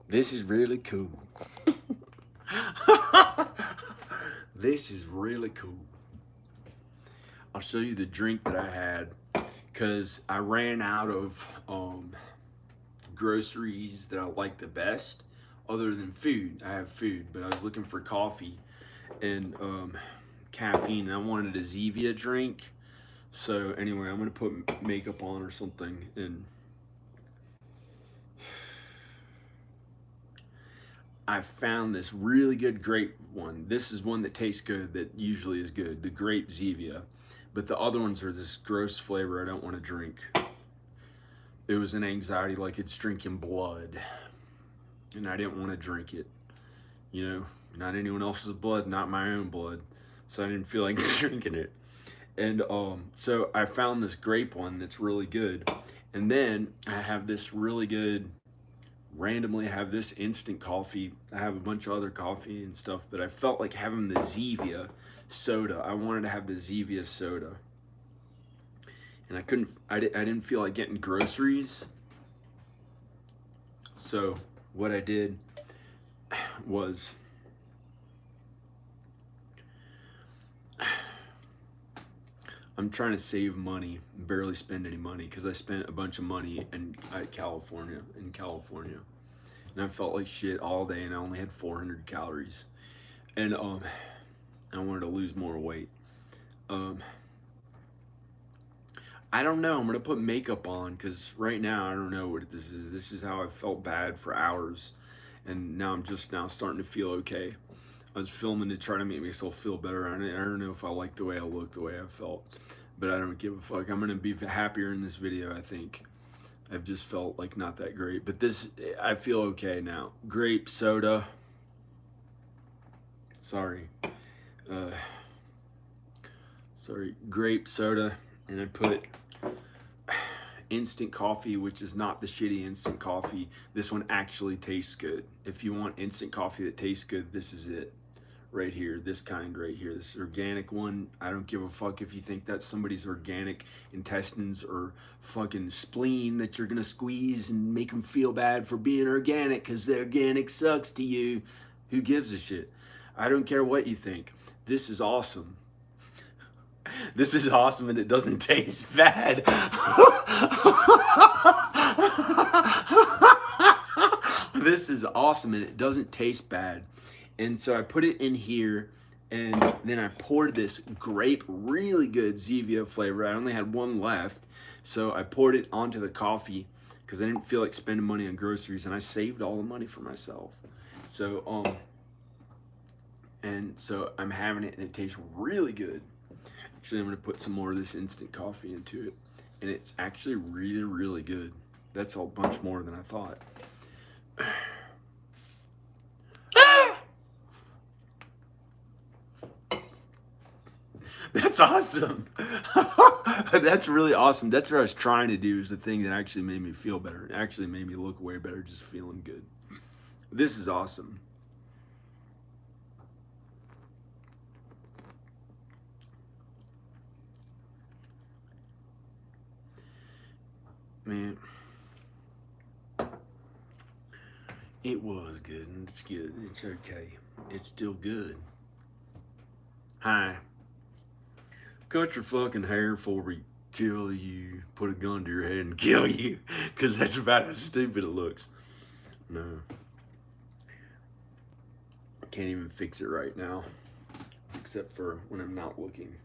This is really cool. This is really cool. I'll show you the drink that I had because I ran out of groceries that I like the best other than food. I have food, but I was looking for coffee and caffeine. I wanted a Zevia drink. So anyway, I'm gonna put makeup on or something, and I found this really good grape one. This is one that tastes good, that usually is good, the grape Zevia. But the other ones are this gross flavor I don't want to drink. It was an anxiety like it's drinking blood. And I didn't want to drink it. You know, not anyone else's blood, not my own blood. So I didn't feel like drinking it. And so I found this grape one that's really good. And then I have this really good, randomly have this instant coffee. I have a bunch of other coffee and stuff, but I felt like having the Zevia soda. I wanted to have the Zevia soda. And I didn't feel like getting groceries. So what I did was I'm trying to save money, barely spend any money because I spent a bunch of money in California, and I felt like shit all day, and I only had 400 calories, and I wanted to lose more weight. Um, I don't know. I'm gonna put makeup on because right now I don't know what this is. This is how I felt bad for hours, and now I'm just now starting to feel okay. I was filming to try to make myself feel better. I don't know if I like the way I look, the way I felt, but I don't give a fuck. I'm gonna be happier in this video, I think. I've just felt like not that great, but this, I feel okay now. Grape soda. Sorry. Uh, sorry. Grape soda, and I put instant coffee, which is not the shitty instant coffee. This one actually tastes good. If you want instant coffee that tastes good, this is it. Right here, this kind right here, this organic one. I don't give a fuck if you think that's somebody's organic intestines or fucking spleen that you're gonna squeeze and make them feel bad for being organic because the organic sucks to you. Who gives a shit? I don't care what you think. This is awesome. This is awesome and it doesn't taste bad. This is awesome and it doesn't taste bad. And so I put it in here, and then I poured this grape, really good Zevia flavor. I only had one left, so I poured it onto the coffee because I didn't feel like spending money on groceries, and I saved all the money for myself. So and so I'm having it, and it tastes really good. Actually, I'm gonna put some more of this instant coffee into it, and it's actually really, really good. That's a bunch more than I thought. That's awesome. That's really awesome. That's what I was trying to do, is the thing that actually made me feel better. It actually made me look way better just feeling good. This is awesome. Man, it was good and it's good. It's okay. It's still good. Hi. Cut your fucking hair before we kill you. Put a gun to your head and kill you. Because that's about how stupid it looks. No. I can't even fix it right now. Except for when I'm not looking.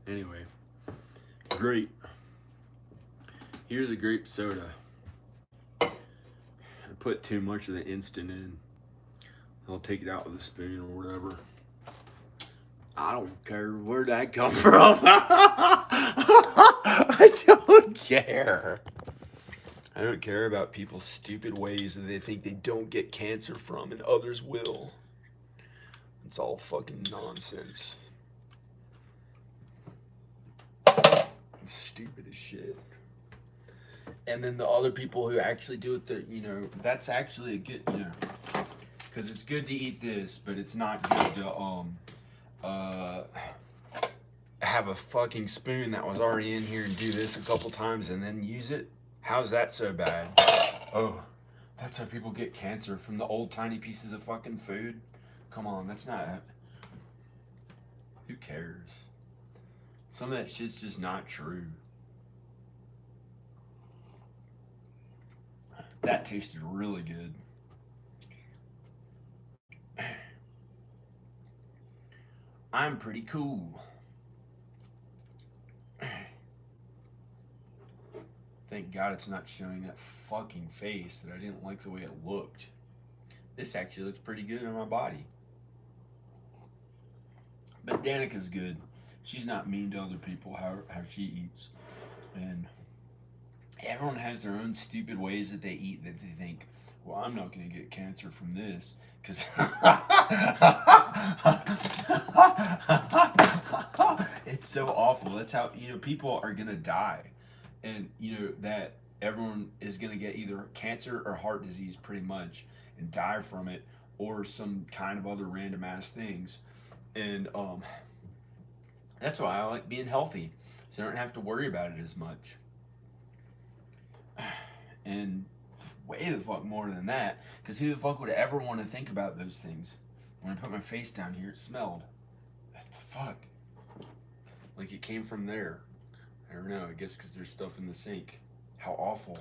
Anyway. Grape. Here's a grape soda. I put too much of the instant in. I'll take it out with a spoon or whatever. I don't care where that come from. I don't care. I don't care about people's stupid ways that they think they don't get cancer from and others will. It's all fucking nonsense. It's stupid as shit. And then the other people who actually do it, you know, that's actually a good, you know, because it's good to eat this, but it's not good to have a fucking spoon that was already in here and do this a couple times and then use it? How's that so bad? Oh, that's how people get cancer, from the old tiny pieces of fucking food? Come on, that's not... Who cares? Some of that shit's just not true. That tasted really good. I'm pretty cool. Thank God it's not showing that fucking face that I didn't like the way it looked. This actually looks pretty good on my body. But Danica's good. She's not mean to other people how she eats. And everyone has their own stupid ways that they eat that they think, well, I'm not going to get cancer from this. Because it's so awful. That's how, people are going to die. And, that everyone is going to get either cancer or heart disease pretty much and die from it, or some kind of other random ass things. And that's why I like being healthy, so I don't have to worry about it as much. And way the fuck more than that, because who the fuck would ever want to think about those things? When I put my face down here, it smelled. What the fuck? Like it came from there. I don't know, I guess because there's stuff in the sink. How awful.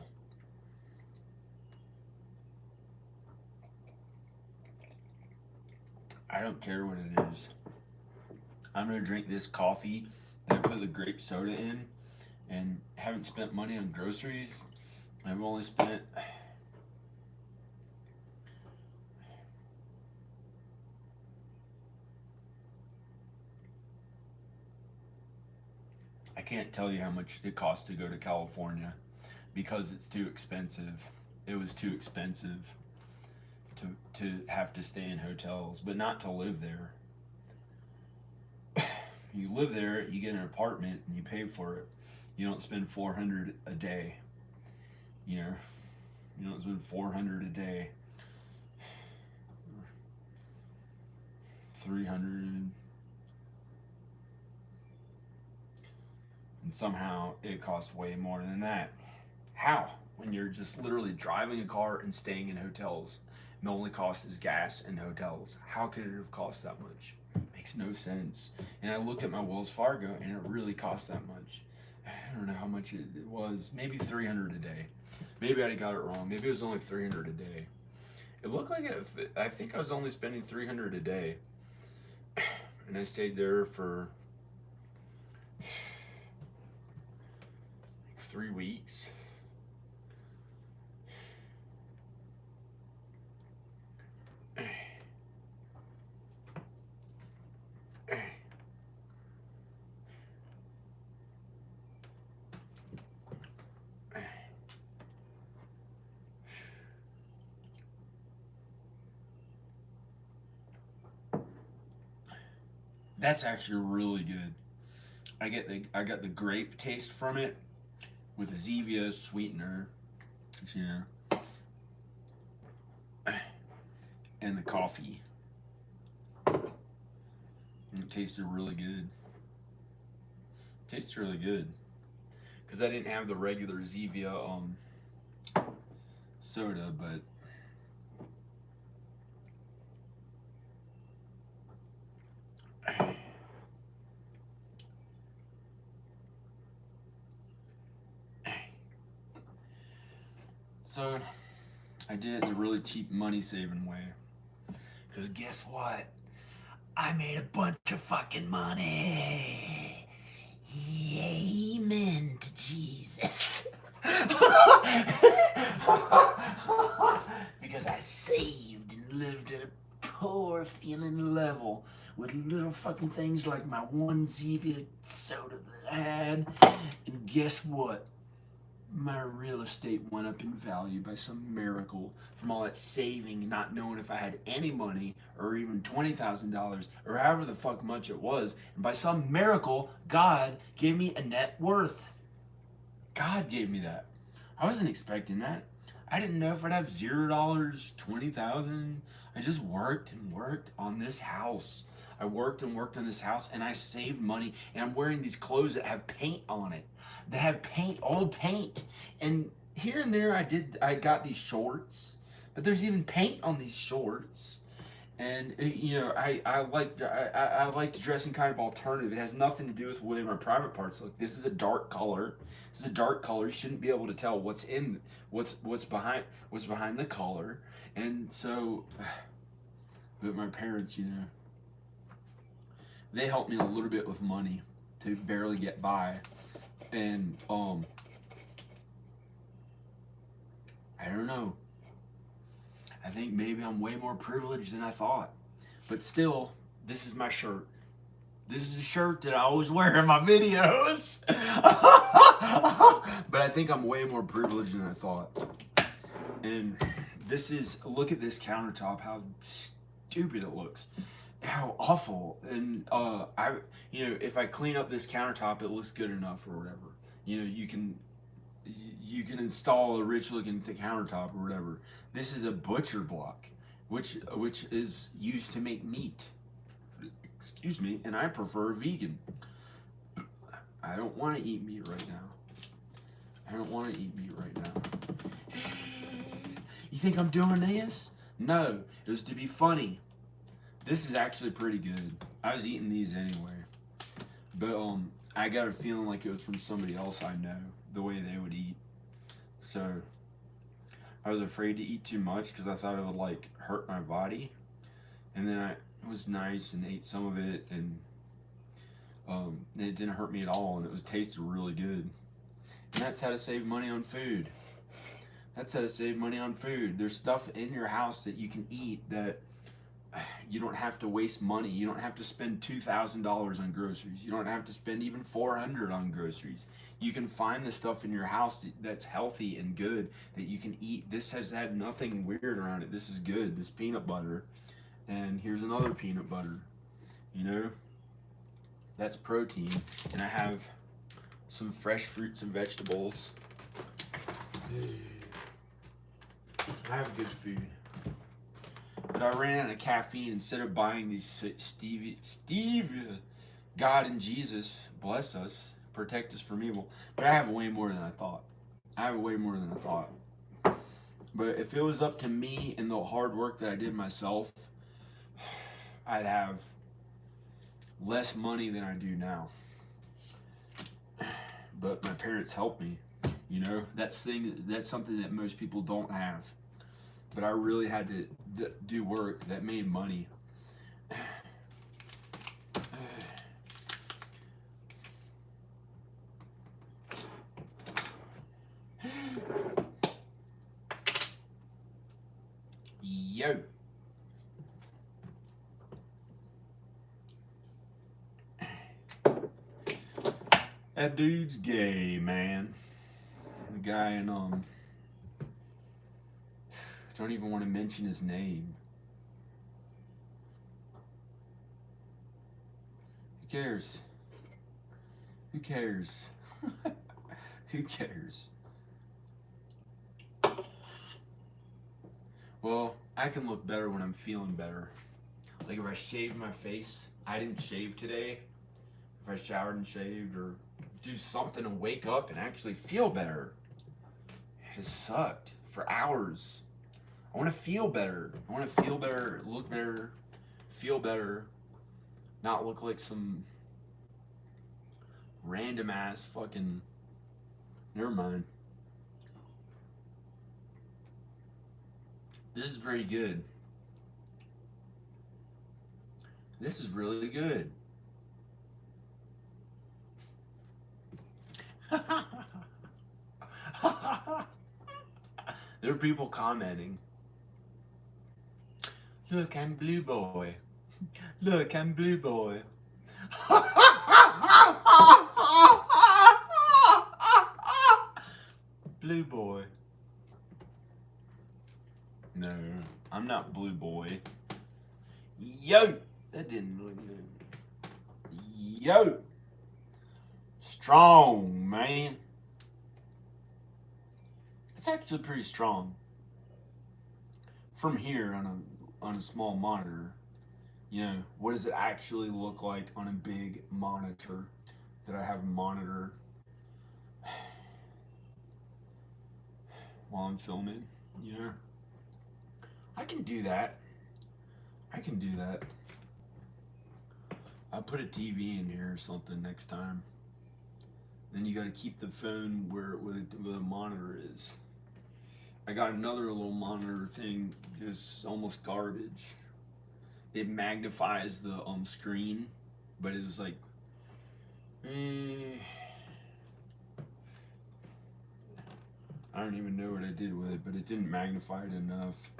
I don't care what it is. I'm gonna drink this coffee that I put the grape soda in, and haven't spent money on groceries. I've only spent I can't tell you how much it costs to go to California because it's too expensive. It was too expensive to have to stay in hotels, but not to live there. You live there, you get an apartment, and you pay for it. You don't spend $400 a day. You don't spend $400 a day. 300, and somehow it costs way more than that. How? When you're just literally driving a car and staying in hotels, and the only cost is gas and hotels. How could it have cost that much? Makes no sense. And I looked at my Wells Fargo, and it really cost that much. I don't know how much it was. Maybe $300 a day. Maybe I got it wrong. Maybe it was only $300 a day. It looked like I think I was only spending $300 a day, and I stayed there for 3 weeks. That's actually really good. I got the grape taste from it with Zevia sweetener, and the coffee. And it tasted really good. It tastes really good because I didn't have the regular Zevia soda, but so I did it the really cheap money saving way. Because guess what? I made a bunch of fucking money. Amen to Jesus. Because I saved and lived at a poor feeling level with little fucking things like my one Zevia soda that I had. And guess what? My real estate went up in value by some miracle from all that saving and not knowing if I had any money or even $20,000 or however the fuck much it was. And by some miracle, God gave me a net worth. God gave me that. I wasn't expecting that. I didn't know if I'd have $0, $20,000. I just worked and worked on this house. I worked and worked on this house, and I saved money, and I'm wearing these clothes that have paint on it, that have paint, old paint. And here and there I got these shorts, but there's even paint on these shorts. And you know, I like to dress in kind of alternative. It has nothing to do with the way my private parts look. This is a dark color. This is a dark color. You shouldn't be able to tell what's behind the color. And so, but my parents, you know, they helped me a little bit with money to barely get by. And I don't know. I think maybe I'm way more privileged than I thought. But still, this is my shirt. This is a shirt that I always wear in my videos. But I think I'm way more privileged than I thought. And this is, look at this countertop, how stupid it looks. How awful. And you know, if I clean up this countertop, it looks good enough or whatever. You know, you can install a rich looking countertop or whatever. This is a butcher block, which is used to make meat. Excuse me, and I prefer vegan. I don't want to eat meat right now. I don't want to eat meat right now. You think I'm doing this? No, it was to be funny. This is actually pretty good. I was eating these anyway, but I got a feeling like it was from somebody else I know, the way they would eat. So I was afraid to eat too much because I thought it would like hurt my body. And then it was nice and ate some of it, and it didn't hurt me at all, and it was tasted really good. And that's how to save money on food. That's how to save money on food. There's stuff in your house that you can eat that you don't have to waste money. You don't have to spend $2,000 on groceries. You don't have to spend even $400 on groceries. You can find the stuff in your house that's healthy and good that you can eat. This has had nothing weird around it. This is good. This peanut butter. And here's another peanut butter. You know, that's protein. And I have some fresh fruits and vegetables. I have good food. But I ran out of caffeine instead of buying these stevia. God and Jesus, bless us, protect us from evil. But I have way more than I thought. I have way more than I thought. But if it was up to me and the hard work that I did myself, I'd have less money than I do now. But my parents helped me. You know, that's something that most people don't have. But I really had to do work that made money. Yo. That dude's gay, man. The guy in don't even want to mention his name. Who cares? Who cares? Who cares? Well, I can look better when I'm feeling better. Like if I shave my face. I didn't shave today. If I showered and shaved or do something to wake up and actually feel better. It has sucked for hours. I want to feel better. I want to feel better, look better, feel better, not look like some random ass fucking. Never mind. This is pretty good. This is really good. There are people commenting. Look, I'm Blue Boy. Look, I'm Blue Boy. Blue Boy. No, I'm not Blue Boy. Yo! That didn't look good. Yo! Strong, man. It's actually pretty strong. From here on a small monitor, You know, what does it actually look like on a big monitor? That I have a monitor while I'm filming? You know, I can do that. I can do that. I'll put a TV in here or something next time. Then you got to keep the phone where the monitor is. I got another little monitor thing, just almost garbage. It magnifies the screen, but it was like, I don't even know what I did with it, but it didn't magnify it enough.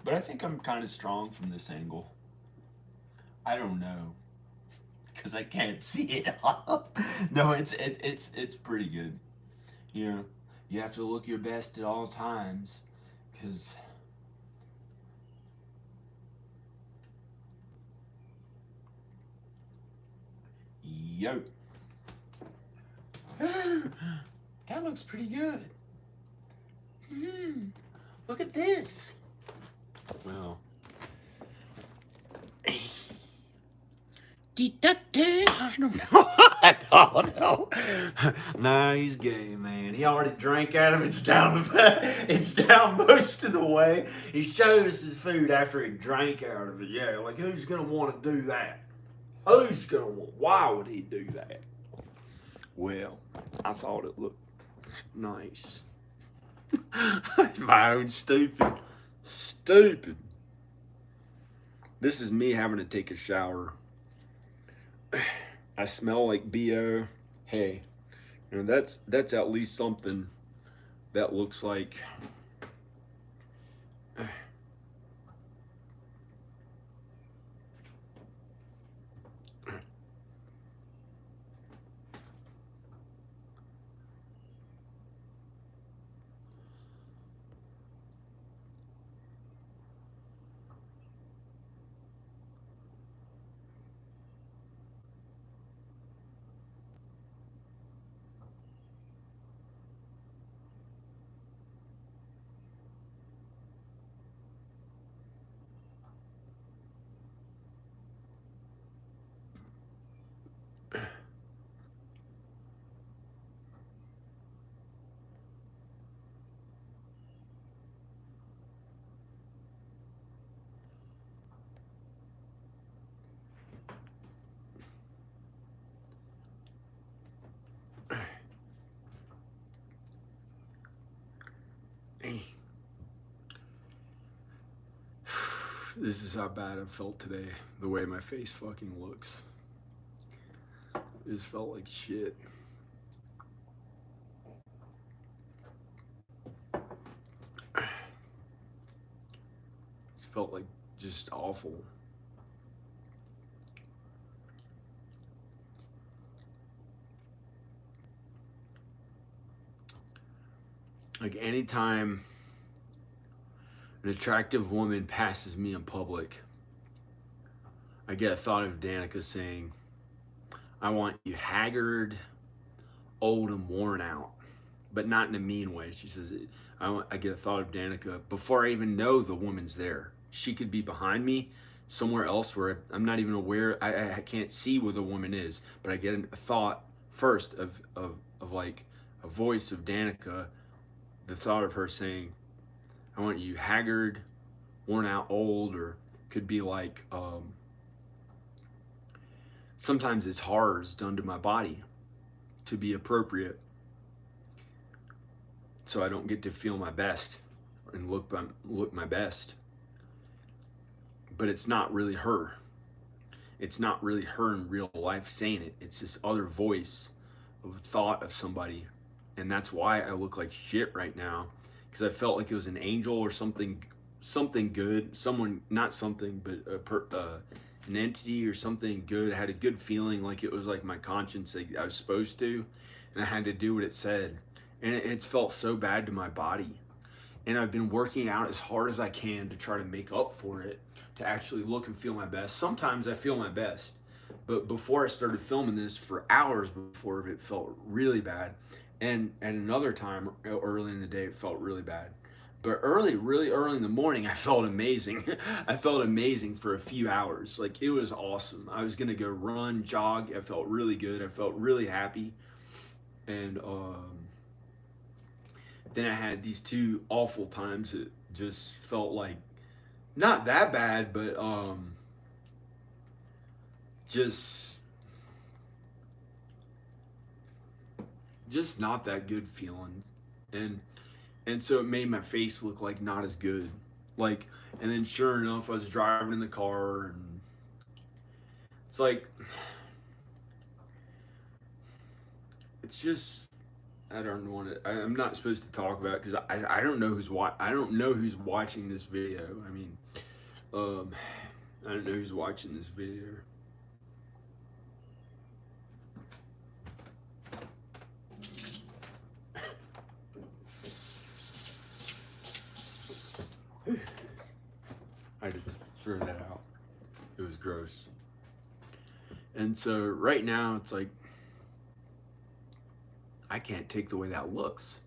But I think I'm kind of strong from this angle. I don't know, because I can't see it. No, it's pretty good. You know, you have to look your best at all times, because yo, that looks pretty good. Look at this. Well, I don't know. I don't know. Nah, he's gay, man. He already drank out of it. It's down most of the way. He shows his food after he drank out of it. Yeah, like who's gonna want to do that? Why would he do that? Well, I thought it looked nice. My own stupid. This is me having to take a shower. I smell like BO. Hey, you know, that's at least something that looks like this is how bad I felt today. The way my face fucking looks. It just felt like shit. It felt like just awful. Like anytime an attractive woman passes me in public, I get a thought of Danica saying, I want you haggard, old, and worn out, but not in a mean way. She says, I get a thought of Danica before I even know the woman's there. She could be behind me somewhere else where I'm not even aware. I can't see where the woman is, but I get a thought first of like a voice of Danica, the thought of her saying, I want you haggard, worn out, old, or could be like, sometimes it's horrors done to my body to be appropriate, so I don't get to feel my best and look my best. But it's not really her. It's not really her in real life saying it. It's this other voice of thought of somebody. And that's why I look like shit right now, because I felt like it was an angel or something good. Someone, not something, but an entity or something good. I had a good feeling, like it was like my conscience, like I was supposed to, and I had to do what it said. And it's felt so bad to my body. And I've been working out as hard as I can to try to make up for it, to actually look and feel my best. Sometimes I feel my best, but before I started filming this, for hours before, it felt really bad. And at another time early in the day, it felt really bad. But really early in the morning, I felt amazing. I felt amazing for a few hours. Like it was awesome. I was gonna go run, jog. I felt really good. I felt really happy. And then I had these two awful times that just felt like not that bad, but just just not that good feeling. And and so it made my face look like not as good. Like, and then sure enough, I was driving in the car, and it's like, it's just, I don't want to. I'm not supposed to talk about it because I don't know I don't know who's watching this video. I mean, um, I don't know who's watching this video. I had to throw that out. It was gross. And so right now it's like I can't take the way that looks.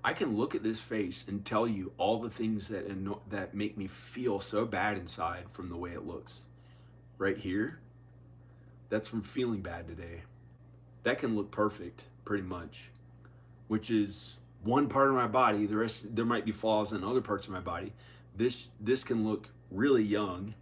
I can look at this face and tell you all the things that make me feel so bad inside from the way it looks. Right here, that's from feeling bad today. That can look perfect, pretty much, which is one part of my body. The rest, there might be flaws in other parts of my body. This can look really young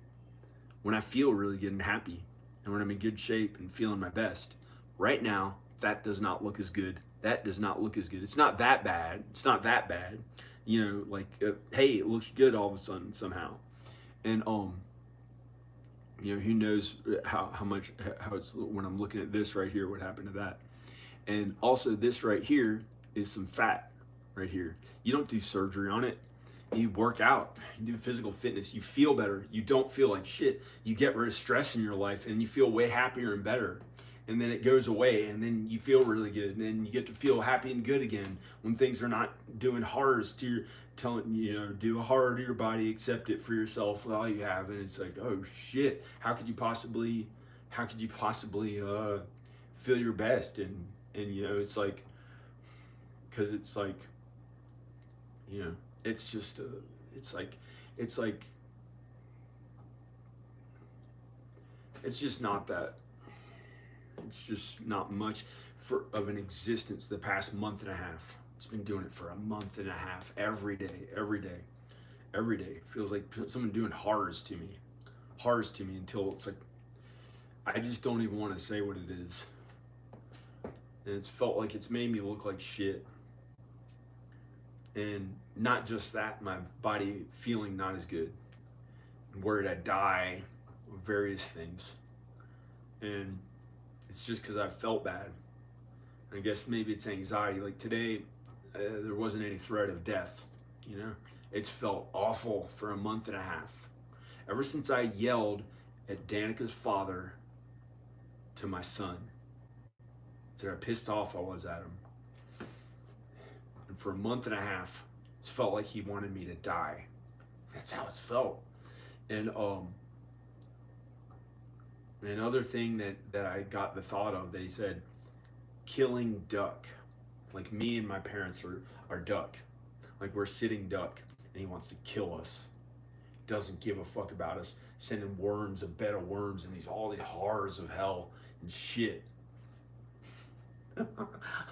when I feel really good and happy, and when I'm in good shape and feeling my best. Right now, that does not look as good. That does not look as good. It's not that bad. It's not that bad. You know, like, hey, it looks good all of a sudden somehow. And, you know, who knows how it's, when I'm looking at this right here, what happened to that. And also this right here is some fat right here. You don't do surgery on it. You work out, you do physical fitness, you feel better, you don't feel like shit, you get rid of stress in your life, and you feel way happier and better. And then it goes away, and then you feel really good, and then you get to feel happy and good again when things are not doing horrors to your, telling you know, do a horror to your body, accept it for yourself with all you have. And it's like, oh shit, how could you possibly feel your best? And you know, it's like, because it's like, you know, it's just it's like it's just not that, it's just not much for of an existence. The past month and a half, it's been doing it for a month and a half, every day. It feels like someone doing horrors to me, until it's like I just don't even want to say what it is. And it's felt like it's made me look like shit. And not just that, my body feeling not as good. I'm worried I die, various things. And it's just because I felt bad. I guess maybe it's anxiety. Like today, there wasn't any threat of death, you know? It's felt awful for a month and a half. Ever since I yelled at Danica's father to my son, said how pissed off I was at him. And for a month and a half, it felt like he wanted me to die. That's how it's felt. And another thing that I got the thought of, that he said, killing duck. Like me and my parents are duck. Like we're sitting duck, and he wants to kill us. Doesn't give a fuck about us. Sending worms, a bed of worms, and all these horrors of hell and shit.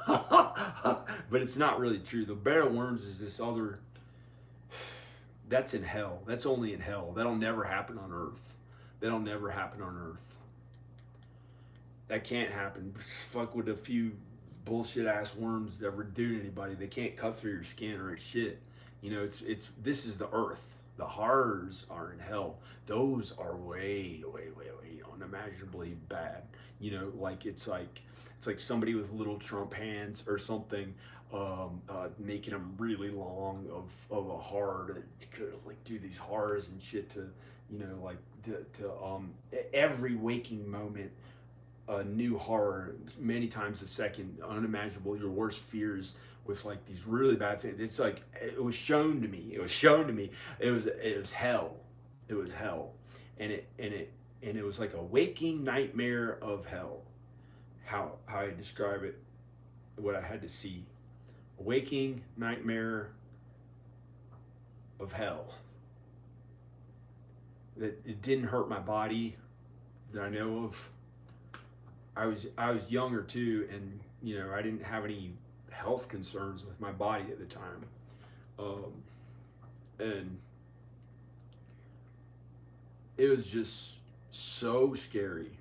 But it's not really true. The bed of worms is this other, that's in hell. That's only in hell. That'll never happen on earth. That can't happen. Fuck with a few bullshit ass worms ever do to anybody. They can't cut through your skin or shit. You know, this is the earth. The horrors are in hell. Those are way unimaginably bad. You know, like it's like somebody with little Trump hands or something, making them really long of a horror to like do these horrors and shit to, you know, like to every waking moment, a new horror, many times a second, unimaginable, your worst fears with like these really bad things. It's like, it was shown to me. It was hell. It was hell. And it was like a waking nightmare of hell. How I describe it, what I had to see. A waking nightmare of hell. That it didn't hurt my body that I know of. I was younger too, and I didn't have any health concerns with my body at the time, um, and it was just so scary.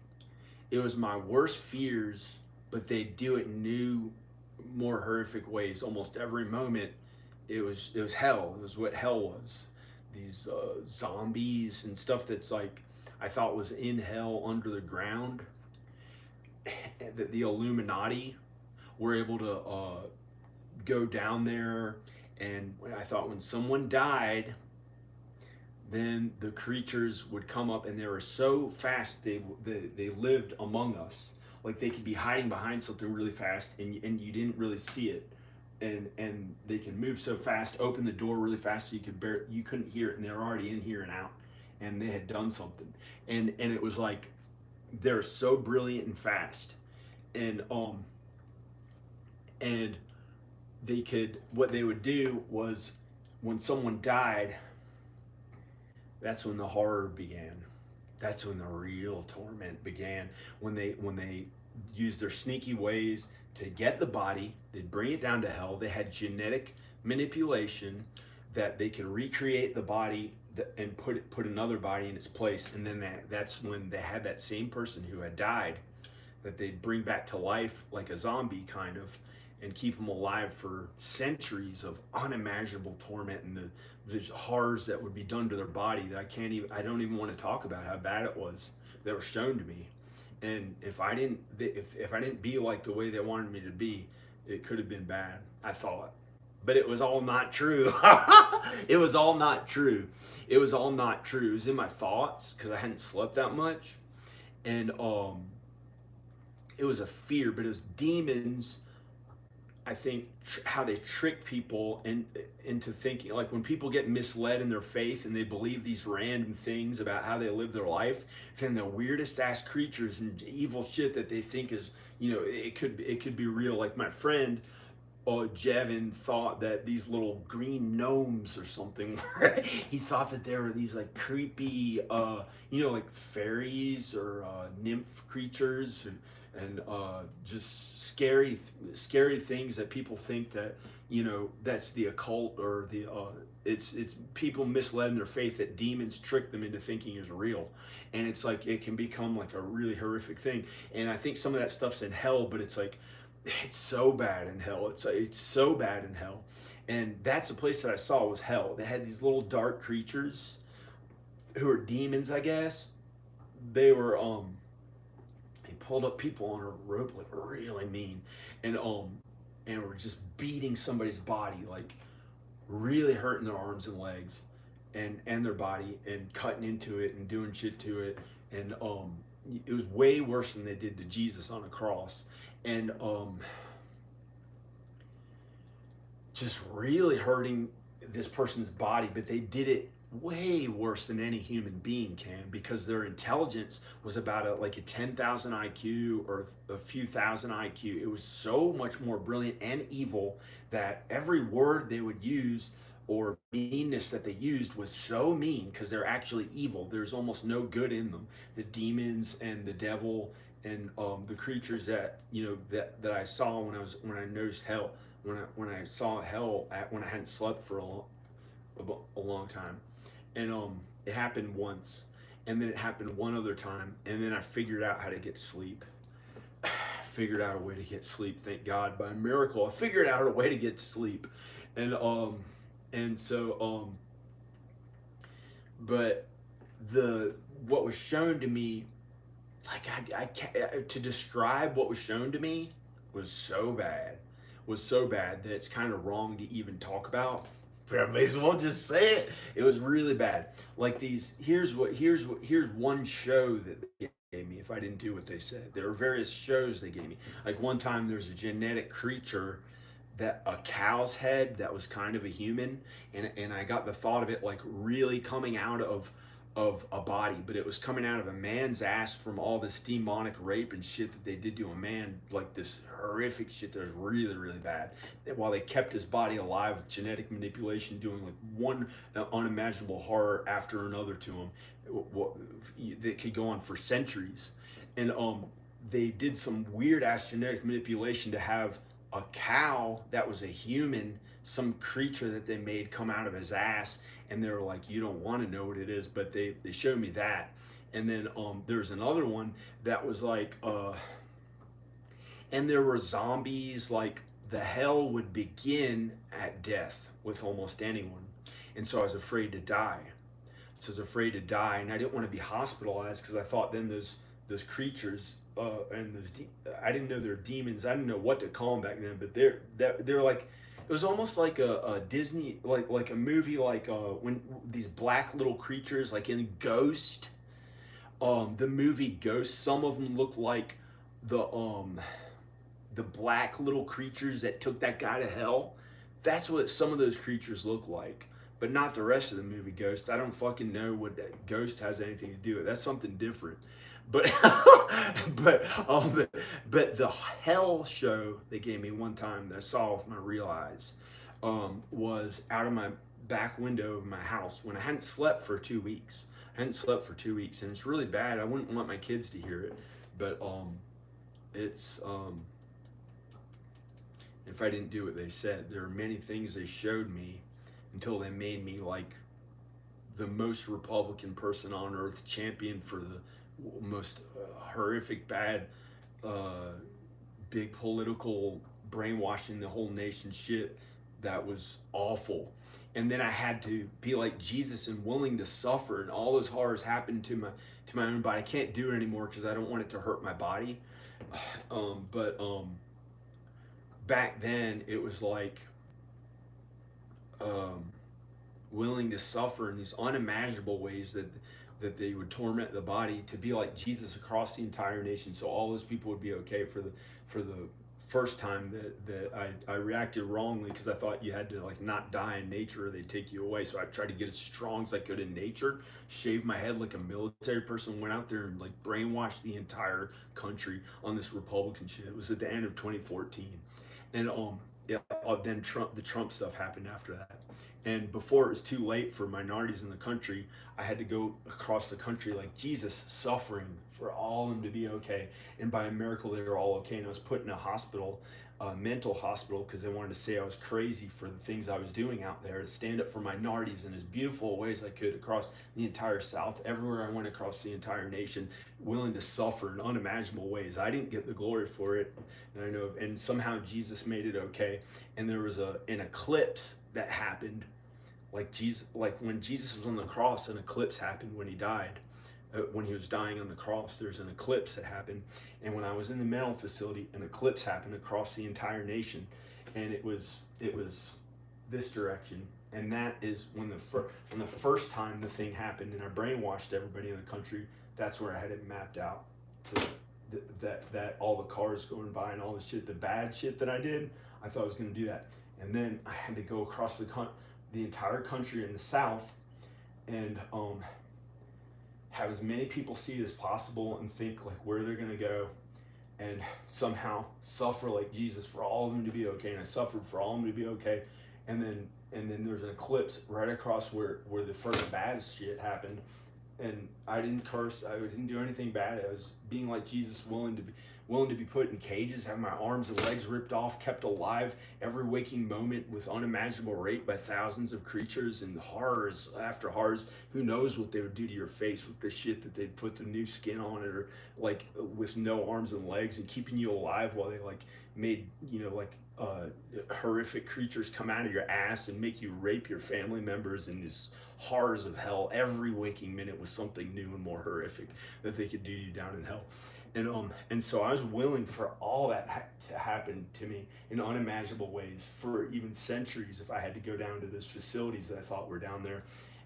It was my worst fears, but they do it in new, more horrific ways. Almost every moment, it was hell. It was what hell was. These zombies and stuff that's like I thought was in hell under the ground. That the Illuminati were able to go down there, and I thought when someone died, then the creatures would come up, and they were so fast they lived among us. Like they could be hiding behind something really fast, and you didn't really see it, and they can move so fast, open the door really fast, so you couldn't hear it, and they're already in here and out, and they had done something, and it was like they're so brilliant and fast, and and what they would do was when someone died, that's when the horror began. That's when the real torment began. When they used their sneaky ways to get the body, they'd bring it down to hell. They had genetic manipulation that they could recreate the body and put another body in its place. And then that's when they had that same person who had died that they'd bring back to life like a zombie kind of, and keep them alive for centuries of unimaginable torment and the horrors that would be done to their body that I don't even want to talk about how bad it was that were shown to me. And if I didn't be like the way they wanted me to be, it could have been bad, I thought. But it was all not true. It was all not true. It was all not true. It was in my thoughts because I hadn't slept that much. And it was a fear, but it was demons. I think how they trick people into thinking, like when people get misled in their faith and they believe these random things about how they live their life, then the weirdest ass creatures and evil shit that they think is, it could be real. Like my friend, Jevin, thought that these little green gnomes or something, he thought that there were these like creepy, like fairies or nymph creatures and just scary things that people think that that's the occult or the it's people misled in their faith that demons trick them into thinking is real, and it's like it can become like a really horrific thing. And I think some of that stuff's in hell, but it's like it's so bad in hell. It's so bad in hell, and that's the place that I saw was hell. They had these little dark creatures who are demons, I guess. They were they pulled up people on a rope like really mean, and were just beating somebody's body, like really hurting their arms and legs and their body and cutting into it and doing shit to it, and it was way worse than they did to Jesus on a cross, and just really hurting this person's body. But they did it way worse than any human being can, because their intelligence was about a 10,000 IQ or a few thousand IQ. It was so much more brilliant and evil that every word they would use or meanness that they used was so mean because they're actually evil. There's almost no good in them. The demons and the devil and the creatures that that I saw when I noticed hell, when I saw hell when I hadn't slept for a long time. And it happened once, and then it happened one other time, and then I figured out how to get sleep. Figured out a way to get sleep. Thank God, by a miracle, I figured out a way to get to sleep, and so but what was shown to me, like I can't to describe what was shown to me was so bad that it's kind of wrong to even talk about. But I may as well just say it. It was really bad. Like here's one show that they gave me if I didn't do what they said. There are various shows they gave me. Like one time there's a genetic creature, that a cow's head that was kind of a human, and I got the thought of it like really coming out of of a body, but it was coming out of a man's ass from all this demonic rape and shit that they did to a man, like this horrific shit that was really, really bad. And while they kept his body alive with genetic manipulation, doing like one unimaginable horror after another to him, that could go on for centuries. And they did some weird ass genetic manipulation to have a cow that was a human, some creature that they made, come out of his ass, and they were like, you don't want to know what it is, but they showed me that. And then there's another one that was like and there were zombies, like the hell would begin at death with almost anyone. And so I was afraid to die. So I was afraid to die, and I didn't want to be hospitalized because I thought then those creatures and I didn't know they're demons. I didn't know what to call them back then, but they're like, it was almost like a Disney, like a movie, like when these black little creatures, like in Ghost, the movie Ghost. Some of them look like the black little creatures that took that guy to hell. That's what some of those creatures look like, but not the rest of the movie Ghost. I don't fucking know what Ghost has anything to do with. That's something different. But but the hell show they gave me one time that I saw with my real eyes was out of my back window of my house when I hadn't slept for 2 weeks. I hadn't slept for 2 weeks, and it's really bad. I wouldn't want my kids to hear it, but it's if I didn't do what they said, there are many things they showed me until they made me like the most Republican person on earth, champion for the most horrific, bad, big political brainwashing the whole nation shit that was awful. And then I had to be like Jesus and willing to suffer, and all those horrors happened to my own body. I can't do it anymore because I don't want it to hurt my body. But back then it was like willing to suffer in these unimaginable ways that they would torment the body, to be like Jesus across the entire nation, so all those people would be okay. For the first time that I reacted wrongly because I thought you had to like not die in nature or they'd take you away. So I tried to get as strong as I could in nature, shaved my head like a military person, went out there and like brainwashed the entire country on this Republican shit. It was at the end of 2014, and yeah, then the Trump stuff happened after that. And before it was too late for minorities in the country, I had to go across the country like Jesus, suffering for all of them to be okay. And by a miracle, they were all okay. And I was put in a hospital, a mental hospital, because they wanted to say I was crazy for the things I was doing out there, to stand up for minorities in as beautiful ways I could across the entire South, everywhere I went across the entire nation, willing to suffer in unimaginable ways. I didn't get the glory for it, and I know, and somehow Jesus made it okay. And there was an eclipse that happened, like when Jesus was on the cross, an eclipse happened when he died. When he was dying on the cross, there's an eclipse that happened. And when I was in the mental facility, an eclipse happened across the entire nation, and it was this direction. And that is when the first time the thing happened, and I brainwashed everybody in the country. That's where I had it mapped out. So that all the cars going by and all the shit, the bad shit that I did, I thought I was going to do that. And then I had to go across the entire country in the South, and have as many people see it as possible and think like where they're going to go, and somehow suffer like Jesus for all of them to be okay. And I suffered for all of them to be okay. And then there's an eclipse right across where the first bad shit happened. And I didn't curse. I didn't do anything bad. I was being like Jesus, willing to be put in cages, have my arms and legs ripped off, kept alive every waking moment with unimaginable rape by thousands of creatures, and horrors after horrors. Who knows what they would do to your face with the shit that they'd put the new skin on it, or like with no arms and legs, and keeping you alive while they like made, horrific creatures come out of your ass and make you rape your family members, and these horrors of hell. Every waking minute was something new and more horrific that they could do to you down in hell. And so I was willing for all that to happen to me in unimaginable ways for even centuries, if I had to go down to those facilities that I thought were down there.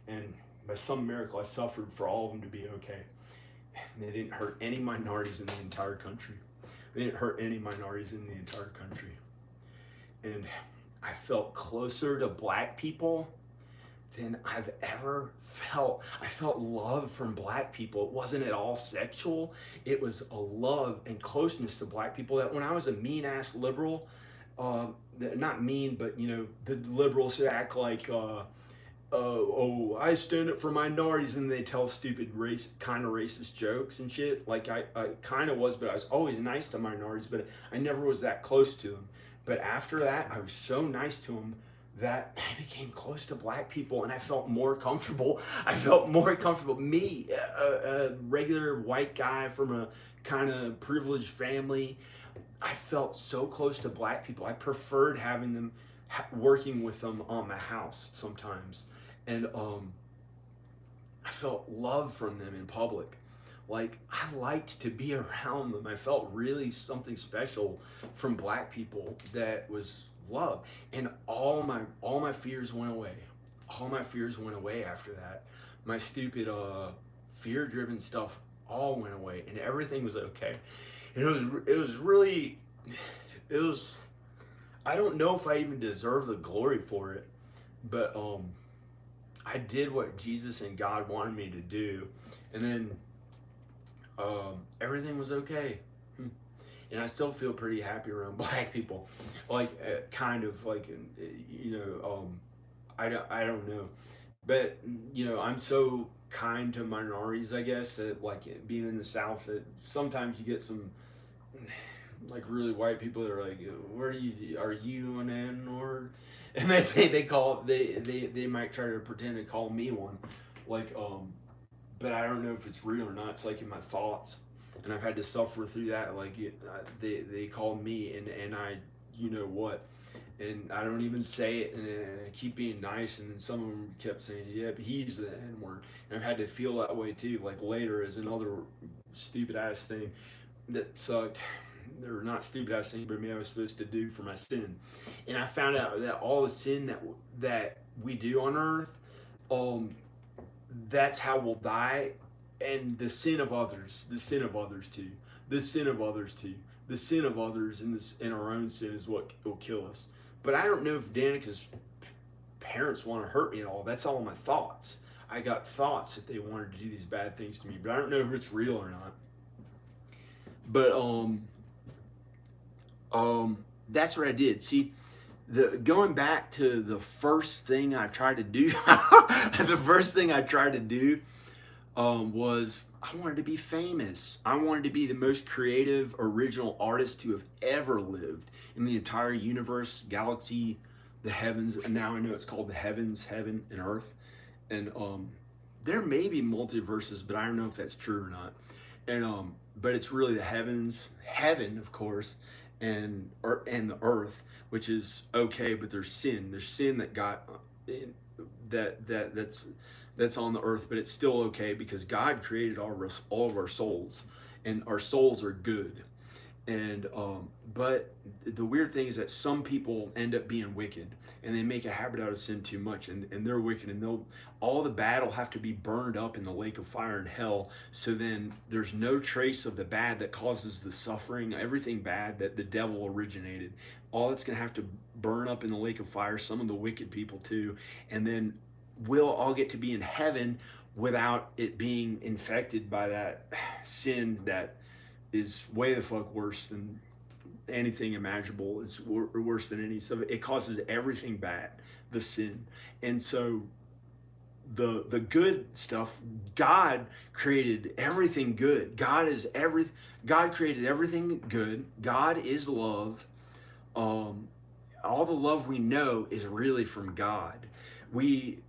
And by some miracle, I suffered for all of them to be okay. And they didn't hurt any minorities in the entire country. They didn't hurt any minorities in the entire country. And I felt closer to black people than I've ever felt. I felt love from black people. It wasn't at all sexual. It was a love and closeness to black people that when I was a mean ass liberal, uh, not mean, but you know, the liberals who act like, oh, I stand up for minorities, and they tell stupid kind of racist jokes and shit. Like I kind of was, but I was always nice to minorities, but I never was that close to them. But after that, I was so nice to them that I became close to black people, and I felt more comfortable. I felt more comfortable. Me, a regular white guy from a kind of privileged family, I felt so close to black people. I preferred having them, working with them on my house sometimes, and I felt love from them in public. Like I liked to be around them. I felt really something special from black people that was love, and all my fears went away. All my fears went away after that. My stupid fear-driven stuff all went away, and everything was okay. And it was really it was I don't know if I even deserve the glory for it, but I did what Jesus and God wanted me to do, and then everything was okay. And I still feel pretty happy around black people, like kind of like you know I don't know, but you know I'm so kind to minorities, I guess, that like being in the South, that sometimes you get some like really white people that are like, where are you an N or, and they might try to pretend to call me one, like but I don't know if it's real or not. It's like in my thoughts, and I've had to suffer through that. Like they called me, and I, you know what, and I don't even say it, and I keep being nice, and then some of them kept saying, yeah, but he's the N word, and I've had to feel that way too. Like later, as another stupid ass thing that sucked. Or not stupid ass thing, but maybe I was supposed to do for my sin, and I found out that all the sin that we do on earth, um, that's how we'll die, and the sin of others, the sin of others too, the sin of others too, the sin of others, and this in our own sin is what will kill us. But I don't know if Danica's parents want to hurt me at all. That's all my thoughts. I got thoughts that they wanted to do these bad things to me, but I don't know if it's real or not. But that's what I did. See, the going back to the first thing I tried to do, the first thing I tried to do was I wanted to be famous. I wanted to be the most creative, original artist to have ever lived in the entire universe, galaxy, the heavens. And now I know it's called the heavens, heaven, and earth. And there may be multiverses, but I don't know if that's true or not. And but it's really the heavens, heaven, of course, and the earth, which is okay. But there's sin. There's sin that got that's on the earth, but it's still okay because God created all of our souls, and our souls are good. And but the weird thing is that some people end up being wicked, and they make a habit out of sin too much, and they're wicked, and they'll all the bad will have to be burned up in the lake of fire in hell. So then there's no trace of the bad that causes the suffering, everything bad that the devil originated. All it's gonna have to burn up in the lake of fire, some of the wicked people too, and then we'll all get to be in heaven without it being infected by that sin that is way the fuck worse than anything imaginable. It's worse than any. So it causes everything bad, the sin. And so the good stuff, God created everything good. God created everything good. God is love. All the love we know is really from God. We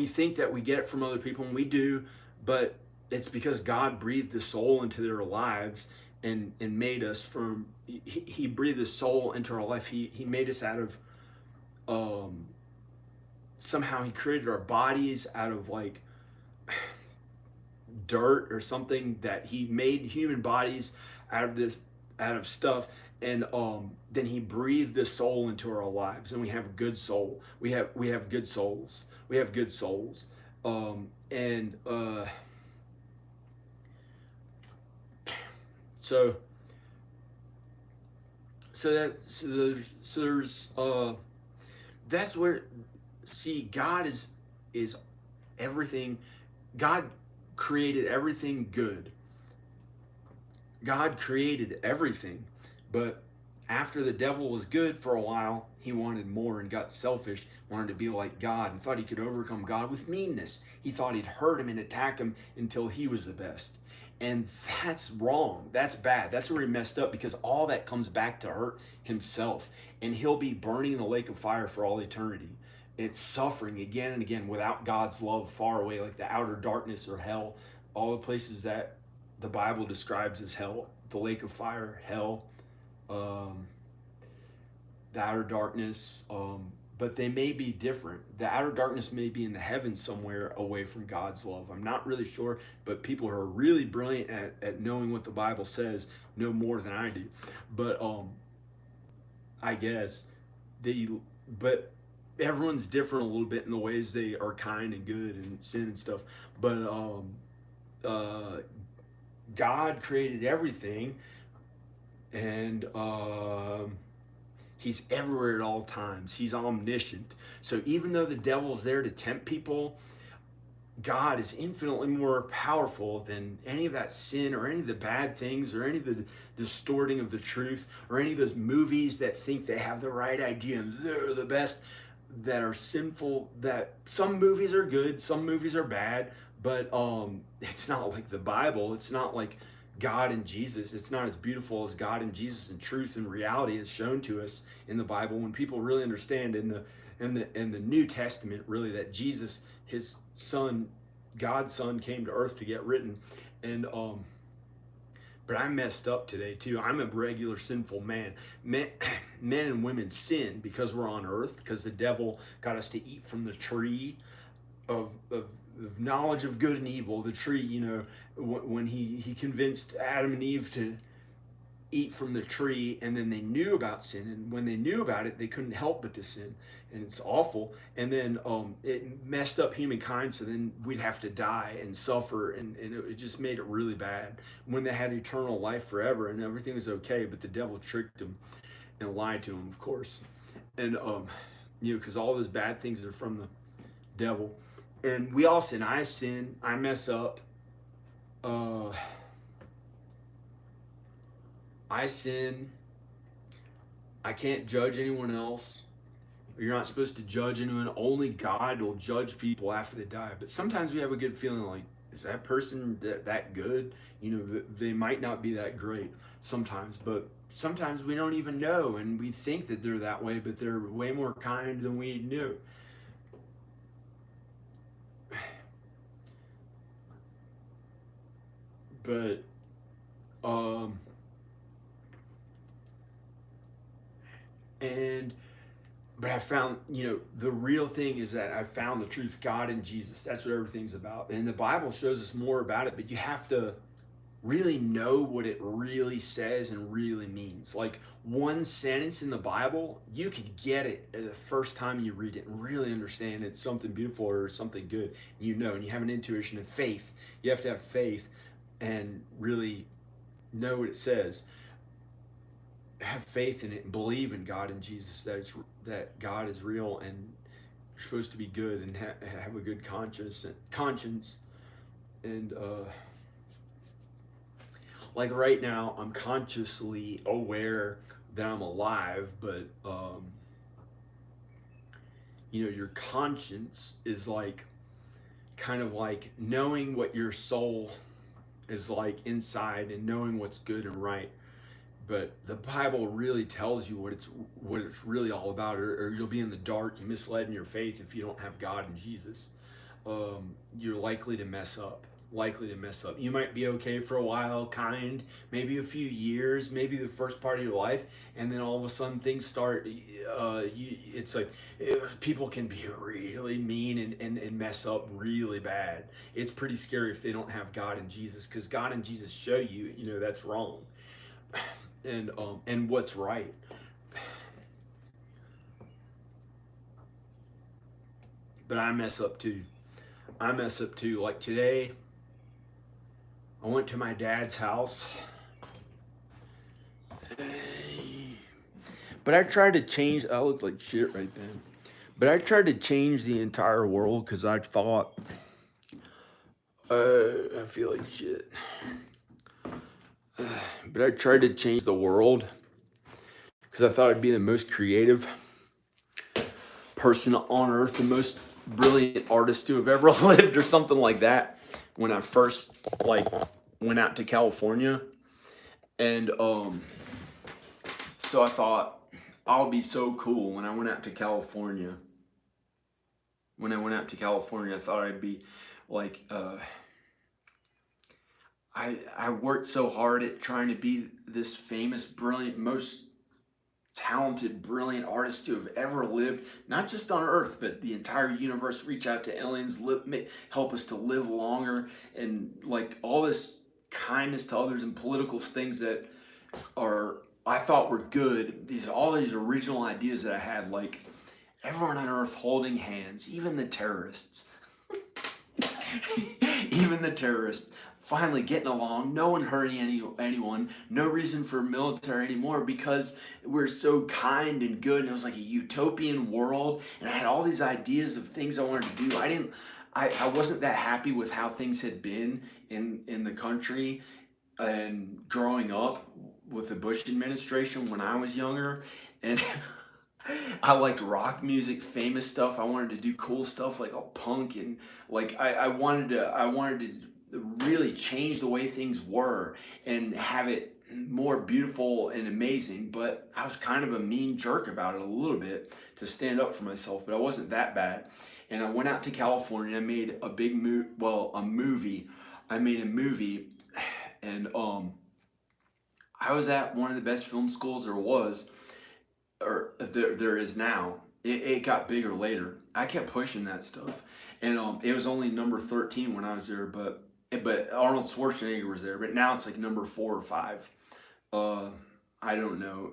think that we get it from other people, and we do, but it's because God breathed the soul into their lives and made us from, he breathed the soul into our life. He made us out of, somehow he created our bodies out of like dirt or something, that he made human bodies out of stuff. And then he breathed the soul into our lives, and we have a good soul. We have good souls. We have good souls. And so there's That's where, see, God is everything. God created everything good. God created everything, but after the devil was good for a while, he wanted more and got selfish, wanted to be like God, and thought he could overcome God with meanness. He thought he'd hurt him and attack him until he was the best. And that's wrong. That's bad. That's where he messed up, because all that comes back to hurt himself. And he'll be burning in the lake of fire for all eternity. It's suffering again and again without God's love, far away, like the outer darkness or hell, all the places that the Bible describes as hell, the lake of fire, hell, um, the outer darkness, but they may be different. The outer darkness may be in the heavens somewhere away from God's love. I'm not really sure, but people who are really brilliant at knowing what the Bible says know more than I do. But I guess they, but everyone's different a little bit in the ways they are kind and good and sin and stuff. But uh, God created everything, and he's everywhere at all times. He's omniscient. So even though the devil's there to tempt people, God is infinitely more powerful than any of that sin or any of the bad things or any of the distorting of the truth or any of those movies that think they have the right idea and they're the best, that are sinful. That some movies are good, some movies are bad, but it's not like the Bible. It's not like God and Jesus. It's not as beautiful as God and Jesus and truth and reality is shown to us in the Bible, when people really understand in the New Testament, really, that Jesus, his son, God's son, came to earth to get written. And but I messed up today too. I'm a regular sinful man. Men and women sin because we're on earth, because the devil got us to eat from the tree of knowledge of good and evil, the tree, when he convinced Adam and Eve to eat from the tree, and then they knew about sin, and when they knew about it, they couldn't help but to sin, and it's awful. And then it messed up humankind, so then we'd have to die and suffer, and it just made it really bad when they had eternal life forever and everything was okay. But the devil tricked them and lied to them, of course, and because all those bad things are from the devil. And we all sin. I sin. I mess up. I sin. I can't judge anyone else. You're not supposed to judge anyone. Only God will judge people after they die. But sometimes we have a good feeling like, is that person that good? They might not be that great sometimes, but sometimes we don't even know, and we think that they're that way, but they're way more kind than we knew. But and but I found, the real thing is that I found the truth, God and Jesus. That's what everything's about. And the Bible shows us more about it, but you have to really know what it really says and really means. Like one sentence in the Bible, you could get it the first time you read it and really understand it's something beautiful or something good. And you have an intuition and faith. You have to have faith and really know what it says. Have faith in it and believe in God and Jesus, that God is real, and you're supposed to be good and have a good conscience. And like right now, I'm consciously aware that I'm alive, but your conscience is like kind of like knowing what your soul is like inside and knowing what's good and right. But the Bible really tells you what it's really all about, or you'll be in the dark, you misled in your faith if you don't have God and Jesus. You're likely to mess up. You might be okay for a while, kind, maybe a few years, maybe the first part of your life, and then all of a sudden things start. It's like people can be really mean and mess up really bad. It's pretty scary if they don't have God and Jesus, because God and Jesus show you, that's wrong, and what's right. But I mess up too. Like today, I went to my dad's house, but I tried to change. I looked like shit right then. But I tried to change the entire world because I thought, I feel like shit. But I tried to change the world because I thought I'd be the most creative person on earth, the most brilliant artist to have ever lived, or something like that. When I first like went out to California, and so I thought I'll be so cool when I went out to California. When I went out to California, I thought I'd be like, I worked so hard at trying to be this famous, brilliant, most talented, brilliant artist to have ever lived, not just on Earth, but the entire universe. Reach out to aliens, help us to live longer, and like all this kindness to others and political things that are I thought were good. All these original ideas that I had, like everyone on Earth holding hands, even the terrorists. Even the terrorists finally getting along, no one hurting anyone, no reason for military anymore because we're so kind and good, and it was like a utopian world, and I had all these ideas of things I wanted to do. I wasn't that happy with how things had been in the country and growing up with the Bush administration when I was younger, and I liked rock music, famous stuff. I wanted to do cool stuff like punk, and like I wanted to really change the way things were and have it more beautiful and amazing. But I was kind of a mean jerk about it a little bit to stand up for myself, but I wasn't that bad. And I went out to California. I made a a movie. I made a movie, and I was at one of the best film schools there was, or there is now. It got bigger later. I kept pushing that stuff, and it was only number 13 when I was there, but Arnold Schwarzenegger was there. But now it's like number 4 or 5. I don't know.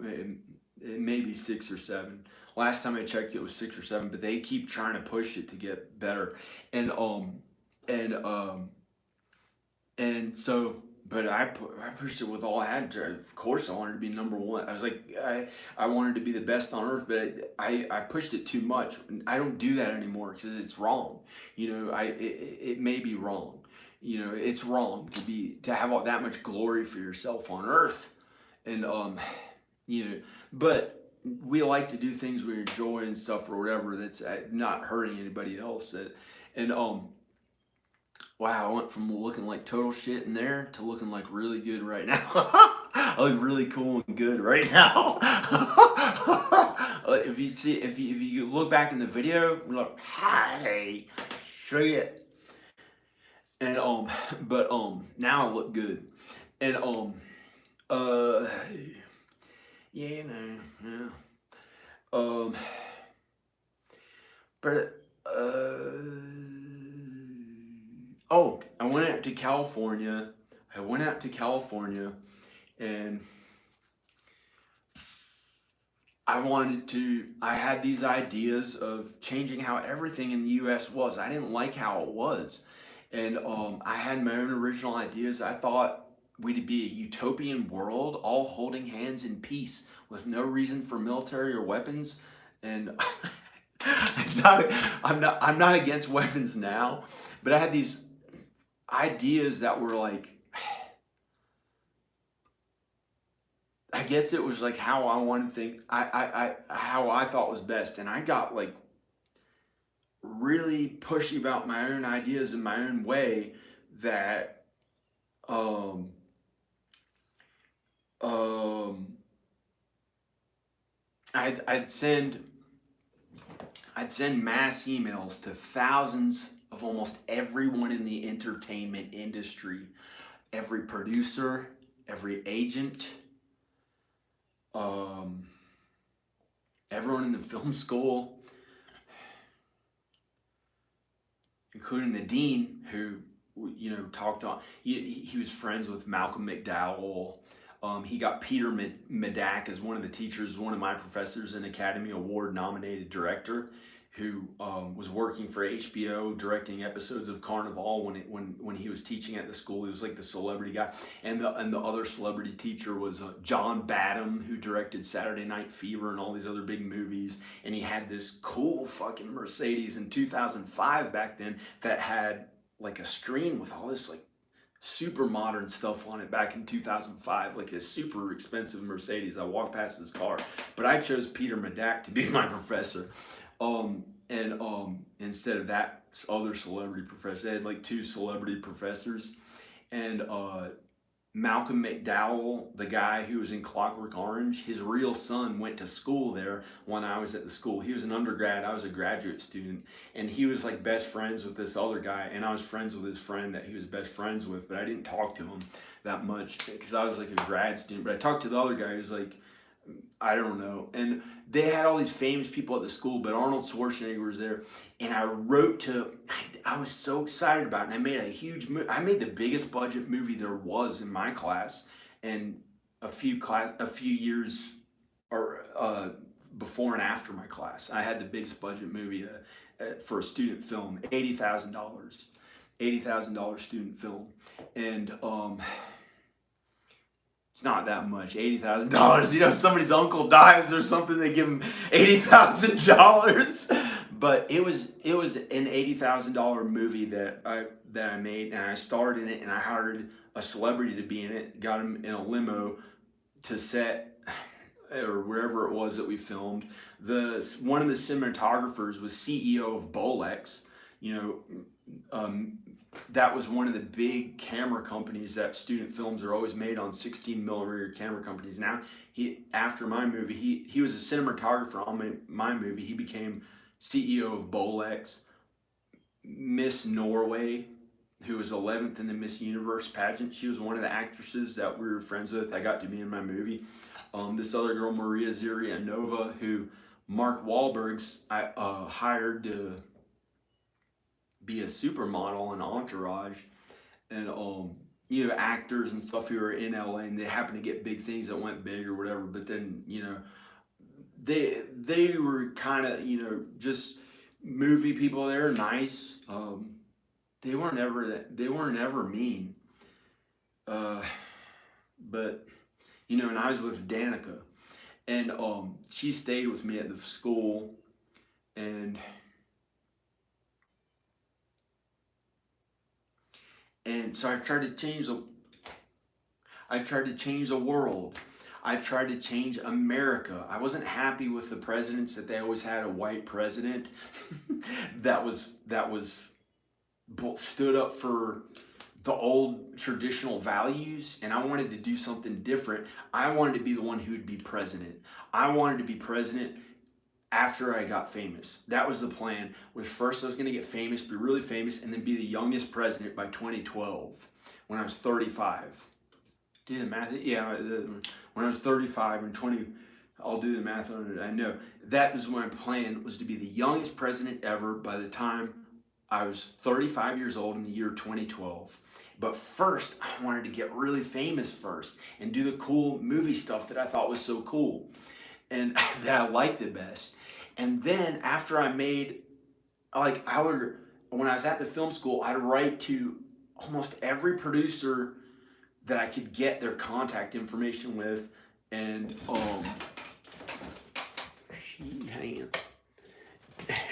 It may be 6 or 7. Last time I checked, it was 6 or 7. But they keep trying to push it to get better, and and um and so, but I pushed it with all I had. Of course, I wanted to be number 1. I was like, I wanted to be the best on earth, but I pushed it too much. I don't do that anymore because it's wrong. It may be wrong. It's wrong to have all that much glory for yourself on earth, and but we like to do things we enjoy and stuff or whatever that's not hurting anybody else. And Wow, I went from looking like total shit in there to looking like really good right now. I look really cool and good right now. If you look back in the video, you're like, hi, shit. And but now I look good. And uh, yeah, yeah. Um, but Oh, I went out to California. And I had these ideas of changing how everything in the US was. I didn't like how it was. And I had my own original ideas. I thought we'd be a utopian world, all holding hands in peace with no reason for military or weapons. And I'm not against weapons now, but I had these ideas that were like, I guess it was like how I wanted to think, how I thought was best, and I got like really pushy about my own ideas in my own way that um um I'd send mass emails to thousands of almost everyone in the entertainment industry, every producer, every agent, everyone in the film school, including the dean, who talked on. He was friends with Malcolm McDowell. He got Peter Medak as one of the teachers, one of my professors, an Academy Award nominated director. who was working for HBO directing episodes of Carnival when he was teaching at the school. He was like the celebrity guy, and the other celebrity teacher was John Badham, who directed Saturday Night Fever and all these other big movies. And he had this cool fucking Mercedes in 2005 back then that had like a screen with all this like super modern stuff on it back in 2005, like a super expensive Mercedes. I walked past this car, but I chose Peter Medak to be my professor. Instead of that other celebrity professor, they had like two celebrity professors, and Malcolm McDowell, the guy who was in Clockwork Orange, his real son went to school there when I was at the school. He was an undergrad, I was a graduate student, and he was like best friends with this other guy, and I was friends with his friend that he was best friends with, but I didn't talk to him that much because I was like a grad student. But I talked to the other guy who was like, I don't know. And they had all these famous people at the school, but Arnold Schwarzenegger was there. And I was so excited about it. And I made I made the biggest budget movie there was in my class. And a few years or before and after my class, I had the biggest budget movie for a student film, $80,000 student film. And, it's not that much, $80,000. You know, somebody's uncle dies or something, they give him $80,000. But it was an $80,000 movie that I made, and I starred in it, and I hired a celebrity to be in it. Got him in a limo to set or wherever it was that we filmed. One of the cinematographers was CEO of Bolex. You know, that was one of the big camera companies that student films are always made on, 16 millimeter camera companies. Now, after my movie, he was a cinematographer on my movie. He became CEO of Bolex. Miss Norway, who was 11th in the Miss Universe pageant, she was one of the actresses that we were friends with. I got to be in my movie. This other girl, Maria Zirianova, who Mark Wahlberg's hired to be a supermodel in Entourage, and you know, actors and stuff who are in LA, and they happen to get big things that went big or whatever. But then, you know, they were kind of, you know, just movie people. They're nice. They weren't ever mean. But you know, and I was with Danica, and she stayed with me at the school, and so I tried to change the world. I tried to change America. I wasn't happy with the presidents, that they always had a white president that stood up for the old traditional values, and I wanted to do something different. I wanted to be the one who would be president. I wanted to be president after I got famous. That was the plan. Was first I was going to get famous, be really famous, and then be the youngest president by 2012 when I was 35. Do the math? Yeah, when I was 35 and 20, I'll do the math on it. I know. That was my plan, was to be the youngest president ever by the time I was 35 years old in the year 2012. But first, I wanted to get really famous first and do the cool movie stuff that I thought was so cool and that I liked the best. And then after I made, like, when I was at the film school, I'd write to almost every producer that I could get their contact information with, and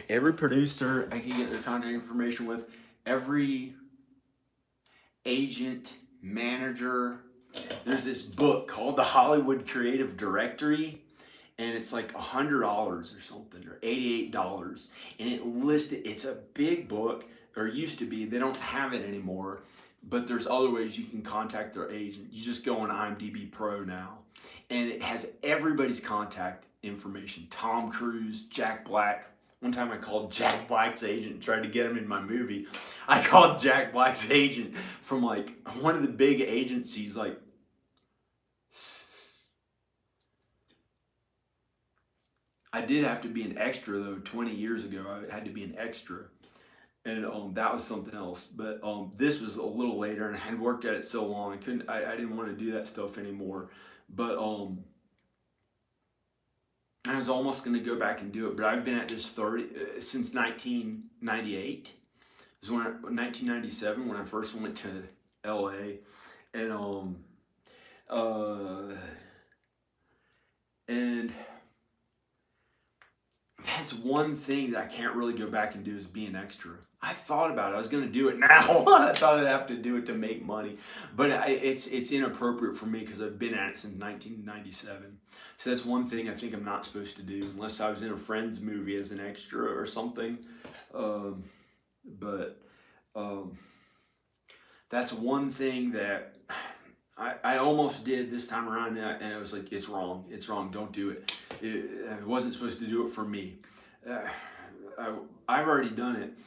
every producer I could get their contact information with, every agent, manager. There's this book called The Hollywood Creative Directory, and it's like $100 or something, or $88, and it's a big book, or used to be. They don't have it anymore, but there's other ways you can contact their agent. You just go on IMDb Pro now, and it has everybody's contact information. Tom Cruise, Jack Black. One time I called Jack Black's agent and tried to get him in my movie. I called Jack Black's agent from like one of the big agencies, like, I did have to be an extra though. 20 years ago, I had to be an extra, and that was something else. But this was a little later, and I had worked at it so long, I didn't want to do that stuff anymore. But I was almost going to go back and do it, but I've been at this since 1998. It was 1997 when I first went to LA, and uh, and that's one thing that I can't really go back and do is be an extra. I thought about it. I was going to do it now. I thought I'd have to do it to make money, but it's inappropriate for me because I've been at it since 1997. So that's one thing I think I'm not supposed to do unless I was in a Friends movie as an extra or something. But that's one thing that I almost did this time around, and I was like, it's wrong. It's wrong. Don't do it. I wasn't supposed to do it for me. I've already done it.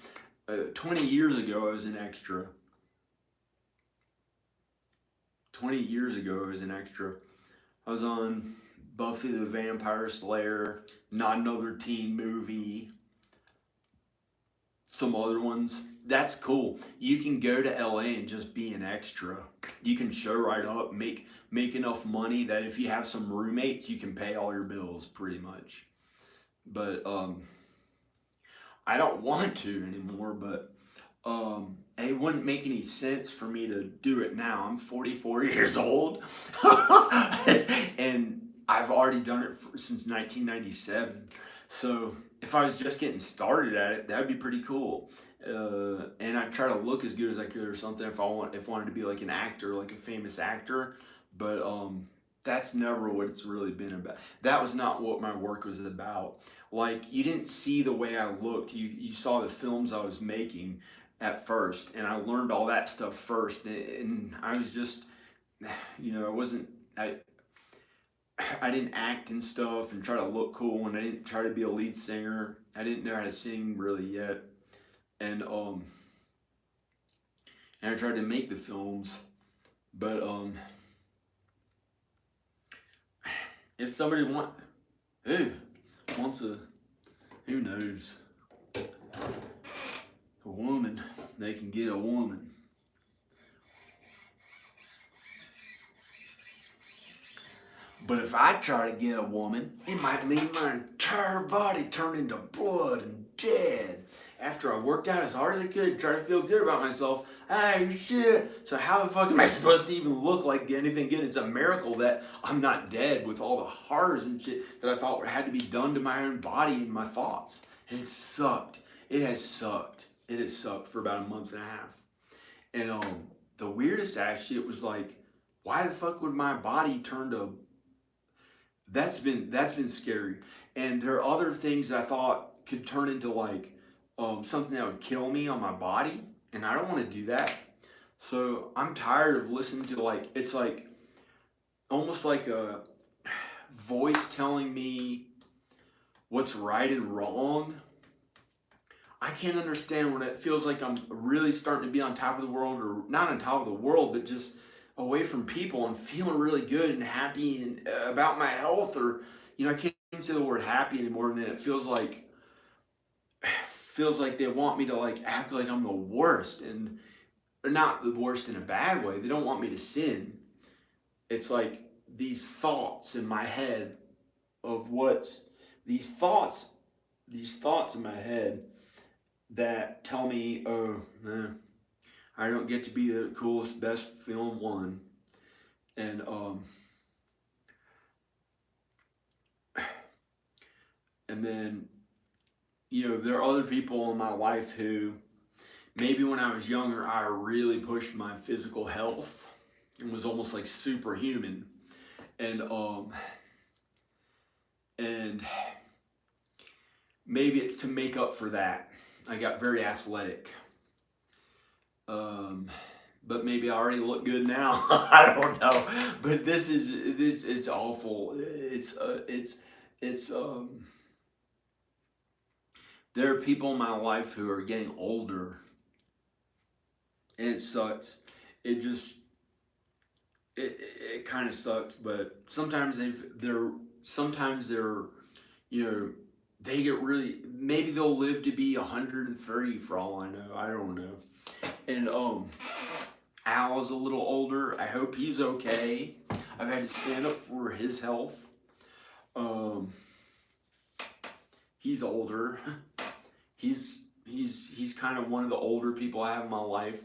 20 years ago, I was an extra. 20 years ago, I was an extra. I was on Buffy the Vampire Slayer, Not Another Teen Movie, some other ones. That's cool. You can go to LA and just be an extra. You can show right up, make enough money that if you have some roommates, you can pay all your bills pretty much. But I don't want to anymore, but it wouldn't make any sense for me to do it now. I'm 44 years old and I've already done it since 1997. So if I was just getting started at it, that'd be pretty cool. And I'd try to look as good as I could or something if I wanted to be like an actor, like a famous actor. But that's never what it's really been about. That was not what my work was about. Like, you didn't see the way I looked. You saw the films I was making at first, and I learned all that stuff first. And I was just, I didn't act and stuff and try to look cool, and I didn't try to be a lead singer. I didn't know how to sing really yet. And I tried to make the films, but if somebody wants who knows, a woman, they can get a woman. But if I try to get a woman, it might mean my entire body turned into blood and dead. After I worked out as hard as I could, try to feel good about myself. Hey, shit. So how the fuck am I supposed to even look like anything good? It's a miracle that I'm not dead with all the horrors and shit that I thought had to be done to my own body and my thoughts. And it sucked. It has sucked. It has sucked for about a month and a half. And the weirdest ass shit was like, why the fuck would my body turn to... That's been scary. And there are other things that I thought could turn into like something that would kill me on my body, and I don't want to do that. So I'm tired of listening to it's like almost like a voice telling me what's right and wrong. I can't understand when it feels like I'm really starting to be on top of the world, or not on top of the world, but just away from people and feeling really good and happy and about my health, or I can't even say the word happy anymore. And then it feels like they want me to act like I'm the worst, and not the worst in a bad way. They don't want me to sin. It's like these thoughts in my head of these thoughts in my head that tell me, oh, I don't get to be the coolest, best film one. And then, there are other people in my life who maybe when I was younger, I really pushed my physical health and was almost like superhuman. And maybe it's to make up for that. I got very athletic. But maybe I already look good now. I don't know. But it's awful. There are people in my life who are getting older, and it sucks. It kind of sucks. But sometimes they get really, maybe they'll live to be 130 for all I know. I don't know. And Al is a little older. I hope he's okay. I've had to stand up for his health. He's older. He's kind of one of the older people I have in my life.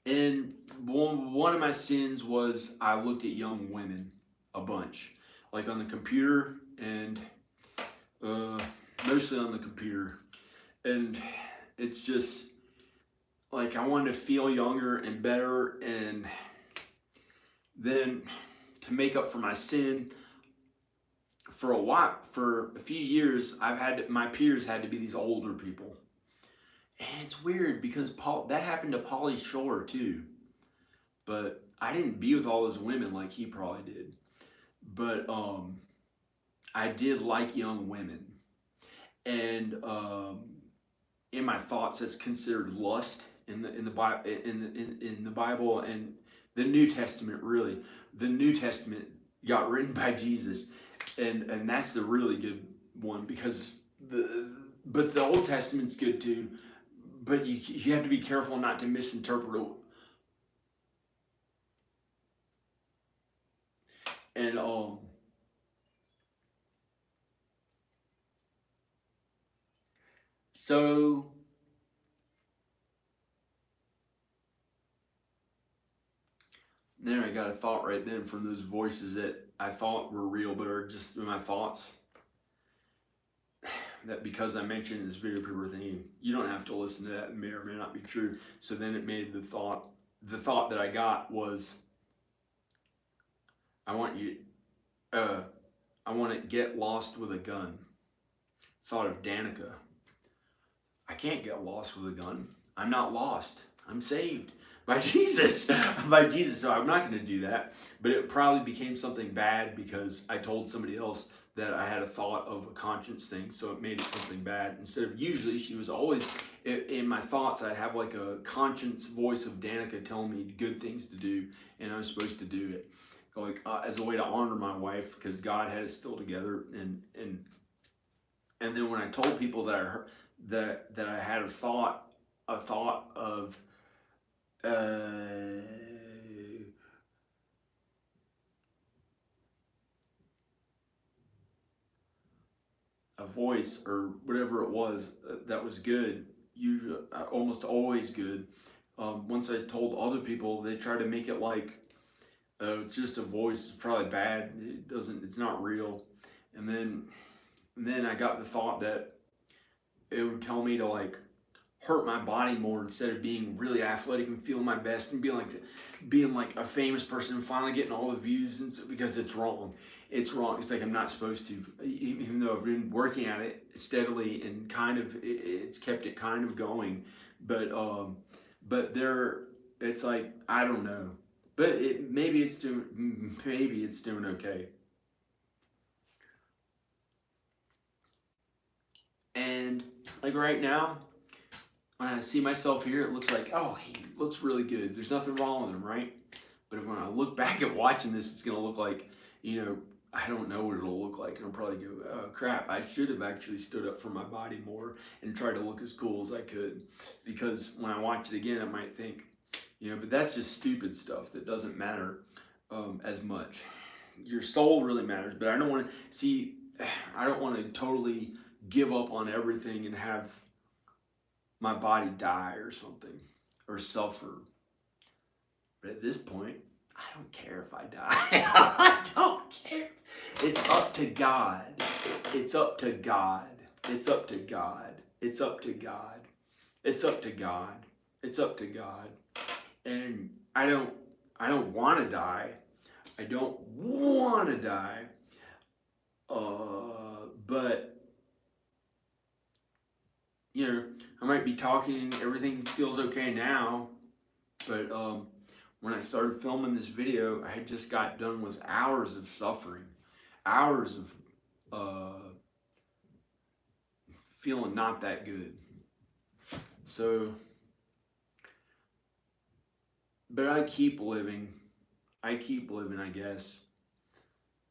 And one of my sins was I looked at young women a bunch, like on the computer, and mostly on the computer. And it's just like I wanted to feel younger and better, and then to make up for my sin, for a few years, my peers had to be these older people. And it's weird because that happened to Pauly Shore too. But I didn't be with all those women like he probably did. But I did like young women. And in my thoughts, that's considered lust in the Bible and the New Testament. Really, the New Testament got written by Jesus, and that's the really good one, because but the Old Testament's good too. But you have to be careful not to misinterpret it. And so then I got a thought right then from those voices that I thought were real but are just my thoughts. That because I mentioned this video, people are thinking, you don't have to listen to that, it may or may not be true. So then it made the thought that I got was, I want to get lost with a gun. Thought of Danica. I can't get lost with a gun. I'm not lost. I'm saved by Jesus. By Jesus. So I'm not going to do that. But it probably became something bad because I told somebody else that I had a thought of a conscience thing. So it made it something bad. Instead of, usually she was always, in my thoughts, I'd have like a conscience voice of Danica telling me good things to do. And I was supposed to do it. Like as a way to honor my wife, because God had us still together. And then when I told people that I heard, that I had a thought of a voice or whatever it was that was good, usually almost always good. Once I told other people, they try to make it like it's just a voice. It's probably bad. It's not real. And then I got the thought that it would tell me to like hurt my body more instead of being really athletic and feeling my best and being like a famous person and finally getting all the views, and because it's wrong. It's wrong. It's like I'm not supposed to, even though I've been working at it steadily and kind of it's kept it kind of going. But it's like I don't know. But maybe it's doing okay. And like right now, when I see myself here, it looks like, oh, he looks really good. There's nothing wrong with him, right? But when I look back at watching this, it's going to look like, I don't know what it'll look like. And I'll probably go, oh, crap, I should have actually stood up for my body more and tried to look as cool as I could. Because when I watch it again, I might think, but that's just stupid stuff that doesn't matter as much. Your soul really matters, but I don't want to totally give up on everything and have my body die or something or suffer. But at this point, I don't care if I die. I don't care. It's up to God. It's up to God. It's up to God. It's up to God. It's up to God. It's up to God. And I don't want to die. I don't want to die. But I might be talking, everything feels okay now, but when I started filming this video, I had just got done with hours of suffering, hours of feeling not that good. So, but I keep living, I guess,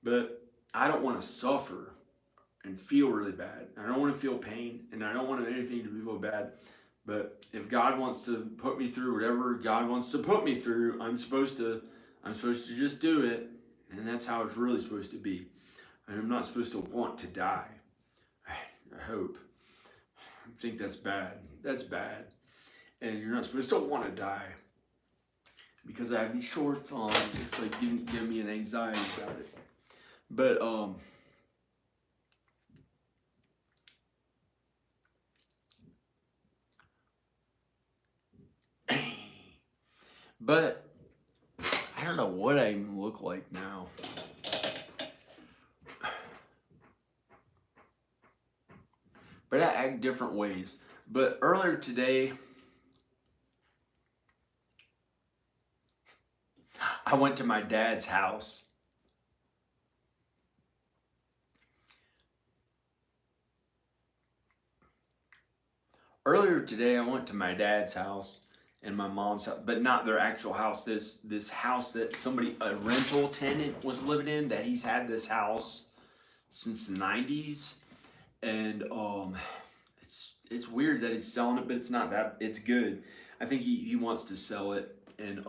but I don't want to suffer and feel really bad. I don't want to feel pain, and I don't want anything to feel bad. But if God wants to put me through whatever God wants to put me through, I'm supposed to just do it, and that's how it's really supposed to be. And I'm not supposed to want to die. I hope. I think that's bad. That's bad. And you're not supposed to want to die. Because I have these shorts on, it's like giving me an anxiety about it. But but I don't know what I even look like now. But I act different ways. But earlier today, I went to my dad's house. Earlier today, I went to my dad's house and my mom's house, but not their actual house. This house that a rental tenant was living in, that he's had this house since the 90s. And it's weird that he's selling it, but it's not that, it's good. I think he wants to sell it. And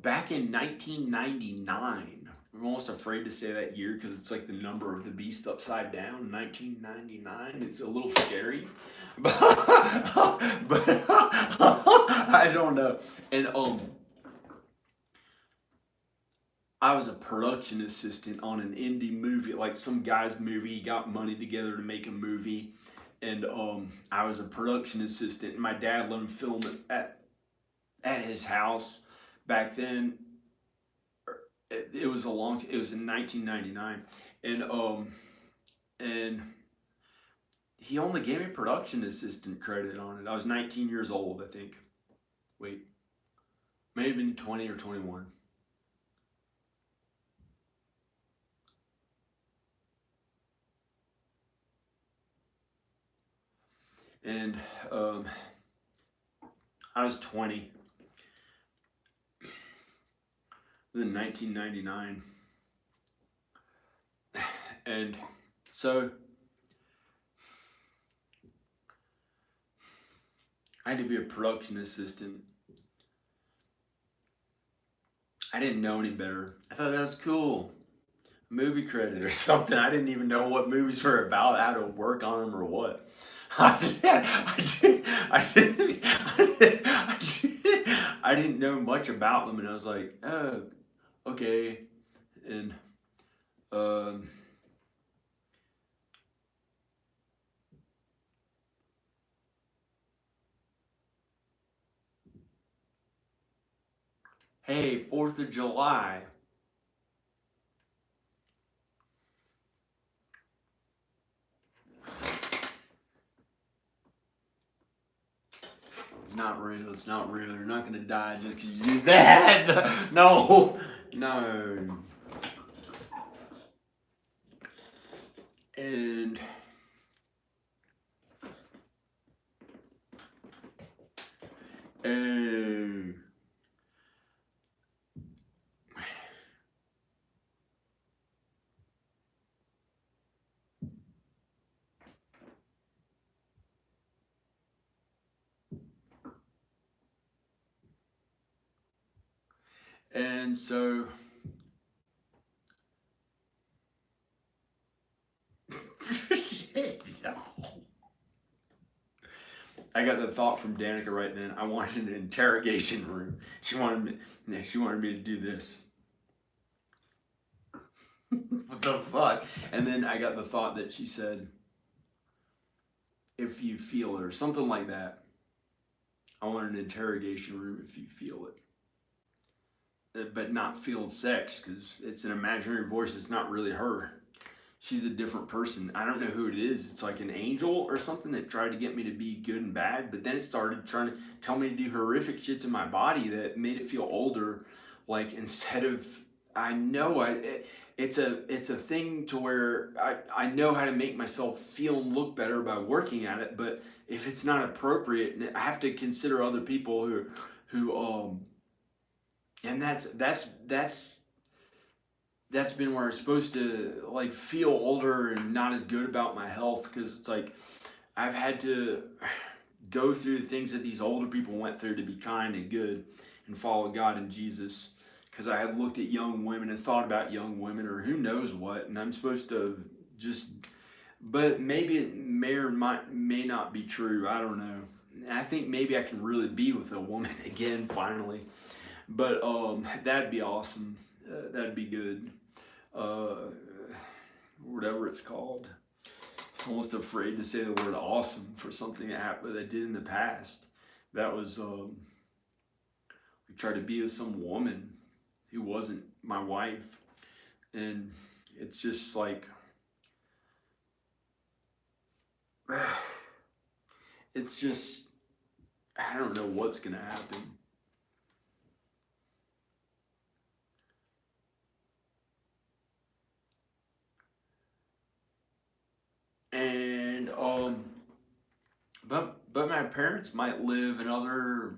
back in 1999, I'm almost afraid to say that year because it's like the number of the beast upside down. 1999. It's a little scary, but I don't know. And I was a production assistant on an indie movie, like some guy's movie. He got money together to make a movie, and I was a production assistant. And my dad let him film it at his house back then. It was a long. It was in 1999, and he only gave me production assistant credit on it. I was 19 years old, I think. Wait, may have been 20 or 21. And I was 20. In 1999, and so I had to be a production assistant. I didn't know any better. I thought that was cool. Movie credit or something. I didn't even know what movies were about, how to work on them or what. I didn't know much about them, and I was like, oh, okay. And hey, 4th of July. It's not real. It's not real. You're not gonna die just because you did that. No, no. And and so I got the thought from Danica right then. I wanted an interrogation room. She wanted me to do this. What the fuck? And then I got the thought that she said, if you feel it, or something like that. I want an interrogation room if you feel it. But not feel sex, because it's an imaginary voice. It's not really her. She's a different person. I don't know who it is. It's like an angel or something that tried to get me to be good and bad, but then it started trying to tell me to do horrific shit to my body that made it feel older. Like, instead of, it's a thing to where I know how to make myself feel and look better by working at it, but if it's not appropriate, I have to consider other people who and that's been where I'm supposed to like feel older and not as good about my health, because it's like I've had to go through the things that these older people went through to be kind and good and follow God and Jesus, because I had looked at young women and thought about young women or who knows what, and I'm supposed to just but maybe it may not be true. I don't know. I think maybe I can really be with a woman again finally, but that'd be awesome. That'd be good. Uh, Whatever it's called. Almost afraid to say the word awesome for something that happened that I did in the past. That was I tried to be with some woman who wasn't my wife, and it's just like it's just I don't know what's gonna happen. And but my parents might live another,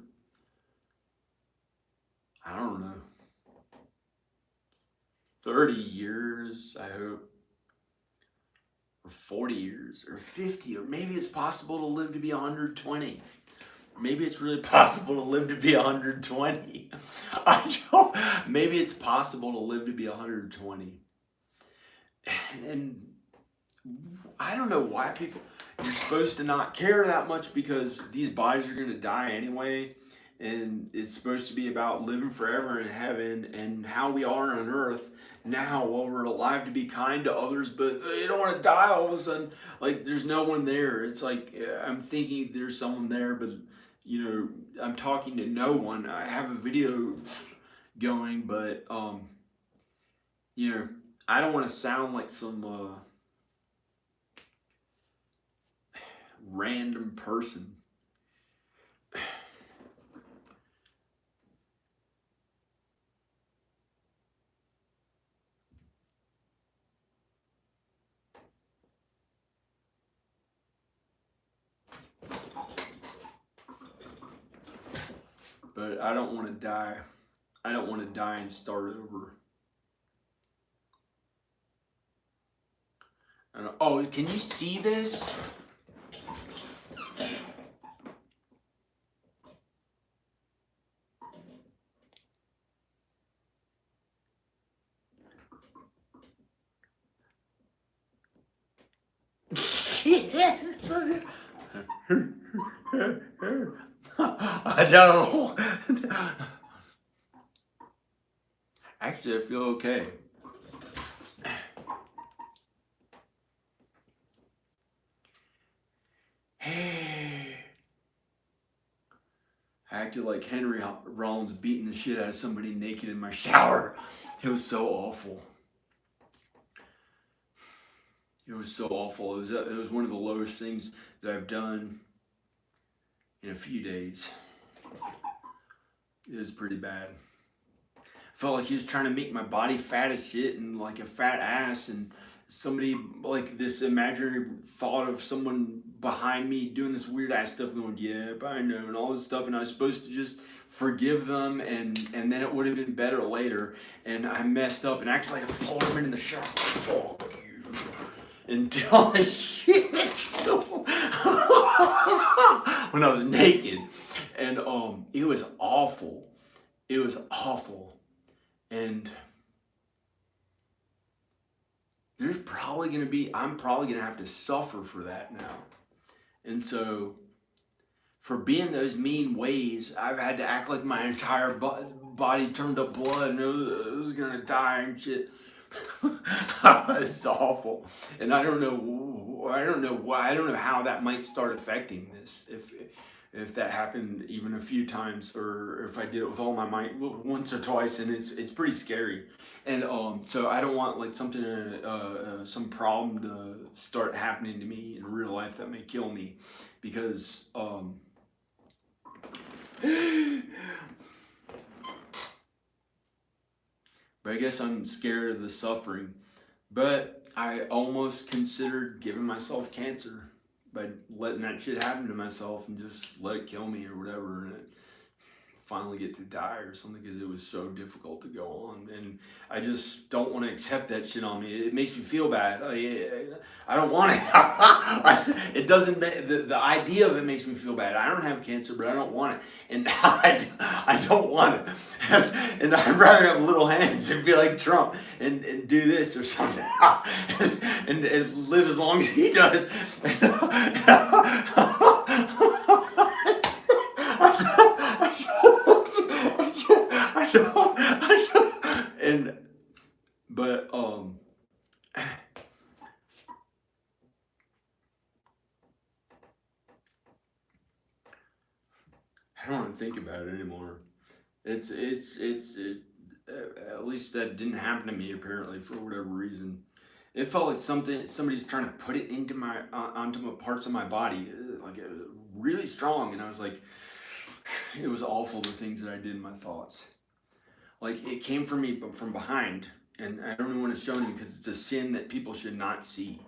I don't know, 30 years, I hope, or 40 years, or 50, or maybe it's possible to live to be 120. Maybe it's really possible to live to be 120. I don't, maybe it's possible to live to be 120. And I don't know why people, you're supposed to not care that much because these bodies are going to die anyway. And it's supposed to be about living forever in heaven and how we are on earth now while we're alive to be kind to others, but you don't want to die all of a sudden. Like there's no one there. It's like I'm thinking there's someone there, but you know, I'm talking to no one. I have a video going, but you know, I don't want to sound like some random person. But I don't want to die. I don't want to die and start over. Oh, can you see this? I know. Actually, I feel okay. I acted like Henry Rollins beating the shit out of somebody naked in my shower. It was so awful. It was so awful. It was one of the lowest things that I've done in a few days. It was pretty bad. I felt like he was trying to make my body fat as shit and like a fat ass, and somebody like this imaginary thought of someone behind me doing this weird ass stuff going, yep, I know, and all this stuff, and I was supposed to just forgive them and then it would have been better later, and I messed up and actually I pulled him in the shower. Fuck you. And did all this shit when I was naked. And it was awful. It was awful. And there's probably going to be, I'm probably going to have to suffer for that now. And so, for being those mean ways, I've had to act like my entire body turned up blood and it was going to die and shit. It's awful. And I don't know why, I don't know how that might start affecting this. If that happened even a few times, or if I did it with all my might once or twice, and it's pretty scary. And so I don't want like something some problem to start happening to me in real life that may kill me, because but I guess I'm scared of the suffering. But I almost considered giving myself cancer by letting that shit happen to myself and just let it kill me or whatever. And finally get to die or something because it was so difficult to go on. And I just don't want to accept that shit on me. It makes me feel bad. I don't want it. It doesn't, the idea of it makes me feel bad. I don't have cancer, but I don't want it. And I don't want it. And I'd rather have little hands and be like Trump and do this or something and live as long as he does. And but I don't want to think about it anymore. At least that didn't happen to me apparently for whatever reason. It felt like somebody's trying to put it into my onto my parts of my body, like it was really strong, and I was like, it was awful the things that I did in my thoughts. Like it came from me, but from behind, and I don't even want to show you because it's a sin that people should not see,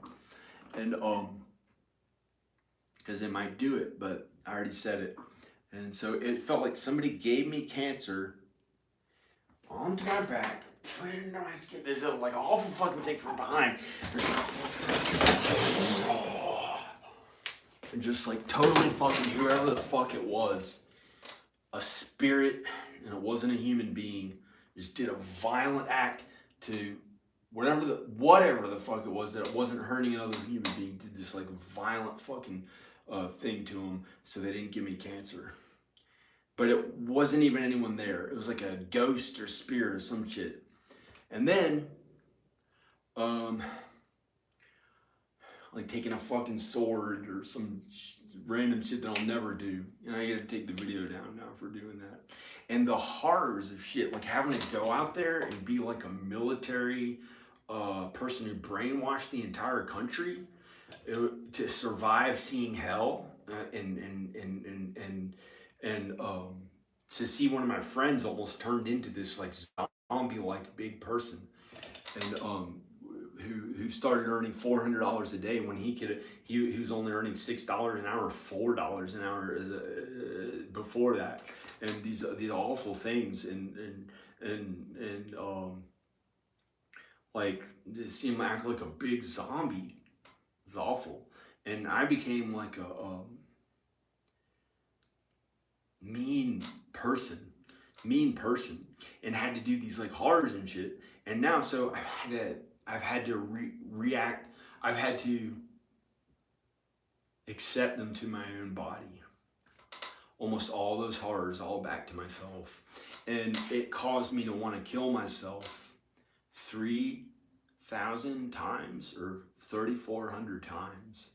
and because they might do it, but I already said it, and so it felt like somebody gave me cancer onto my back, put it into my skin. There's like an awful fucking thing from behind. And just like totally fucking whoever the fuck it was, a spirit, and it wasn't a human being, just did a violent act to whatever the fuck it was that it wasn't hurting another human being, did this like violent fucking thing to them so they didn't give me cancer. But it wasn't even anyone there. It was like a ghost or spirit or some shit. And then, like taking a fucking sword or some random shit that I'll never do. And I gotta take the video down now for doing that. And the horrors of shit, like having to go out there and be like a military person who brainwashed the entire country to survive seeing hell and to see one of my friends almost turned into this like zombie-like big person, and who started earning $400 a day when he was only earning $6 an hour, $4 an hour before that, and these awful things and like see him act like a big zombie. It was awful, and I became like a mean person, and had to do these like horrors and shit. And now, so I've had to react. I've had to accept them to my own body. Almost all those horrors, all back to myself, and it caused me to want to kill myself 3,000 times or 3,400 times.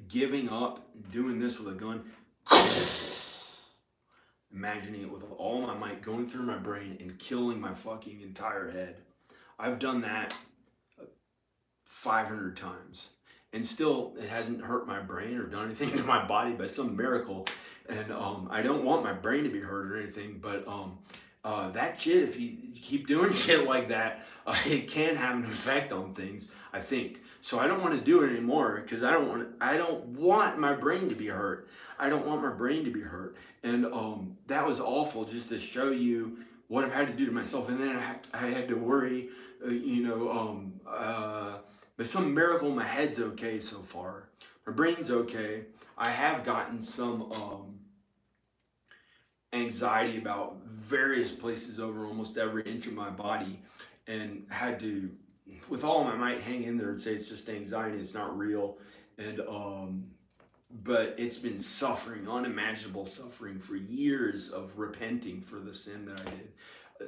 Giving up, doing this with a gun. Imagining it with all my might going through my brain and killing my fucking entire head. I've done that 500 times. And still, it hasn't hurt my brain or done anything to my body by some miracle. And I don't want my brain to be hurt or anything, but that shit, if you keep doing shit like that, it can have an effect on things, I think. So I don't want to do it anymore because I don't want my brain to be hurt. I don't want my brain to be hurt. And that was awful, just to show you what I've had to do to myself. And then I had to worry, but some miracle my head's okay so far. My brain's okay. I have gotten some anxiety about various places over almost every inch of my body, and had to, with all my might, hang in there and say it's just anxiety, it's not real. And but it's been suffering, unimaginable suffering, for years of repenting for the sin that I did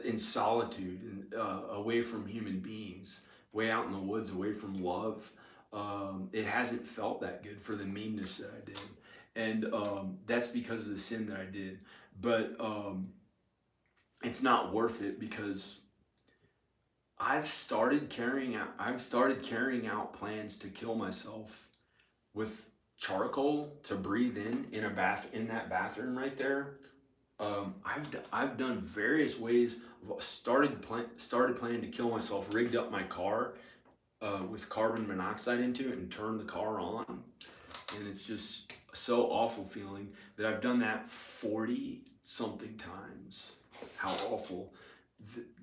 in solitude and away from human beings, way out in the woods, away from love. It hasn't felt that good for the meanness that I did, and that's because of the sin that I did. But it's not worth it because I've started carrying out plans to kill myself with charcoal to breathe in that bathroom right there. I've done various ways. Started planning to kill myself. Rigged up my car with carbon monoxide into it and turned the car on. And it's just so awful feeling that I've done that 40 something times how awful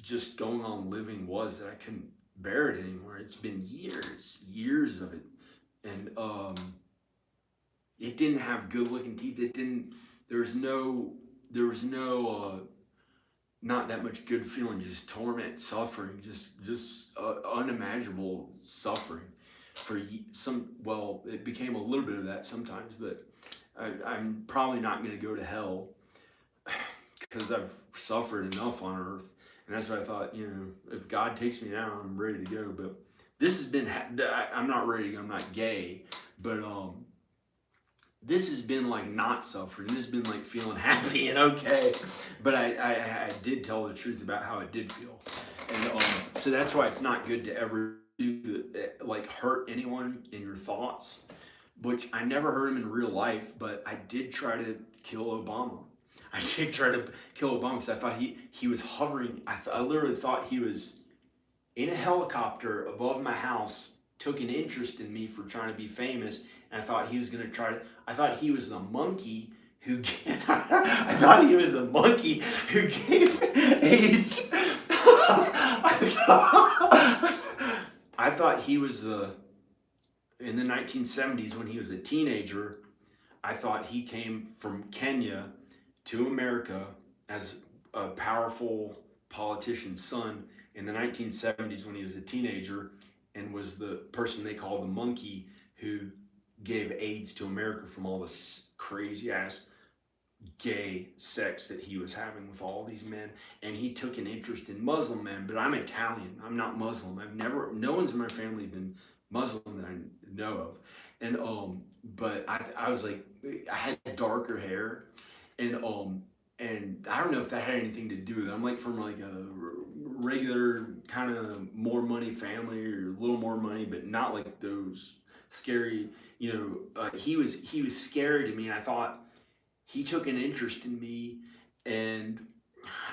just going on living was, that I couldn't bear it anymore. It's been years of it. And it didn't have good looking teeth. It didn't, there was no, not that much good feeling, just torment, suffering, just unimaginable suffering for some. Well, it became a little bit of that sometimes, but I'm probably not going to go to hell because I've suffered enough on earth. And that's what I thought, if God takes me now, I'm ready to go. But this has been, I'm not ready to go, I'm not gay, but this has been like not suffering. This has been like feeling happy and okay. But I did tell the truth about how it did feel. And so that's why it's not good to ever like hurt anyone in your thoughts, which I never hurt him in real life, but I did try to kill Obama. I did try to kill Obama because I thought he was hovering. I literally thought he was in a helicopter above my house, took an interest in me for trying to be famous, and I thought he was going to try to, I thought he was the monkey who I thought he was the monkey who gave AIDS. I thought he was in the 1970s when he was a teenager, I thought he came from Kenya to America as a powerful politician's son in the 1970s when he was a teenager, and was the person they called the monkey who gave AIDS to America from all this crazy ass gay sex that he was having with all these men. And he took an interest in Muslim men, but I'm Italian, I'm not Muslim. No one's in my family been Muslim that I know of. And but I was like, I had darker hair, and I don't know if that had anything to do with it. I'm like from like a regular kind of more money family, or a little more money, but not like those scary, he was scary to me. And I thought he took an interest in me, and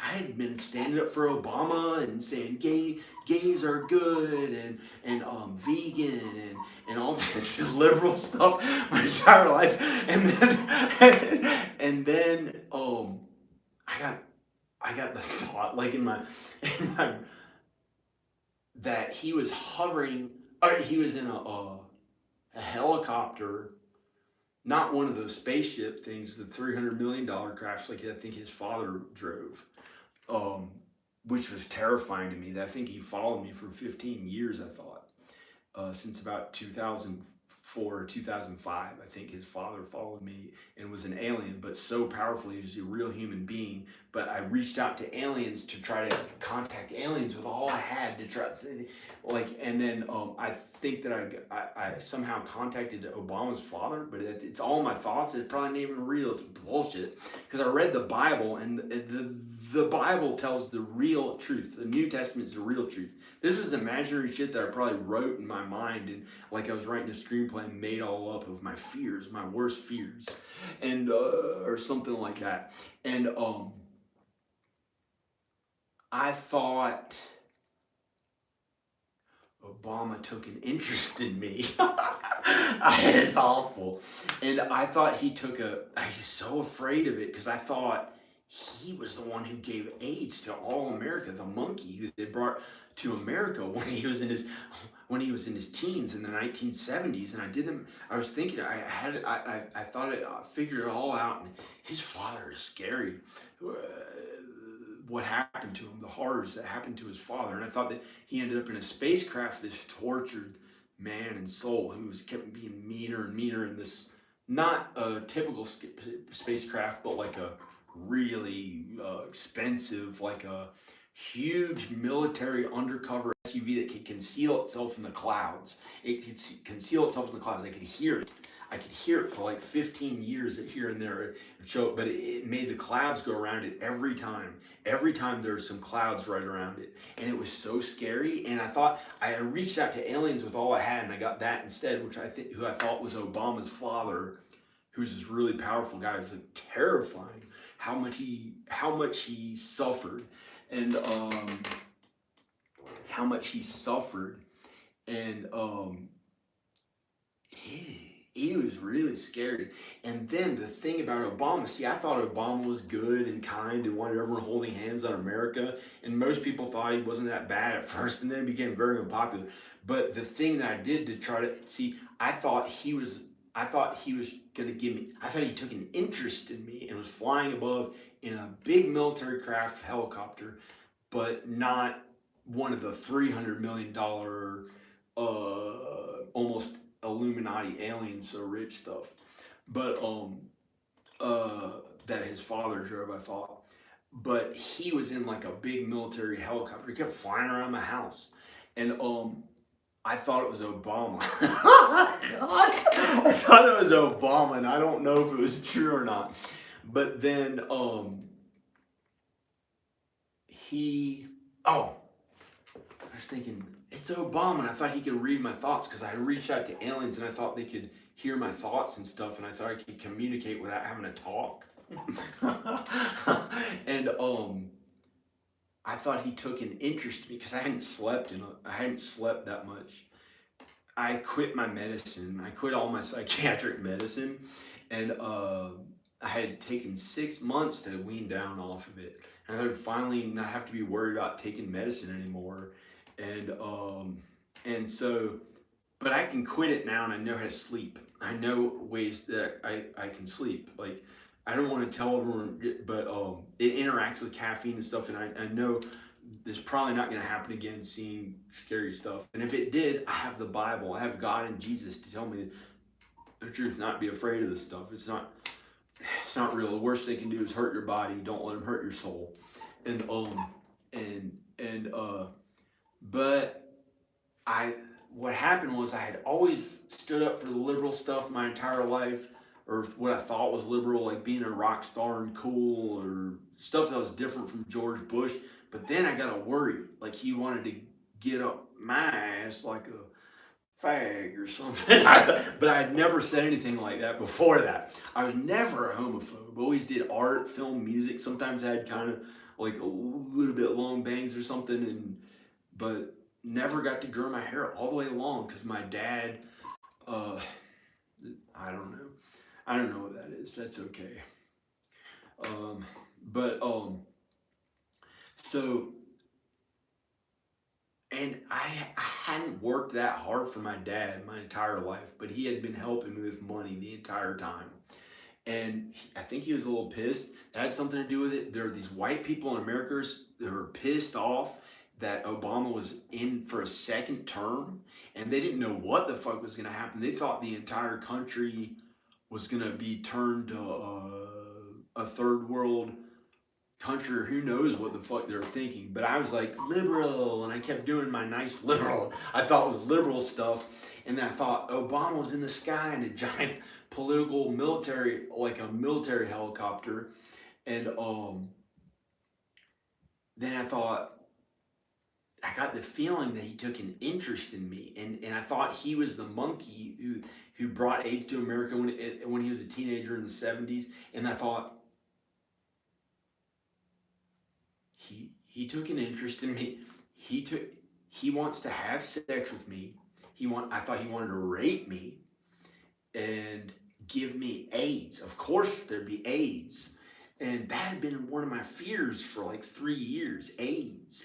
I had been standing up for Obama and saying gays are good, and vegan and all this liberal stuff my entire life. And then I got the thought, like in my that he was hovering, or he was in a helicopter, not one of those spaceship things, the $300 million crafts like I think his father drove, which was terrifying to me. That I think he followed me for 15 years, I thought, since about 2004 or 2005. I think his father followed me and was an alien, but so powerful, he was a real human being. But I reached out to aliens to try to contact aliens with all I had to try, and then I think that I somehow contacted Obama's father, but it's all my thoughts. It's probably not even real. It's bullshit, because I read the Bible, and the Bible tells the real truth. The New Testament is the real truth. This was imaginary shit that I probably wrote in my mind, and like I was writing a screenplay and made all up of my fears, my worst fears, and or something like that. And I thought Obama took an interest in me. It's awful. And I thought I was so afraid of it, because I thought he was the one who gave AIDS to all America, the monkey who they brought to America when he was in his teens in the 1970s. And I was thinking, I thought I figured it all out, and his father is scary. What happened to him, the horrors that happened to his father. And I thought that he ended up in a spacecraft, this tortured man and soul who kept being meaner and meaner in this, not a typical spacecraft, but like a really expensive, like a huge military undercover SUV that could conceal itself in the clouds. It could conceal itself in the clouds. I could hear it. I could hear it for like 15 years here and there. But it made the clouds go around it every time. Every time there were some clouds right around it. And it was so scary. And I reached out to aliens with all I had, and I got that instead, who I thought was Obama's father, who's this really powerful guy. It was like terrifying how much he suffered, and he was really scary. And then the thing about Obama, see, I thought Obama was good and kind and wanted everyone holding hands on America. And most people thought he wasn't that bad at first, and then he became very unpopular. But the thing that I did to try to see, I thought he was gonna give me, I thought he took an interest in me and was flying above in a big military craft helicopter, but not one of the $300 million almost Illuminati aliens so rich stuff. But that his father drove, I thought. But he was in like a big military helicopter. He kept flying around my house. And I thought it was Obama. I thought it was Obama, and I don't know if it was true or not. But then he, oh, I was thinking, it's Obama, and I thought he could read my thoughts because I reached out to aliens and I thought they could hear my thoughts and stuff, and I thought I could communicate without having to talk. And I thought he took an interest in me because I hadn't slept that much. I quit my medicine. I quit all my psychiatric medicine, and I had taken 6 months to wean down off of it. And I would finally not have to be worried about taking medicine anymore. And so, but I can quit it now, and I know how to sleep. I know ways that I can sleep. Like, I don't want to tell everyone, but it interacts with caffeine and stuff, and I know it's probably not going to happen again, seeing scary stuff. And if it did, I have the Bible. I have God and Jesus to tell me the truth, not be afraid of this stuff. It's not real. The worst they can do is hurt your body. Don't let them hurt your soul. And but what happened was I had always stood up for the liberal stuff my entire life, or what I thought was liberal, like being a rock star and cool, or stuff that was different from George Bush. But then I got to worry, like he wanted to get up my ass like a fag or something. But I had never said anything like that before that. I was never a homophobe. Always did art, film, music. Sometimes I had kind of like a little bit long bangs or something, but never got to grow my hair all the way long because my dad, I don't know. I don't know what that is. That's okay. So, and I hadn't worked that hard for my dad my entire life, but he had been helping me with money the entire time. And I think he was a little pissed. That had something to do with it. There are these white people in America that were pissed off that Obama was in for a second term, and they didn't know what the fuck was going to happen. They thought the entire country was going to be turned a third world country, or who knows what the fuck they're thinking. But I was like, liberal, and I kept doing my nice liberal, I thought was liberal stuff. And then I thought Obama was in the sky in a giant political military, like a military helicopter. And then I thought, I got the feeling that he took an interest in me, and I thought he was the monkey who brought AIDS to America when he was a teenager in the 70s. And I thought, he took an interest in me. He wants to have sex with me. I thought he wanted to rape me and give me AIDS. Of course there'd be AIDS. And that had been one of my fears for like 3 years. AIDS.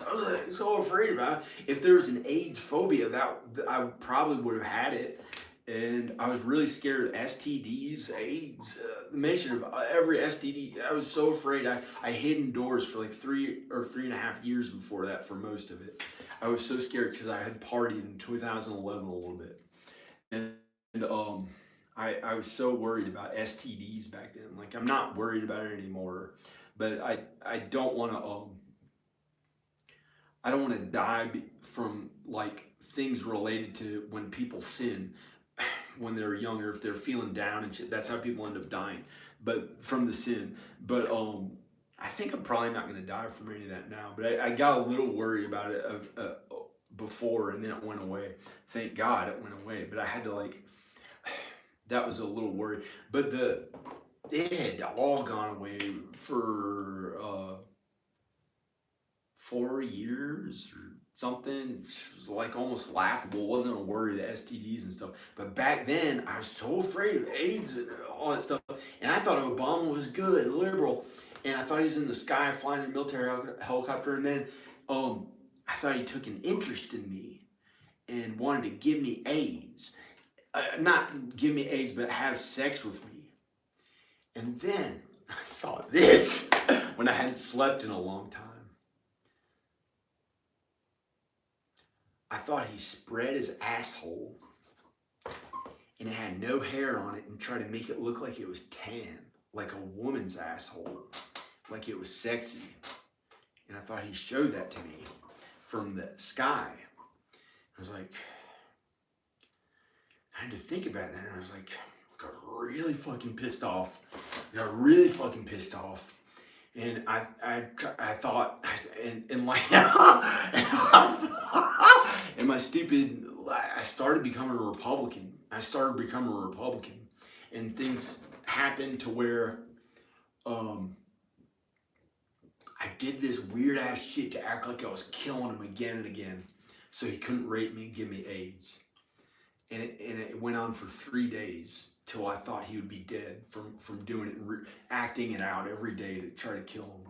I was like, so afraid about it. If there was an AIDS phobia, that I probably would have had it. And I was really scared of STDs, AIDS, the mention of every STD. I was so afraid. I hid indoors for like 3.5 years before that for most of it. I was so scared because I had partied in 2011 a little bit. And I was so worried about STDs back then. Like, I'm not worried about it anymore, but I don't want to die from like things related to when people sin when they're younger, if they're feeling down and shit. That's how people end up dying, but from the sin. But I think I'm probably not going to die from any of that now, but I got a little worried about it before, and then it went away. Thank God it went away, but I had to like, that was a little worry. But it had all gone away for 4 years or something. It was like almost laughable. It wasn't a worry, the STDs and stuff. But back then, I was so afraid of AIDS and all that stuff. And I thought Obama was good, liberal. And I thought he was in the sky flying in a military helicopter. And then I thought he took an interest in me and wanted to give me AIDS. Not give me AIDS, but have sex with me. And then I thought this when I hadn't slept in a long time. I thought he spread his asshole and it had no hair on it and tried to make it look like it was tan, like a woman's asshole, like it was sexy. And I thought he showed that to me from the sky. I was like, I had to think about that, and I was like, I got really fucking pissed off. And I thought, and like, and my stupid, I started becoming a Republican. And things happened to where I did this weird ass shit to act like I was killing him again and again, so he couldn't rape me and give me AIDS. And it went on for 3 days till I thought he would be dead from doing it and acting it out every day to try to kill him.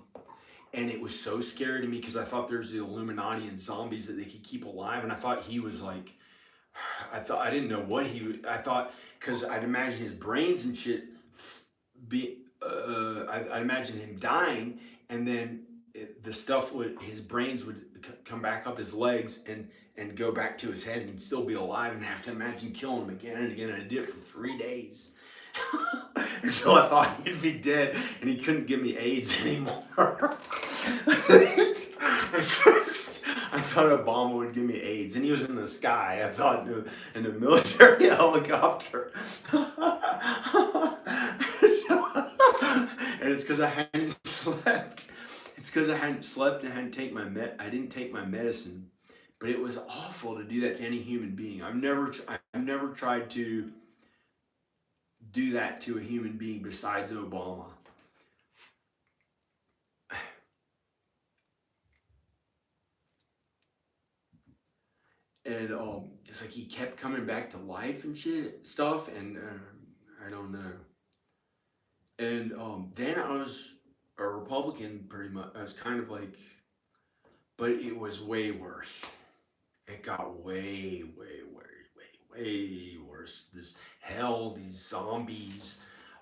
And it was so scary to me because I thought there's the Illuminati and zombies that they could keep alive, and I thought he was like, I didn't know what he would. I thought, because I'd imagine his brains and shit I'd imagine him dying, and then his brains would come back up his legs and go back to his head, and he'd still be alive, and have to imagine killing him again and again. And I did it for 3 days until I thought he'd be dead and he couldn't give me AIDS anymore. I thought Obama would give me AIDS, and he was in the sky. I thought in a military helicopter. And it's because I hadn't slept. And I didn't take my medicine. But it was awful to do that to any human being. I've never tried to do that to a human being besides Obama. And it's like he kept coming back to life and stuff, and I don't know. And then I was a Republican pretty much. I was kind of like, but it was way worse. It got way worse. This hell, these zombies.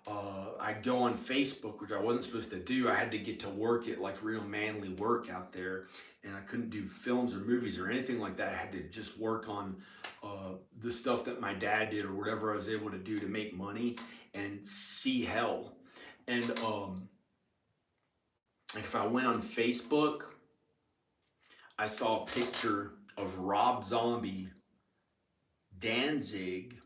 I'd go on Facebook, which I wasn't supposed to do. I had to get to work at like real manly work out there, and I couldn't do films or movies or anything like that. I had to just work on the stuff that my dad did or whatever I was able to do to make money and see hell. And like if I went on Facebook, I saw a picture of Rob Zombie, Danzig,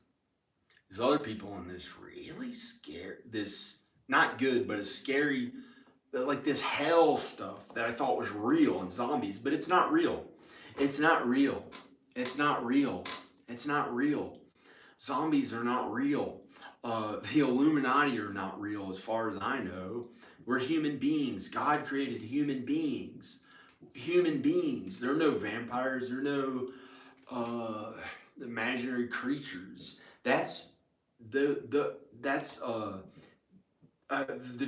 there's other people in this really scary, this not good, but a scary, like this hell stuff that I thought was real and zombies, but it's not real. It's not real. Zombies are not real. The Illuminati are not real as far as I know. We're human beings. God created human beings. There are no vampires. There are no imaginary creatures. That's the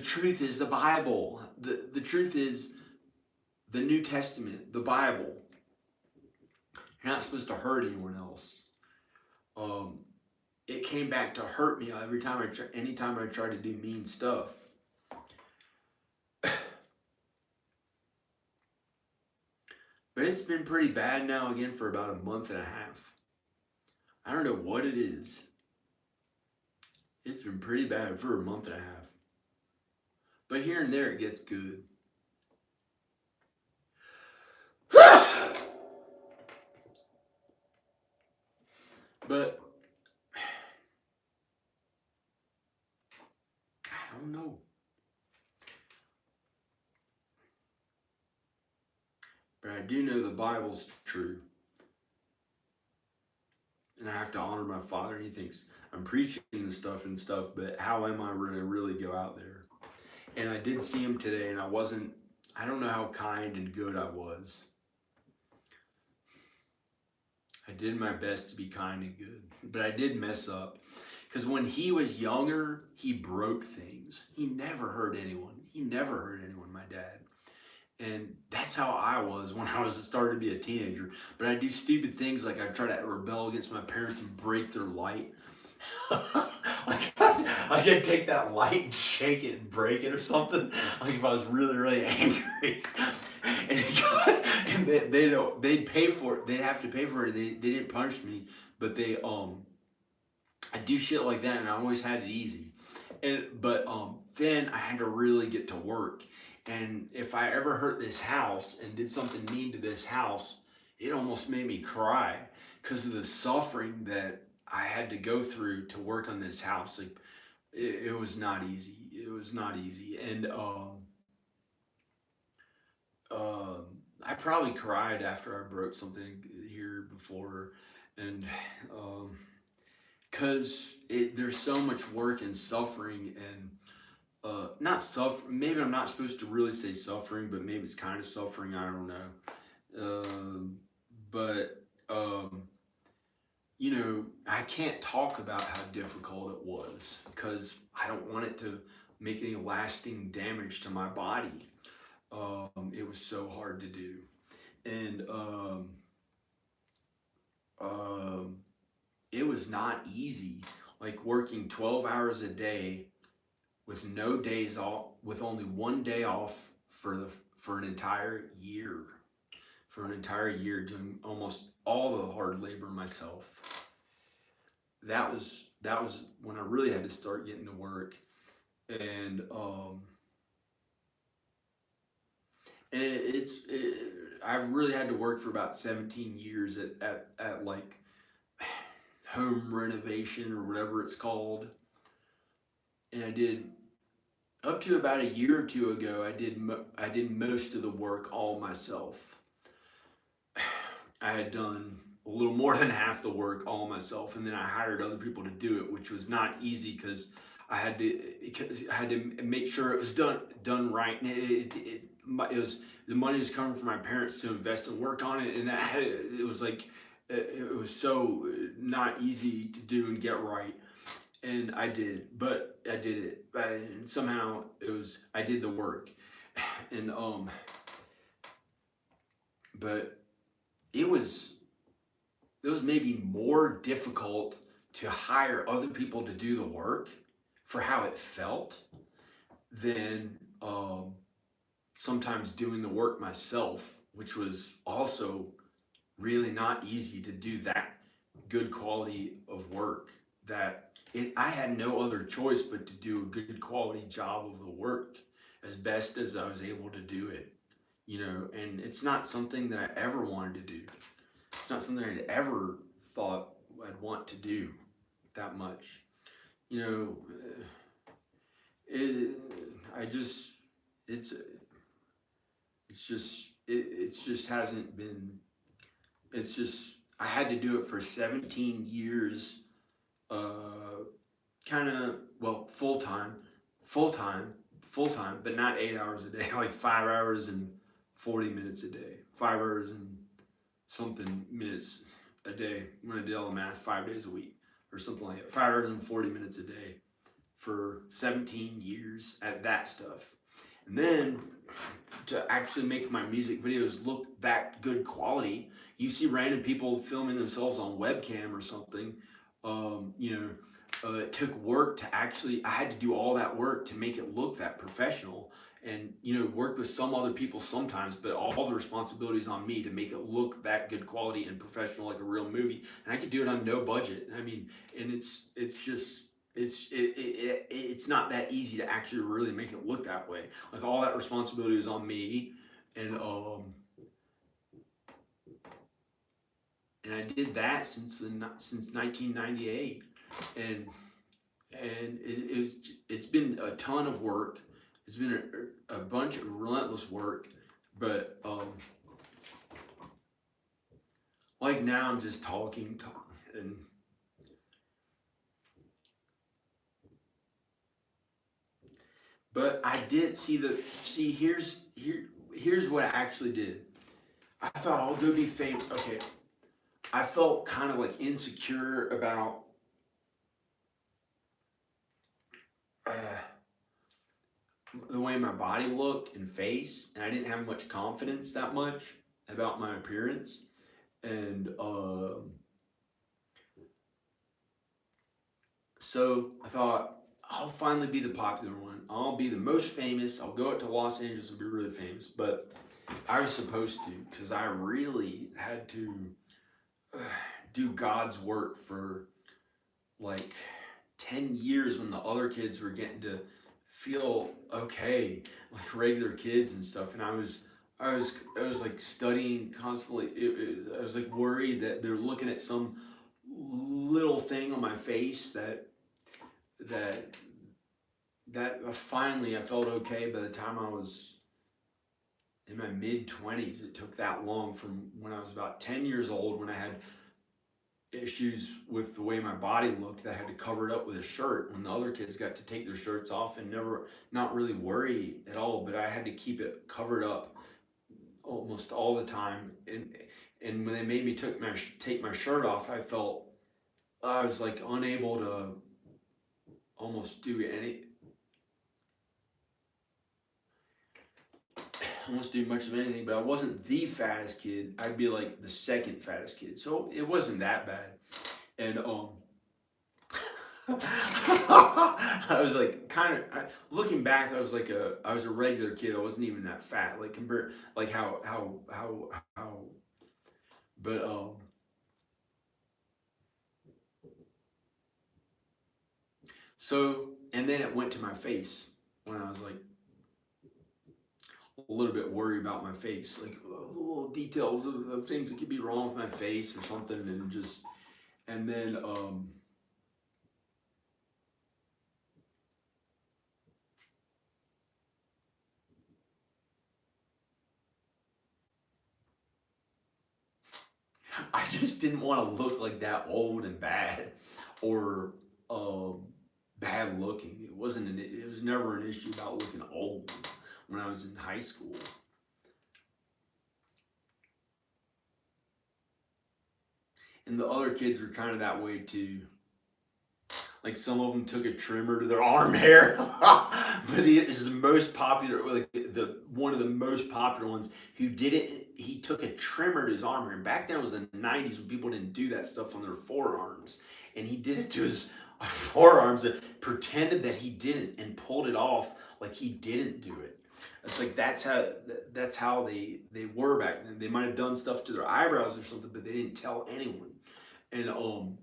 truth is the Bible. The truth is the New Testament, the Bible. You're not supposed to hurt anyone else. It came back to hurt me anytime I tried to do mean stuff. But it's been pretty bad now again for about a month and a half. I don't know what it is. It's been pretty bad for a month and a half. But here and there it gets good. But I don't know. But I do know the Bible's true. And I have to honor my father. He thinks I'm preaching and stuff, but how am I going to really go out there? And I did see him today, and I don't know how kind and good I was. I did my best to be kind and good, but I did mess up. Because when he was younger, he broke things. He never hurt anyone. He never hurt anyone, my dad. And that's how I was when I was starting to be a teenager. But I do stupid things like I try to rebel against my parents and break their light. I could take that light and shake it and break it or something. Like if I was really, really angry. And they don't, they'd pay for it. They'd have to pay for it. They didn't punish me, but I do shit like that, and I always had it easy. But then I had to really get to work. And if I ever hurt this house and did something mean to this house, it almost made me cry because of the suffering that I had to go through to work on this house. Like it was not easy. It was not easy. And I probably cried after I broke something here before, and because there's so much work and suffering and not suffer. Maybe I'm not supposed to really say suffering, but maybe it's kind of suffering. I don't know. But you know, I can't talk about how difficult it was because I don't want it to make any lasting damage to my body. It was so hard to do, and it was not easy. Like working 12 hours a day with no days off, with only one day off for an entire year, doing almost all the hard labor myself. That was when I really had to start getting to work, and I really had to work for about 17 years at like home renovation or whatever it's called, and I did up to about a year or two ago. I did most of the work all myself. I had done a little more than half the work all myself, and then I hired other people to do it, which was not easy because I had to make sure it was done right, and it was the money was coming from my parents to invest and work on it, and it was like it was so not easy to do and get right. And I did, but I did it, and somehow I did the work, and but it was maybe more difficult to hire other people to do the work for how it felt than sometimes doing the work myself, which was also really not easy to do that good quality of work. I had no other choice but to do a good quality job of the work as best as I was able to do it, you know, and it's not something that I ever wanted to do. It's not something I'd ever thought I'd want to do that much, you know. It, I just, it's just hasn't been. It's just I had to do it for 17 years, kind of well full time, but not 8 hours a day, like 5 hours and 40 minutes a day, 5 hours and something minutes a day. When I did all the math, 5 days a week or something like that, 5 hours and 40 minutes a day for 17 years at that stuff. And then to actually make my music videos look that good quality, you see random people filming themselves on webcam or something. It took work to I had to do all that work to make it look that professional, and work with some other people sometimes, but all the responsibilities on me to make it look that good quality and professional like a real movie. And I could do it on no budget. I mean, and it's not that easy to actually really make it look that way. Like all that responsibility is on me, and I did that since 1998, and it's been a ton of work. It's been a bunch of relentless work, but like now I'm just talking, and but I did here's what I actually did. I thought I'll go be famous. Okay, I felt kind of like insecure about uh, the way my body looked and face, and I didn't have much confidence that much about my appearance. And so I thought, I'll finally be the popular one. I'll be the most famous. I'll go out to Los Angeles and be really famous. But I was supposed to, because I really had to uh, do God's work for like 10 years when the other kids were getting to feel okay, like regular kids and stuff. And I was like studying constantly. I was like worried that they're looking at some little thing on my face that finally I felt okay by the time I was in my mid 20s. It took that long from when I was about 10 years old, when I had issues with the way my body looked, that I had to cover it up with a shirt, when the other kids got to take their shirts off and never, not really worry at all, but I had to keep it covered up almost all the time. And when they made me take my shirt off, I was like unable to almost do much of anything. But I wasn't the fattest kid. I'd be like the second fattest kid, so it wasn't that bad. And I was like looking back, I was a regular kid. I wasn't even that fat, like compared, like how but so, and then it went to my face when I was like a little bit worried about my face, like little details of things that could be wrong with my face or something. And then I just didn't want to look like that old and bad, or um, bad looking. It was never an issue about looking old when I was in high school. And the other kids were kind of that way too. Like some of them took a trimmer to their arm hair, but he is the most popular, like the one of the most popular ones who did it. He took a trimmer to his arm hair. Back then it was the '90s when people didn't do that stuff on their forearms, and he did it to his forearms and pretended that he didn't and pulled it off like he didn't do it. It's like that's how they were back then. They might have done stuff to their eyebrows or something, but they didn't tell anyone. And um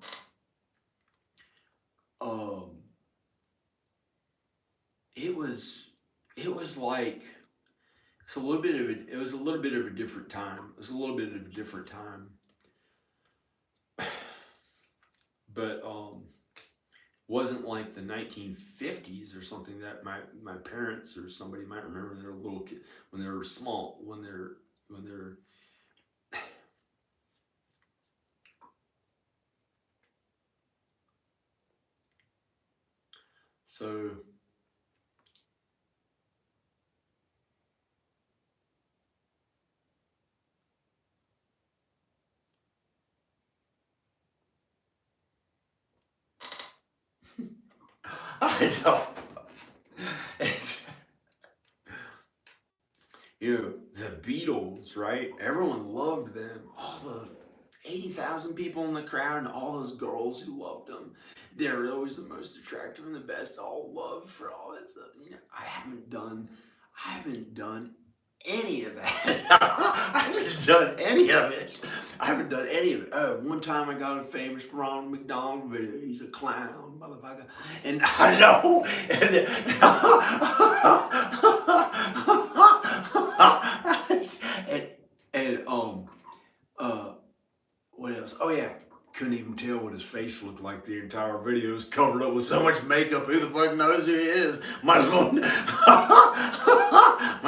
it was it was like it was a little bit of a different time. It was a little bit of a different time. But wasn't like the 1950s or something that my parents or somebody might remember when they were little kid, when they were small, when they're so I know. It's, the Beatles, right? Everyone loved them. All the 80,000 people in the crowd and all those girls who loved them. They're always the most attractive and the best. All love for all that stuff. I haven't done any of that. I haven't done any of it. I haven't done any of it. One time I got a famous Ronald McDonald video. He's a clown, motherfucker. And I know. And, and uh, what else? Oh yeah, couldn't even tell what his face looked like. The entire video was covered up with so much makeup. Who the fuck knows who he is? Might as well, might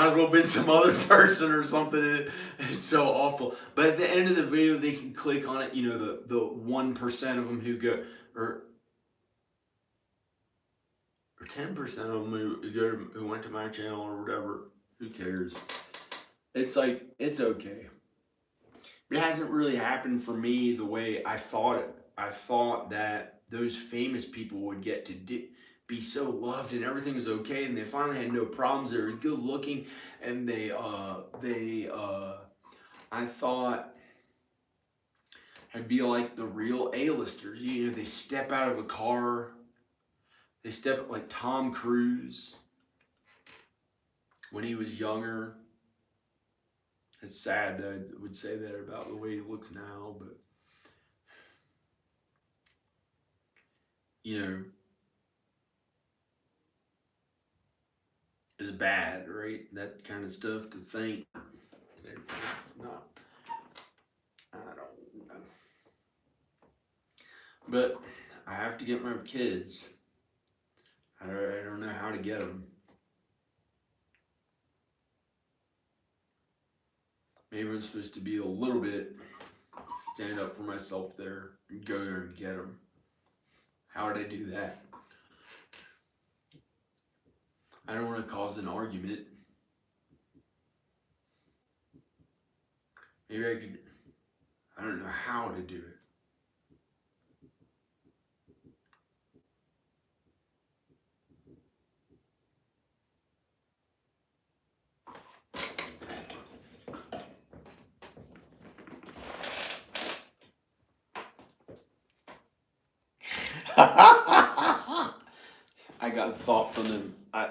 as well been some other person or something. It's so awful. But at the end of the video, they can click on it. The 1% of them who go, or 10% of them who went to my channel or whatever. Who cares? It's like, it's okay. It hasn't really happened for me the way I thought it. I thought that those famous people would get to be so loved and everything was okay, and they finally had no problems. They were good looking, and I thought I'd be like the real A-listers. You know, they step out of a car, they step up like Tom Cruise when he was younger. It's sad that I would say that about the way he looks now, but you know, it's bad, right? That kind of stuff to think. Not, I don't know. But I have to get my kids. I don't know how to get them. Maybe I'm supposed to be a little bit stand up for myself there and go there and get them. How would I do that? I don't want to cause an argument. Maybe I could, I don't know how to do it. I got a thought from them. I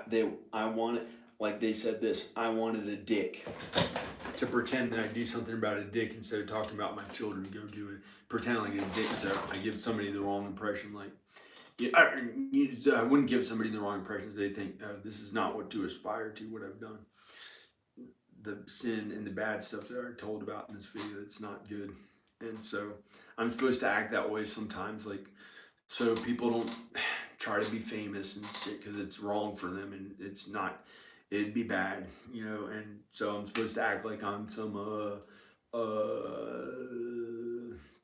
wanted, like they said this, I wanted a dick. To pretend that I do something about a dick instead of talking about my children, go do it. Pretend like a dick, so I give somebody the wrong impression. Like, yeah, I wouldn't give somebody the wrong impressions. They think, oh, this is not what to aspire to, what I've done. The sin and the bad stuff that I told about in this video, it's not good. And so I'm supposed to act that way sometimes, like, so people don't try to be famous and shit because it's wrong for them and it's not, it'd be bad, you know. And so I'm supposed to act like I'm some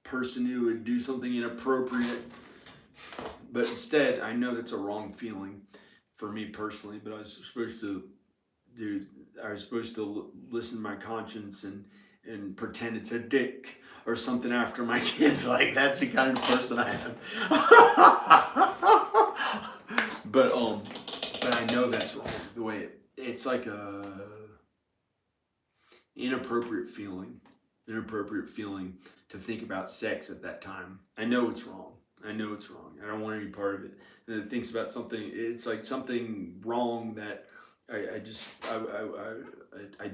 person who would do something inappropriate, but instead I know that's a wrong feeling for me personally. But I was supposed to listen to my conscience and pretend it's a dick or something after my kids. Like, that's the kind of person I am. but I know that's wrong. The way it's like a inappropriate feeling to think about sex at that time. I know it's wrong. I don't want any part of it. And it thinks about something. It's like something wrong that I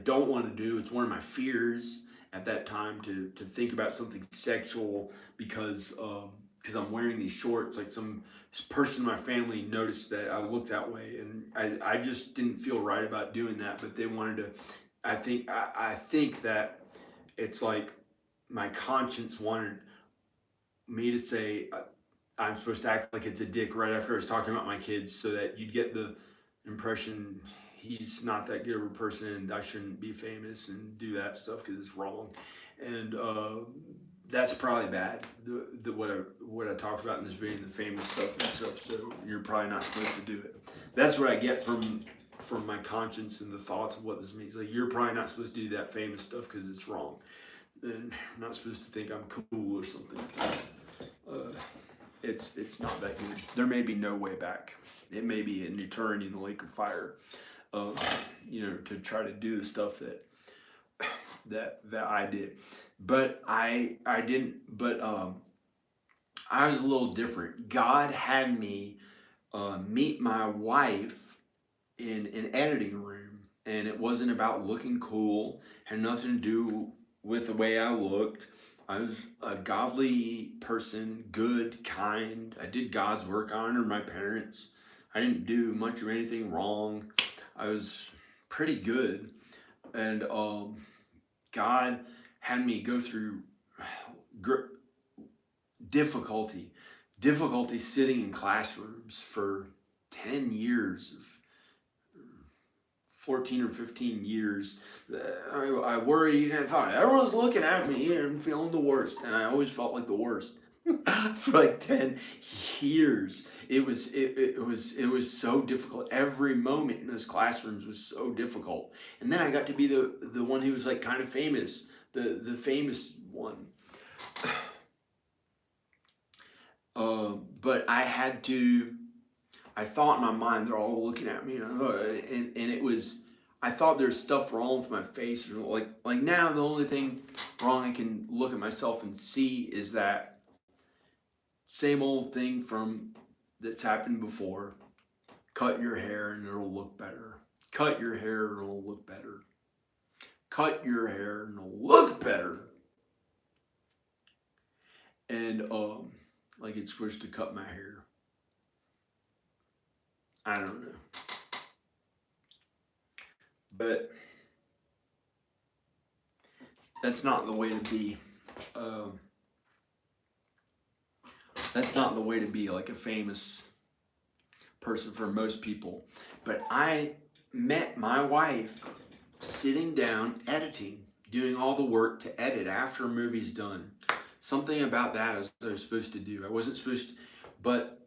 don't want to do. It's one of my fears at that time to think about something sexual because I'm wearing these shorts. Like, some person in my family noticed that I looked that way, and I just didn't feel right about doing that. But they wanted to. I think that it's like my conscience wanted me to say I'm supposed to act like it's a dick right after I was talking about my kids, so that you'd get the impression he's not that good of a person and I shouldn't be famous and do that stuff because it's wrong. And that's probably bad, what I talked about in this video, the famous stuff and stuff. So you're probably not supposed to do it. That's what I get from my conscience and the thoughts of what this means. Like, you're probably not supposed to do that famous stuff because it's wrong, and I'm not supposed to think I'm cool or something. It's not that good. There may be no way back. It may be an eternity in the lake of fire, you know, to try to do the stuff that I did. But I didn't. But I was a little different. God had me meet my wife in an editing room, and it wasn't about looking cool. Had nothing to do with the way I looked. I was a godly person, good, kind. I did God's work. I honored my parents. I didn't do much of anything wrong. I was pretty good. And God had me go through difficulty sitting in classrooms for 10 years, 14 or 15 years. I worried and thought everyone's looking at me and feeling the worst, and I always felt like the worst. For like 10 years. It was so difficult. Every moment in those classrooms was so difficult. And then I got to be the one who was like kind of famous, the famous one. But I thought in my mind, they're all looking at me, and it was, I thought there's stuff wrong with my face. Like now, the only thing wrong I can look at myself and see is that same old thing that's happened before. Cut your hair and it'll look better. Cut your hair and it'll look better. Cut your hair and it'll look better. And like it's supposed to cut my hair. I don't know. But that's not the way to be. That's not the way to be like a famous person for most people. But I met my wife sitting down, editing, doing all the work to edit after a movie's done. Something about that I was supposed to do. I wasn't supposed to, but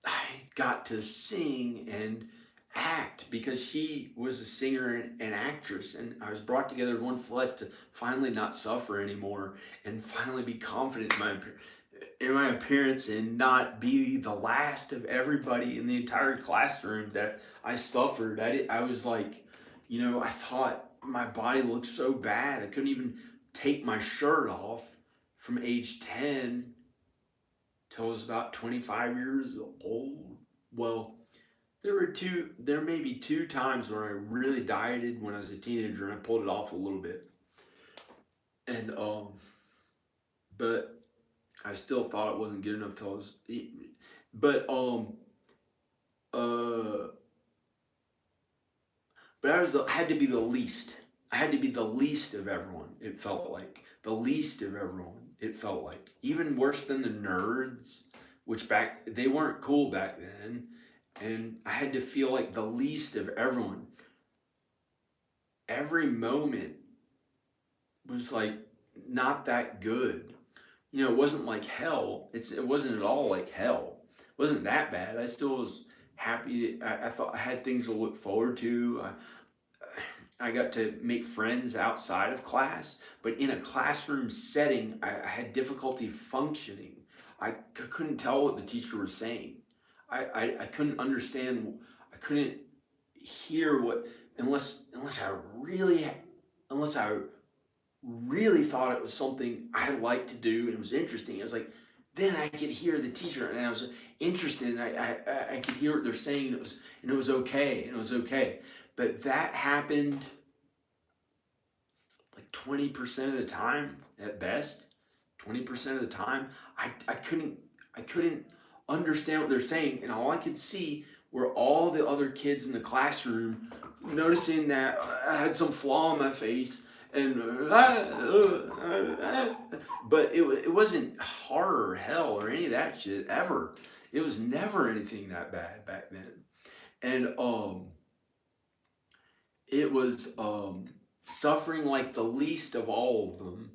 I got to sing and act because she was a singer and actress, and I was brought together in one flesh to finally not suffer anymore and finally be confident in my appearance and not be the last of everybody in the entire classroom that I suffered. I was like, I thought my body looked so bad. I couldn't even take my shirt off from age 10 till I was about 25 years old. Well, there may be two times where I really dieted when I was a teenager and I pulled it off a little bit. And, but I still thought it wasn't good enough till I was, but I had to be the least. I had to be the least of everyone. It felt like the least of everyone. It felt like even worse than the nerds, which they weren't cool back then, and I had to feel like the least of everyone. Every moment was like not that good. It wasn't like hell. It wasn't at all like hell. It wasn't that bad. I still was happy. I thought I had things to look forward to. I got to make friends outside of class, but in a classroom setting, I had difficulty functioning. I couldn't tell what the teacher was saying. I couldn't understand. I couldn't hear unless I really thought it was something I liked to do and it was interesting. It was like, then I could hear the teacher and I was interested and I could hear what they're saying and it was okay. But that happened like 20% of the time at best. 20% of the time, I couldn't understand what they're saying, and all I could see were all the other kids in the classroom noticing that I had some flaw in my face, and but it wasn't horror or hell or any of that shit ever. It was never anything that bad back then, and it was suffering like the least of all of them.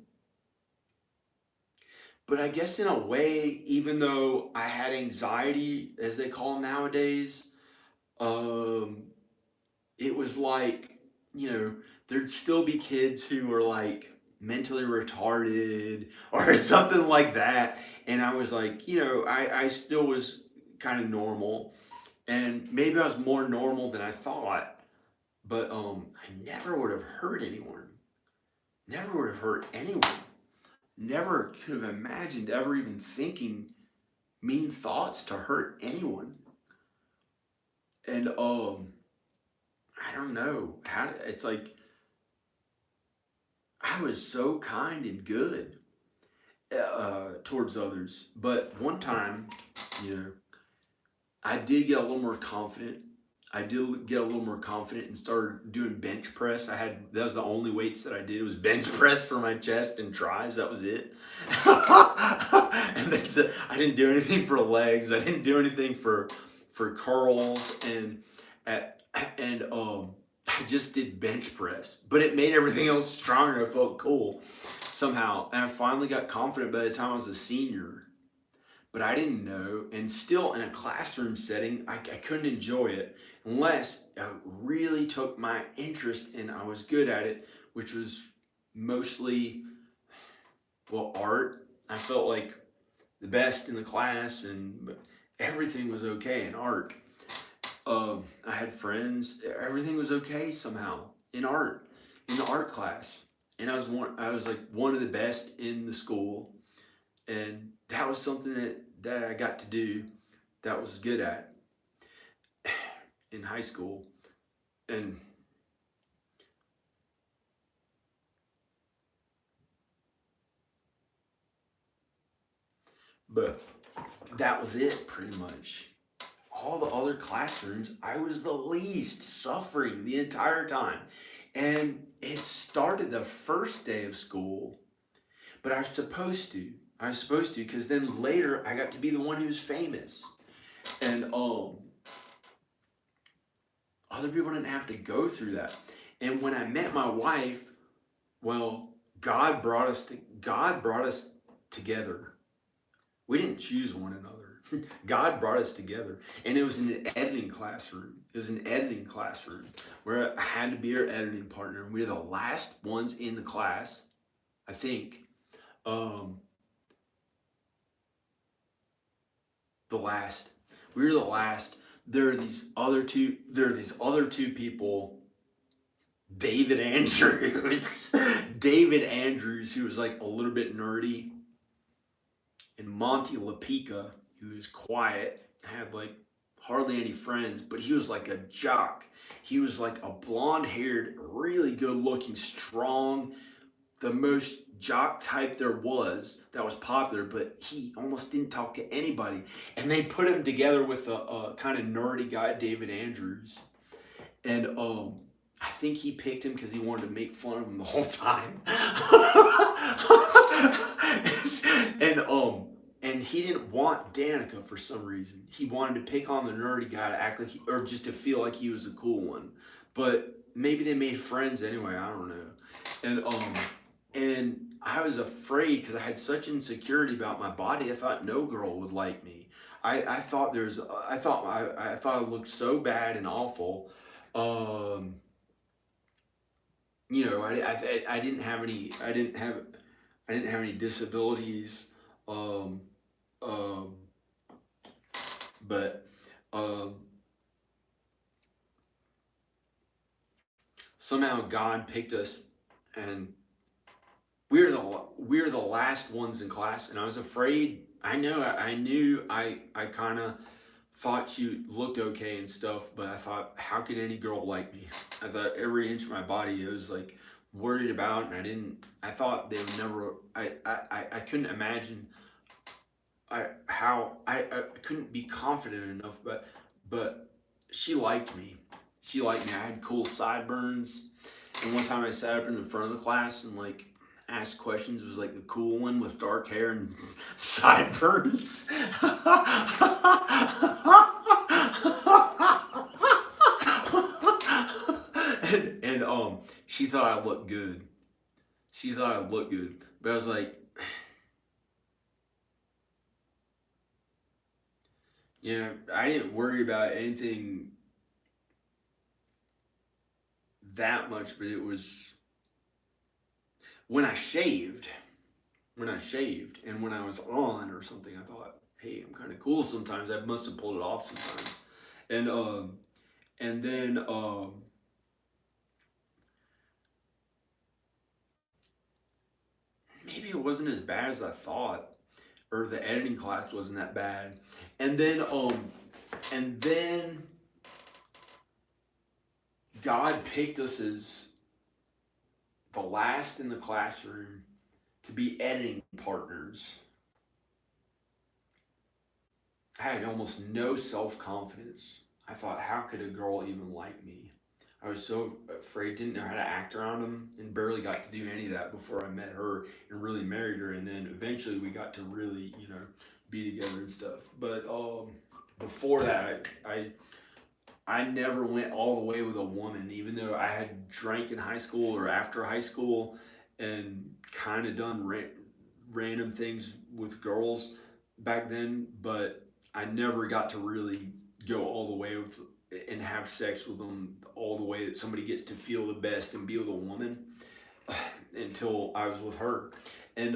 But I guess in a way, even though I had anxiety, as they call it nowadays, um, it was like, there'd still be kids who were like mentally retarded or something like that. And I was like, I still was kind of normal. And maybe I was more normal than I thought. But I never would have hurt anyone. Never would have hurt anyone. Never could have imagined ever even thinking mean thoughts to hurt anyone. And I don't know how it's like I was so kind and good towards others, but one time, I did get a little more confident. I did get a little more confident and started doing bench press. That was the only weights that I did. It was bench press for my chest and tries. That was it. And that's it. I didn't do anything for legs. I didn't do anything for curls and I just did bench press. But it made everything else stronger. I felt cool somehow. And I finally got confident by the time I was a senior. But I didn't know, and still in a classroom setting, I couldn't enjoy it unless I really took my interest and I was good at it, which was mostly Well, art, I felt like the best in the class, and everything was okay in art. I had friends. Everything was okay somehow in art, in the art class, and I was like one of the best in the school, and that was something that I got to do. That was good at in high school, and but that was it pretty much. All the other classrooms, I was the least suffering the entire time. And it started the first day of school, but I was supposed to. I was supposed to because then later I got to be the one who was famous. And other people didn't have to go through that. And when I met my wife, well, God brought us together. We didn't choose one another. God brought us together. And it was in an editing classroom. It was an editing classroom where I had to be our editing partner. We were the last ones in the class, I think. Um, the last. We were the last. There are these other two people, David Andrews. David Andrews, who was like a little bit nerdy, and Monty LaPica, who was quiet, had like hardly any friends, but he was like a jock. He was like a blonde haired, really good looking, strong, the most jock type there was that was popular, but he almost didn't talk to anybody. And they put him together with a kind of nerdy guy, David Andrews. And I think he picked him because he wanted to make fun of him the whole time. and and he didn't want Danica for some reason. He wanted to pick on the nerdy guy to act like or just to feel like he was the cool one. But maybe they made friends anyway. I don't know. And I was afraid because I had such insecurity about my body. I thought no girl would like me. I thought I thought I looked so bad and awful. Um, I didn't have any. I didn't have any disabilities. Um, um, but um, somehow God picked us, and we're the last ones in class, and I was afraid. I knew I kind of thought she looked okay and stuff, but I thought, how could any girl like me? I thought every inch of my body I was like worried about, and I thought they would never. I couldn't imagine. I couldn't be confident enough, but she liked me. She liked me. I had cool sideburns, and one time I sat up in the front of the class and like asked questions. It was like the cool one with dark hair and sideburns. and she thought I looked good. She thought I looked good, but I was like, I didn't worry about anything that much, but it was when I shaved, and when I was on or something, I thought, hey, I'm kind of cool sometimes. I must have pulled it off sometimes. And and then maybe it wasn't as bad as I thought, or the editing class wasn't that bad. And then God picked us as the last in the classroom to be editing partners. I had almost no self confidence. I thought, how could a girl even like me? I was so afraid, didn't know how to act around them, and barely got to do any of that before I met her and really married her. And then eventually we got to really, be together and stuff. But before that, I never went all the way with a woman, even though I had drank in high school or after high school and kind of done random things with girls back then. But I never got to really go all the way with and have sex with them all the way that somebody gets to feel the best and be with a woman until I was with her. And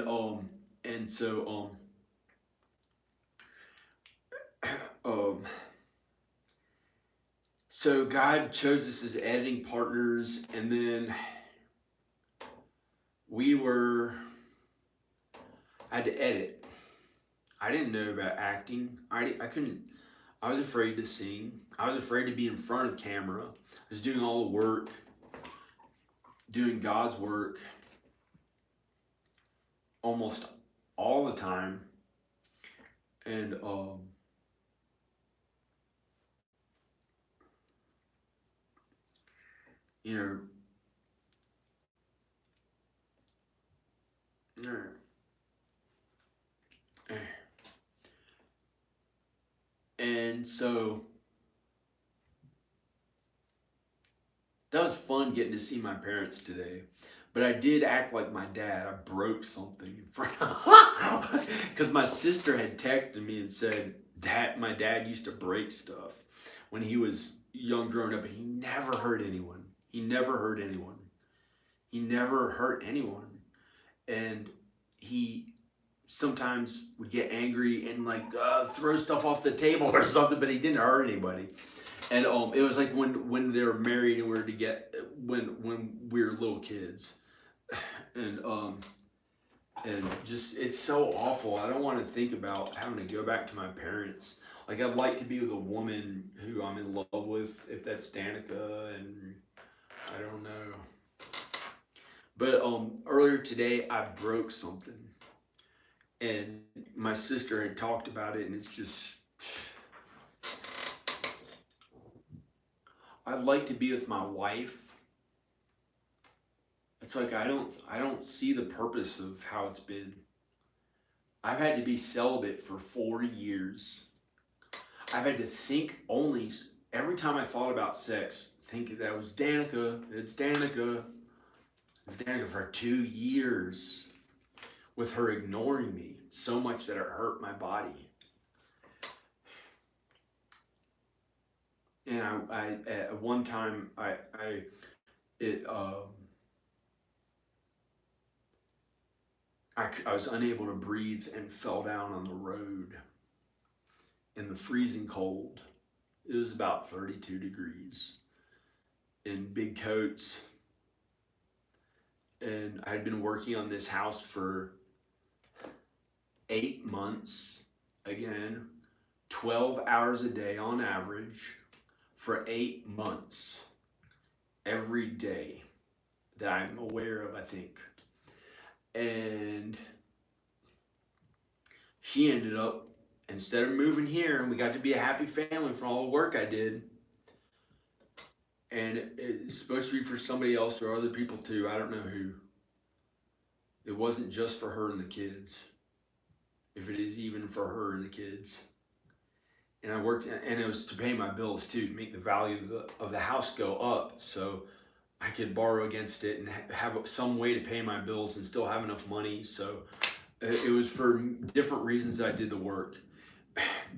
and so um so God chose us as editing partners, and then we were I had to edit. I didn't know about acting. I couldn't. I was afraid to sing. I was afraid to be in front of camera. I was doing all the work, doing God's work almost all the time, and you know, and so that was fun getting to see my parents today. But I did act like my dad. I broke something in front of because my sister had texted me and said that my dad used to break stuff when he was young growing up, and he never hurt anyone. He never hurt anyone. He never hurt anyone. And he sometimes would get angry and like throw stuff off the table or something, but he didn't hurt anybody. And it was like when they were married and we were to get when we were little kids, and and just it's so awful. I don't want to think about having to go back to my parents. Like I'd like to be with a woman who I'm in love with, if that's Danica, and I don't know. But earlier today I broke something, and my sister had talked about it, and it's just I'd like to be with my wife. It's like I don't see the purpose of how it's been. I've had to be celibate for 4 years. I've had to think only every time I thought about sex, think that was Danica. It's Danica. It's Danica for 2 years, with her ignoring me so much that it hurt my body. And I at one time it I was unable to breathe and fell down on the road in the freezing cold. It was about 32 degrees in big coats. And I had been working on this house for 8 months. Again, 12 hours a day on average for 8 months. Every day that I'm aware of, I think. And she ended up, instead of moving here, and we got to be a happy family for all the work I did. And it's supposed to be for somebody else or other people too. I don't know who. It wasn't just for her and the kids, if it is even for her and the kids. And I worked, and it was to pay my bills too, to make the value of the house go up, so I could borrow against it and have some way to pay my bills and still have enough money. So it was for different reasons that I did the work.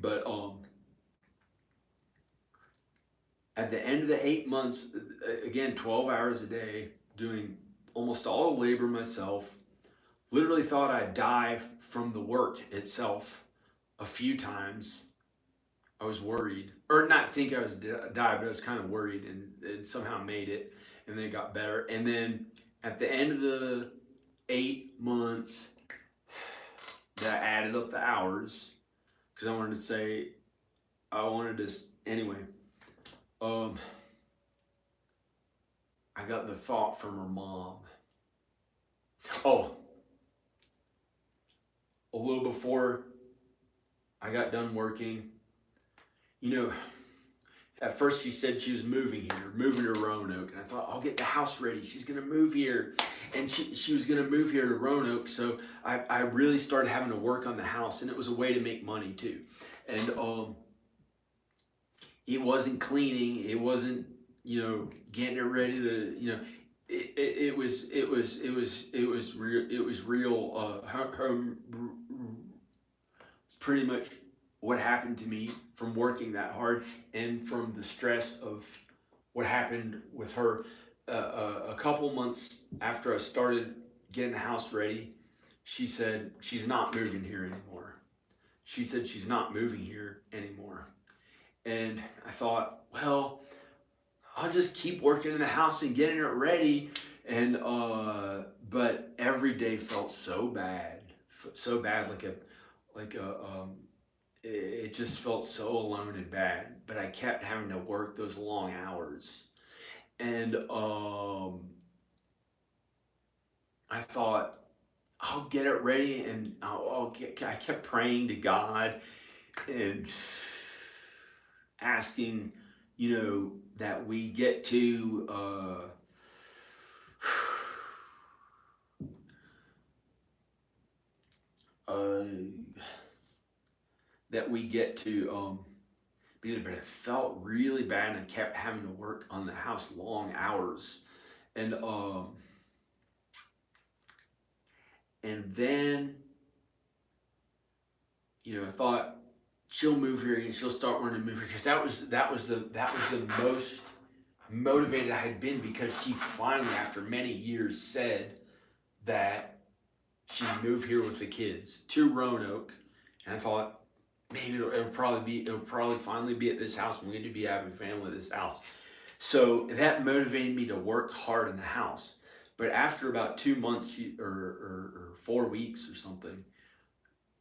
But at the end of the 8 months, again, 12 hours a day, doing almost all the labor myself, literally thought I'd die from the work itself a few times. I was worried, or not think I was die, but I was kind of worried, and it somehow made it, and then it got better. And then at the end of the 8 months, that I added up the hours because I wanted to anyway. Um, I got the thought from her mom. Oh, a little before I got done working, you know, at first she said she was moving to Roanoke. And I thought, I'll get the house ready. She's going to move here. And she was going to move here to Roanoke. So I really started having to work on the house. And it was a way to make money too. And it wasn't cleaning. It wasn't, getting it ready to, it was real, pretty much what happened to me from working that hard and from the stress of what happened with her. A couple months after I started getting the house ready, she said she's not moving here anymore. She said she's not moving here anymore. And I thought, well, I'll just keep working in the house and getting it ready. And but every day felt so bad, like a it just felt so alone and bad. But I kept having to work those long hours, and I thought I'll get it ready, and I'll get. I kept praying to God and asking, that we get to uh, that we get to be there. But it felt really bad, and I kept having to work on the house long hours, and then I thought she'll move here and she'll start wanting to move here, because that was the most motivated I had been, because she finally, after many years, said that she'd move here with the kids to Roanoke. And I thought maybe it'll probably finally be at this house, and we're going to be having family at this house. So that motivated me to work hard in the house. But after about 2 months, or 4 weeks or something,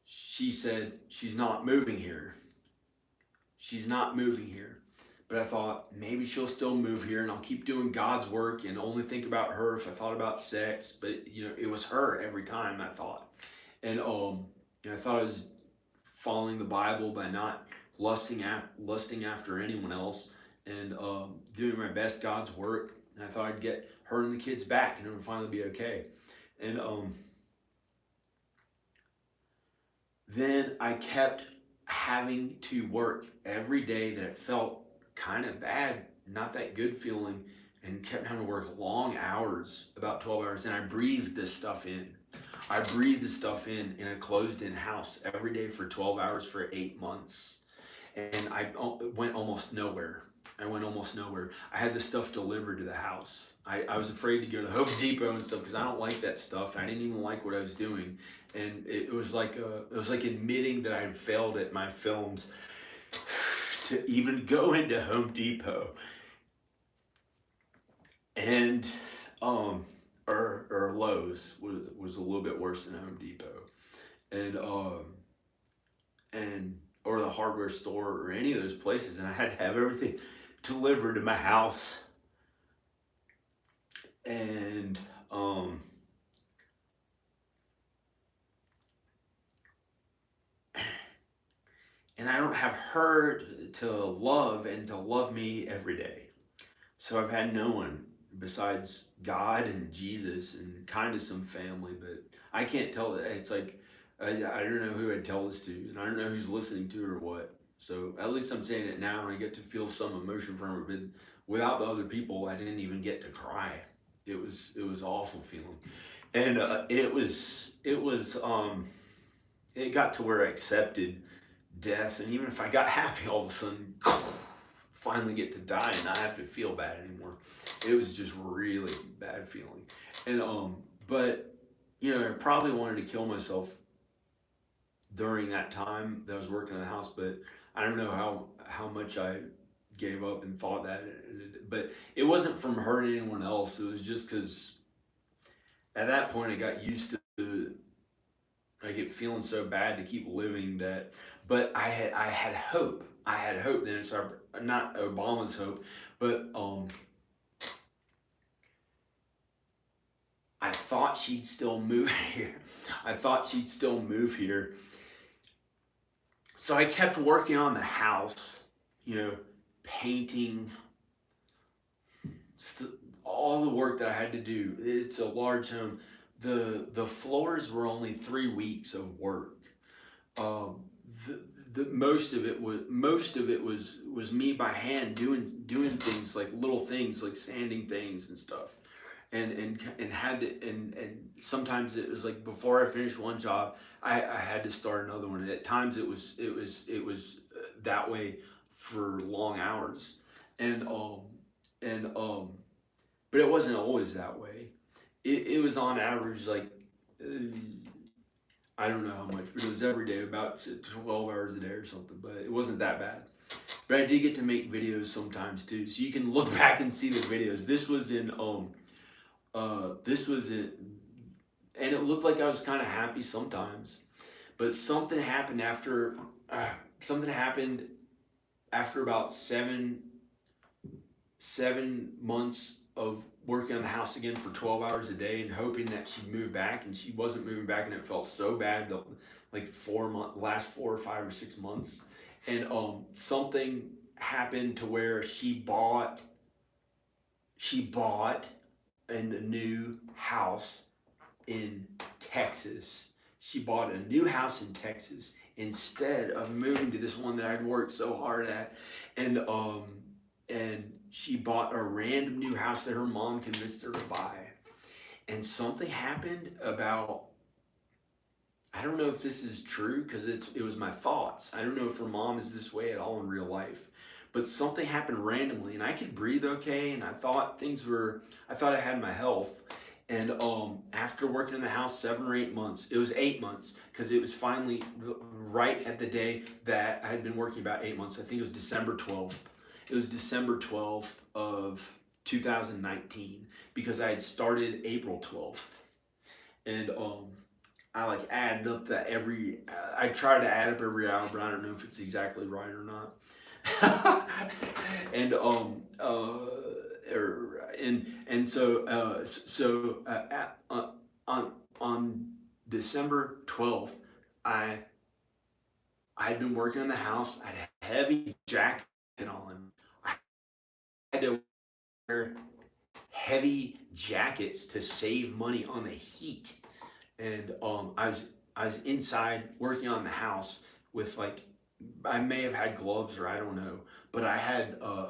she said she's not moving here. She's not moving here. But I thought maybe she'll still move here, and I'll keep doing God's work and only think about her if I thought about sex. But it was her every time, I thought. And I thought I was following the Bible by not lusting after anyone else, and doing my best God's work. And I thought I'd get her and the kids back, and it would finally be okay. And then I kept having to work every day that felt kind of bad, not that good feeling, and kept having to work long hours, about 12 hours. And I breathed this stuff in. I breathed this stuff in a closed-in house every day for 12 hours for 8 months. And I went almost nowhere. I had the stuff delivered to the house. I was afraid to go to Home Depot and stuff, because I don't like that stuff. I didn't even like what I was doing. And it was like admitting that I had failed at my films to even go into Home Depot, and or Lowe's was a little bit worse than Home Depot, and or the hardware store, or any of those places. And I had to have everything delivered to my house. And and I don't have her to love, and to love me every day. So I've had no one besides God and Jesus, and kind of some family. But I can't tell. It's like I don't know who I'd tell this to, and I don't know who's listening to, or what. So at least I'm saying it now, and I get to feel some emotion from it. But without the other people, I didn't even get to cry. It was awful feeling. And it got to where I accepted death. And even if I got happy all of a sudden, finally get to die and not have to feel bad anymore, it was just really bad feeling. And but I probably wanted to kill myself during that time that I was working in the house. But I don't know how much I gave up and thought that. But it wasn't from hurting anyone else. It was just because at that point I got used to, I get feeling so bad to keep living that. But I had hope. I had hope then. So not Obama's hope, but I thought she'd still move here. I thought she'd still move here. So I kept working on the house, painting, all the work that I had to do. It's a large home. The floors were only 3 weeks of work. Um, the most of it was me by hand doing things, like little things like sanding things and stuff. And had to, and sometimes it was like before I finished one job, I had to start another one. And at times it was that way for long hours. And but it wasn't always that way. It was on average like I don't know how much, but it was every day, about 12 hours a day or something, but it wasn't that bad. But I did get to make videos sometimes too, so you can look back and see the videos. This was in, and it looked like I was kind of happy sometimes, but something happened after about 7 months of working on the house again for 12 hours a day and hoping that she'd move back, and she wasn't moving back, and it felt so bad like last 4 or 5 or 6 months. And something happened to where she bought a new house in Texas. She bought a new house in Texas instead of moving to this one that I'd worked so hard at. And she bought a random new house that her mom convinced her to buy. And something happened about, I don't know if this is true because it was my thoughts. I don't know if her mom is this way at all in real life. But something happened randomly, and I could breathe okay, and I thought I had my health. And after working in the house 7 or 8 months, it was 8 months, because it was finally right at the day that I had been working about 8 months. I think it was December 12th. It was December 12th of 2019, because I had started April 12th. And I like added up I try to add up every hour, but I don't know if it's exactly right or not. and on December 12th, I had been working in the house. I had a heavy jacket on. I had to wear heavy jackets to save money on the heat. And I was inside working on the house with, like, I may have had gloves, or I don't know, but I had a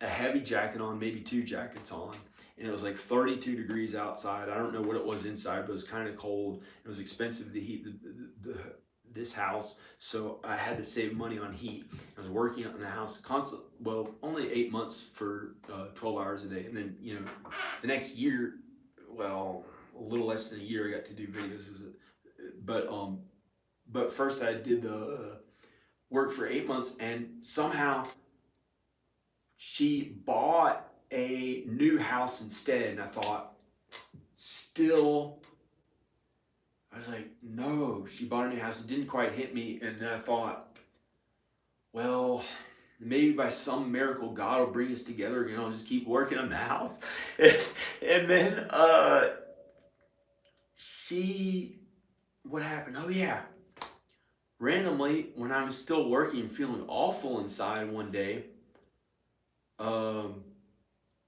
heavy jacket on, maybe two jackets on, and it was like 32 degrees outside. I don't know what it was inside, but it was kind of cold. It was expensive to heat this house, so I had to save money on heat. I was working in the house constantly. Well, only 8 months for 12 hours a day, and then the next year, well, a little less than a year, I got to do videos. But first I did the work for 8 months, and somehow she bought a new house instead. And I thought, I was like, no, she bought a new house. It didn't quite hit me. And then I thought, well, maybe by some miracle, God will bring us together again. I'll just keep working on the house. And then what happened? Oh yeah. Randomly, when I was still working, feeling awful inside one day,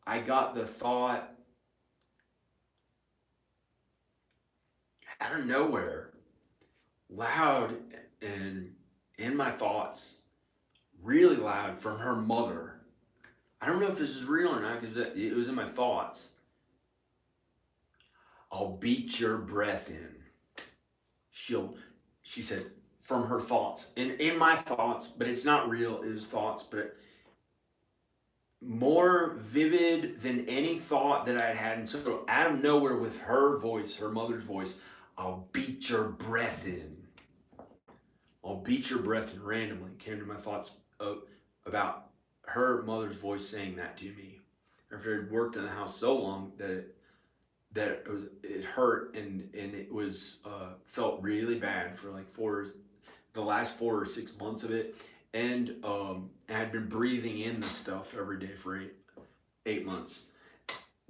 I got the thought out of nowhere, loud, and in my thoughts, really loud, from her mother. I don't know if this is real or not, because it was in my thoughts. I'll beat your breath in. She said, from her thoughts, and in my thoughts, but it's not real, it was thoughts, but more vivid than any thought that I had had. And so out of nowhere, with her voice, her mother's voice, I'll beat your breath in. I'll beat your breath in. Randomly came to my thoughts about her mother's voice saying that to me. After I'd worked in the house so long that it hurt, and it was felt really bad for like the last 4 or 6 months of it. And I had been breathing in the stuff every day for 8 months,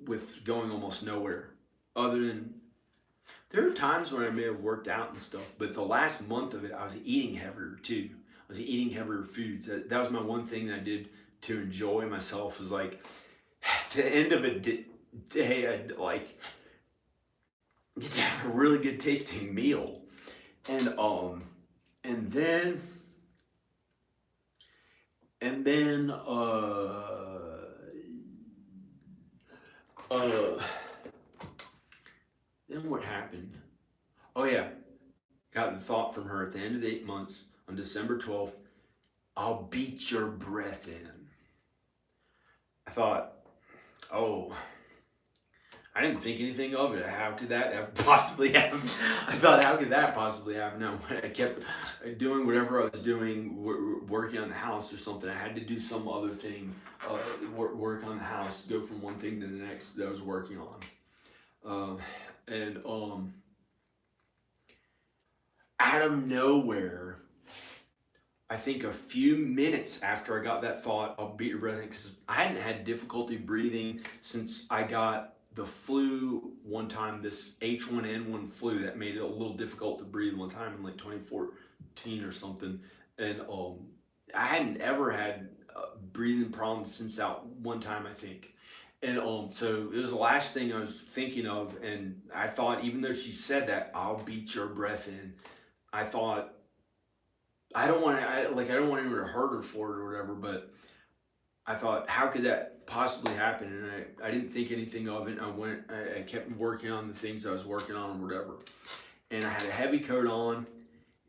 with going almost nowhere. Other than, there are times when I may have worked out and stuff, but the last month of it, I was eating heavier too. I was eating heavier foods. That was my one thing that I did to enjoy myself, was like, at the end of a day, I'd like get to have a really good tasting meal. And then then what happened? Oh yeah, got the thought from her at the end of the 8 months on December 12th, I'll beat your breath in. I thought, oh, I didn't think anything of it. How could that have possibly happen? I thought, how could that possibly happen? No, I kept doing whatever I was doing, working on the house or something. I had to do some other thing, work on the house, go from one thing to the next that I was working on. And out of nowhere, I think a few minutes after I got that thought, I'll beat your breath in, because I hadn't had difficulty breathing since I got the flu one time, this H1N1 flu that made it a little difficult to breathe one time in like 2014 or something. And I hadn't ever had breathing problems since that one time, I think. And so it was the last thing I was thinking of. And I thought, even though she said that, I'll beat your breath in, I thought, I don't want to, I don't want anyone to hurt her for it or whatever, but I thought, how could that possibly happen? And I didn't think anything of it. I kept working on the things I was working on or whatever. And I had a heavy coat on,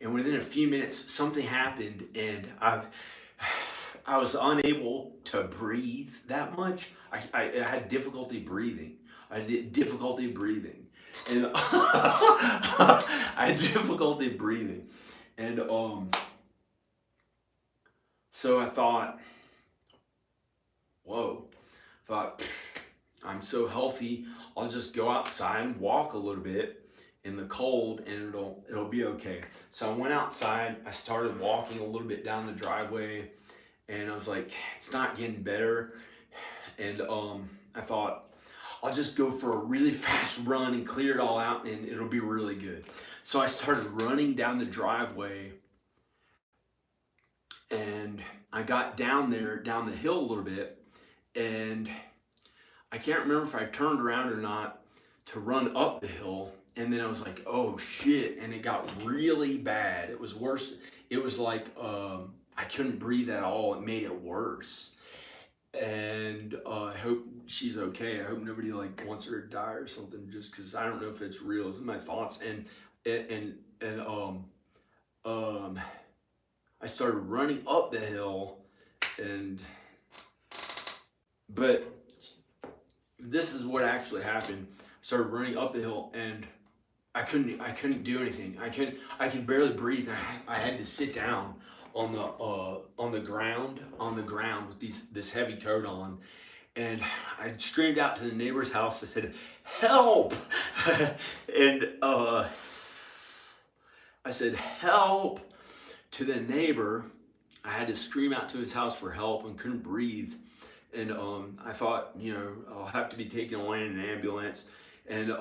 and within a few minutes, something happened, and I was unable to breathe that much. I had difficulty breathing. I did difficulty breathing. And I had difficulty breathing. And so I thought, whoa, I'm so healthy, I'll just go outside and walk a little bit in the cold and it'll be okay. So I went outside, I started walking a little bit down the driveway, and I was like, it's not getting better. And I thought, I'll just go for a really fast run and clear it all out and it'll be really good. So I started running down the driveway, and I got down the hill a little bit, and I can't remember if I turned around or not to run up the hill, and then I was like, oh shit, and it got really bad. It was worse. It was like I couldn't breathe at all. It made it worse. And I hope she's okay. I hope nobody like wants her to die or something, just because I don't know if it's real. It's my thoughts. And I started running up the hill, but this is what actually happened. I started running up the hill, and I couldn't do anything. I could barely breathe. I had to sit down on the ground with this heavy coat on, and I screamed out to the neighbor's house. I said, "Help!" And I said, "Help!" to the neighbor. I had to scream out to his house for help and couldn't breathe. And I thought, I'll have to be taken away in an ambulance. And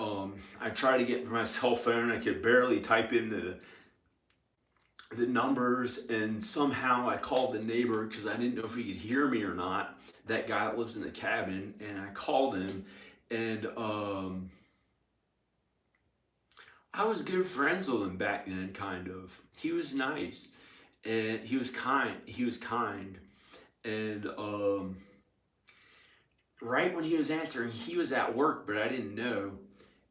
I tried to get my cell phone. I could barely type in the numbers, and somehow I called the neighbor because I didn't know if he could hear me or not. That guy that lives in the cabin, and I called him, and I was good friends with him back then, kind of. He was nice, and he was kind. And right when he was answering, he was at work, but I didn't know.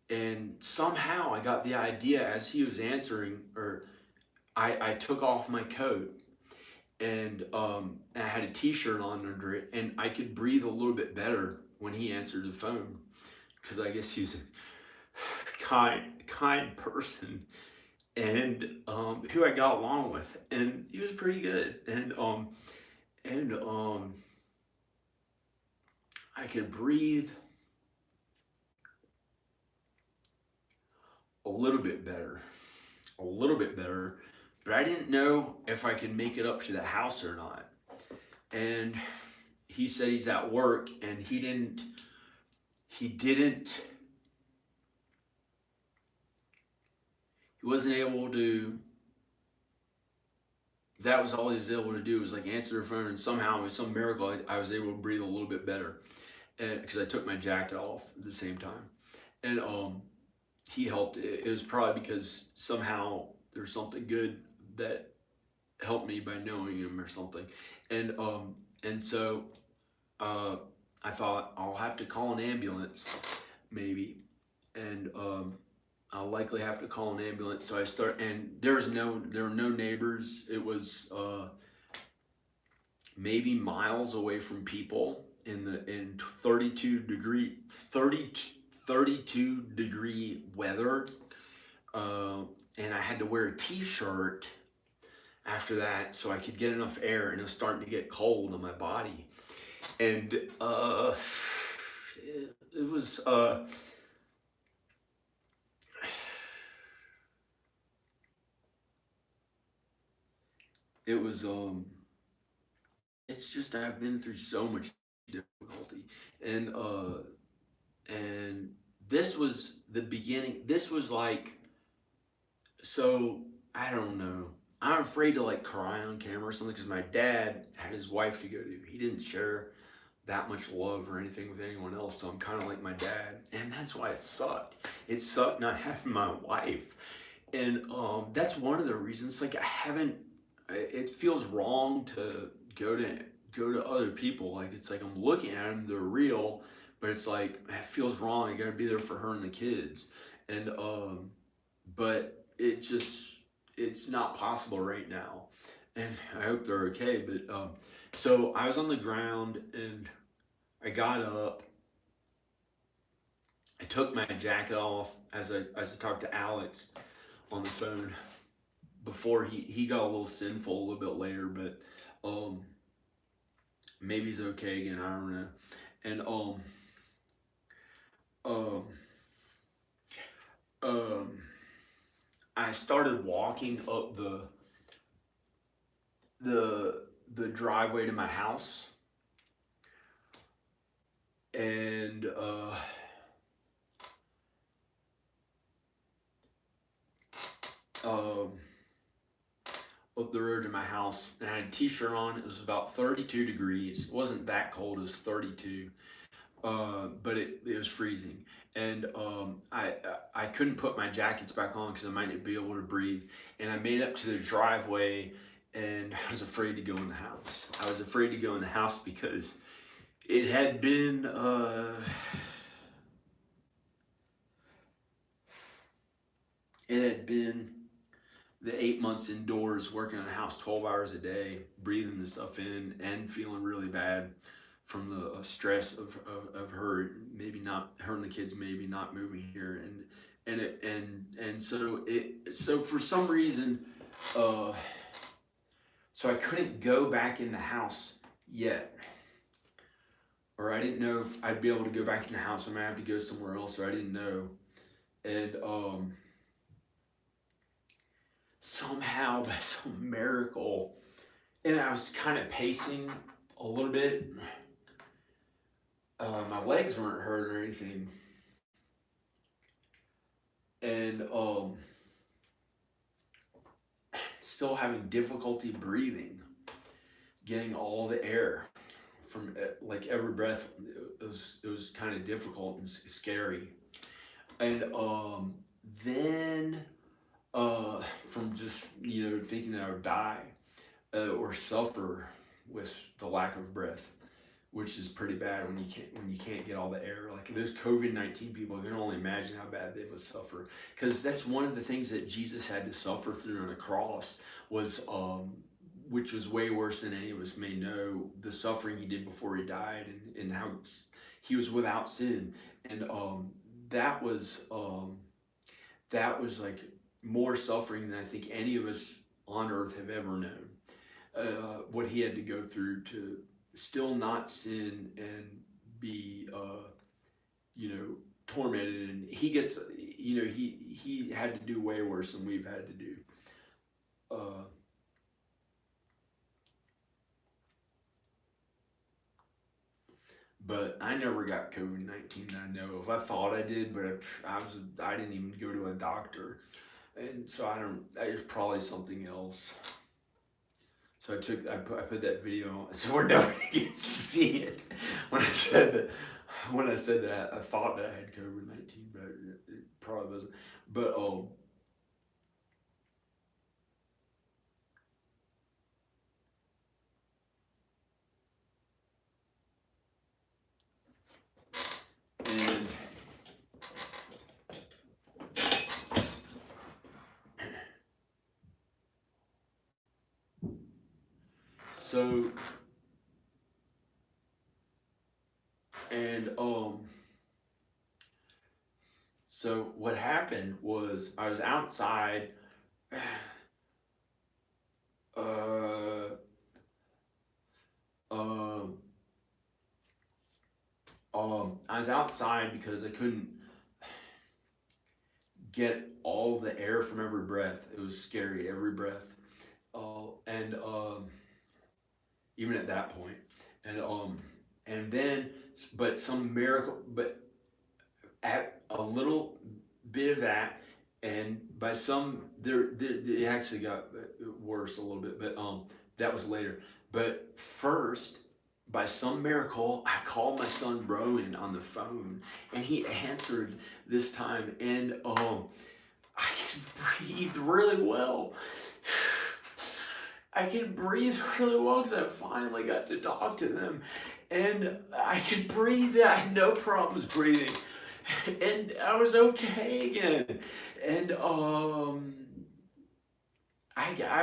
And somehow I got the idea as he was answering, or I took off my coat, and I had a t-shirt on under it, and I could breathe a little bit better when he answered the phone, because I guess he's a kind person, and who I got along with, and he was pretty good. And I could breathe a little bit better, but I didn't know if I could make it up to the house or not. And he said he's at work, and he wasn't able to, that was all he was able to do, was like answer the phone, and somehow with some miracle I was able to breathe a little bit better, because I took my jacket off at the same time. And he helped. It was probably because somehow there's something good that helped me by knowing him or something. And so I thought, I'll have to call an ambulance maybe, and I'll likely have to call an ambulance. So and there were no neighbors. It was maybe miles away from people in 32 32-degree weather, and I had to wear a t-shirt after that so I could get enough air, and it was starting to get cold on my body. And it was it was it's just I've been through so much difficulty, and and this was the beginning. This was like, so I don't know. I'm afraid to like cry on camera or something because my dad had his wife to go to. He didn't share that much love or anything with anyone else, so I'm kind of like my dad, and that's why it sucked. It sucked not having my wife, and that's one of the reasons. Like I haven't. It feels wrong to go to go to other people. Like it's like I'm looking at them, they're real, but it's like it feels wrong. I gotta be there for her and the kids, and but it's not possible right now, and I hope they're okay. But so I was on the ground and I got up. I took my jacket off as I talked to Alex on the phone before he got a little sinful a little bit later, but um maybe he's okay again. I don't know. And um um I started walking up the driveway to my house, and um up the road to my house, and I had a t-shirt on. It was about 32 degrees. It wasn't that cold. It was 32. But it was freezing, and I couldn't put my jackets back on because I might not be able to breathe. And I made up to the driveway, and I was afraid to go in the house. I was afraid to go in the house because it had been it had been the 8 months indoors working in a house 12 hours a day, breathing the stuff in, and feeling really bad from the stress of her maybe not her and the kids maybe not moving here, and so for some reason uh so I couldn't go back in the house yet, or I didn't know if I'd be able to go back in the house. I might have to go somewhere else, or I didn't know. And somehow by some miracle, and I was kind of pacing a little bit. My legs weren't hurt or anything, and still having difficulty breathing, getting all the air from like every breath. It was kind of difficult and scary, and then from just thinking that I would die or suffer with the lack of breath, which is pretty bad when you can't get all the air. Like those COVID-19 people, I can only imagine how bad they must suffer. Because that's one of the things that Jesus had to suffer through on a cross was, which was way worse than any of us may know, the suffering he did before he died, and how he was without sin, and that was like more suffering than I think any of us on earth have ever known. What he had to go through to still not sin and be tormented, and he gets he had to do way worse than we've had to do. But I never got COVID-19 that I know of. I thought I did, but I didn't even go to a doctor, and so I don't. It's probably something else. So I put that video on so where nobody gets to see it. When I said that I thought that I had COVID-19, but it probably wasn't. But and so and So what happened was I was outside. Uh, um, I was outside because I couldn't get all the air from every breath. It was scary, every breath. And even at that point, and and then, but some miracle, but at a little bit of that, and by some there it actually got worse a little bit, but that was later. But first, by some miracle, I called my son Rowan on the phone, and he answered this time, and I can breathe really well. I can breathe really well because I finally got to talk to them, and I could breathe. I had no problems breathing, and I was okay again. And I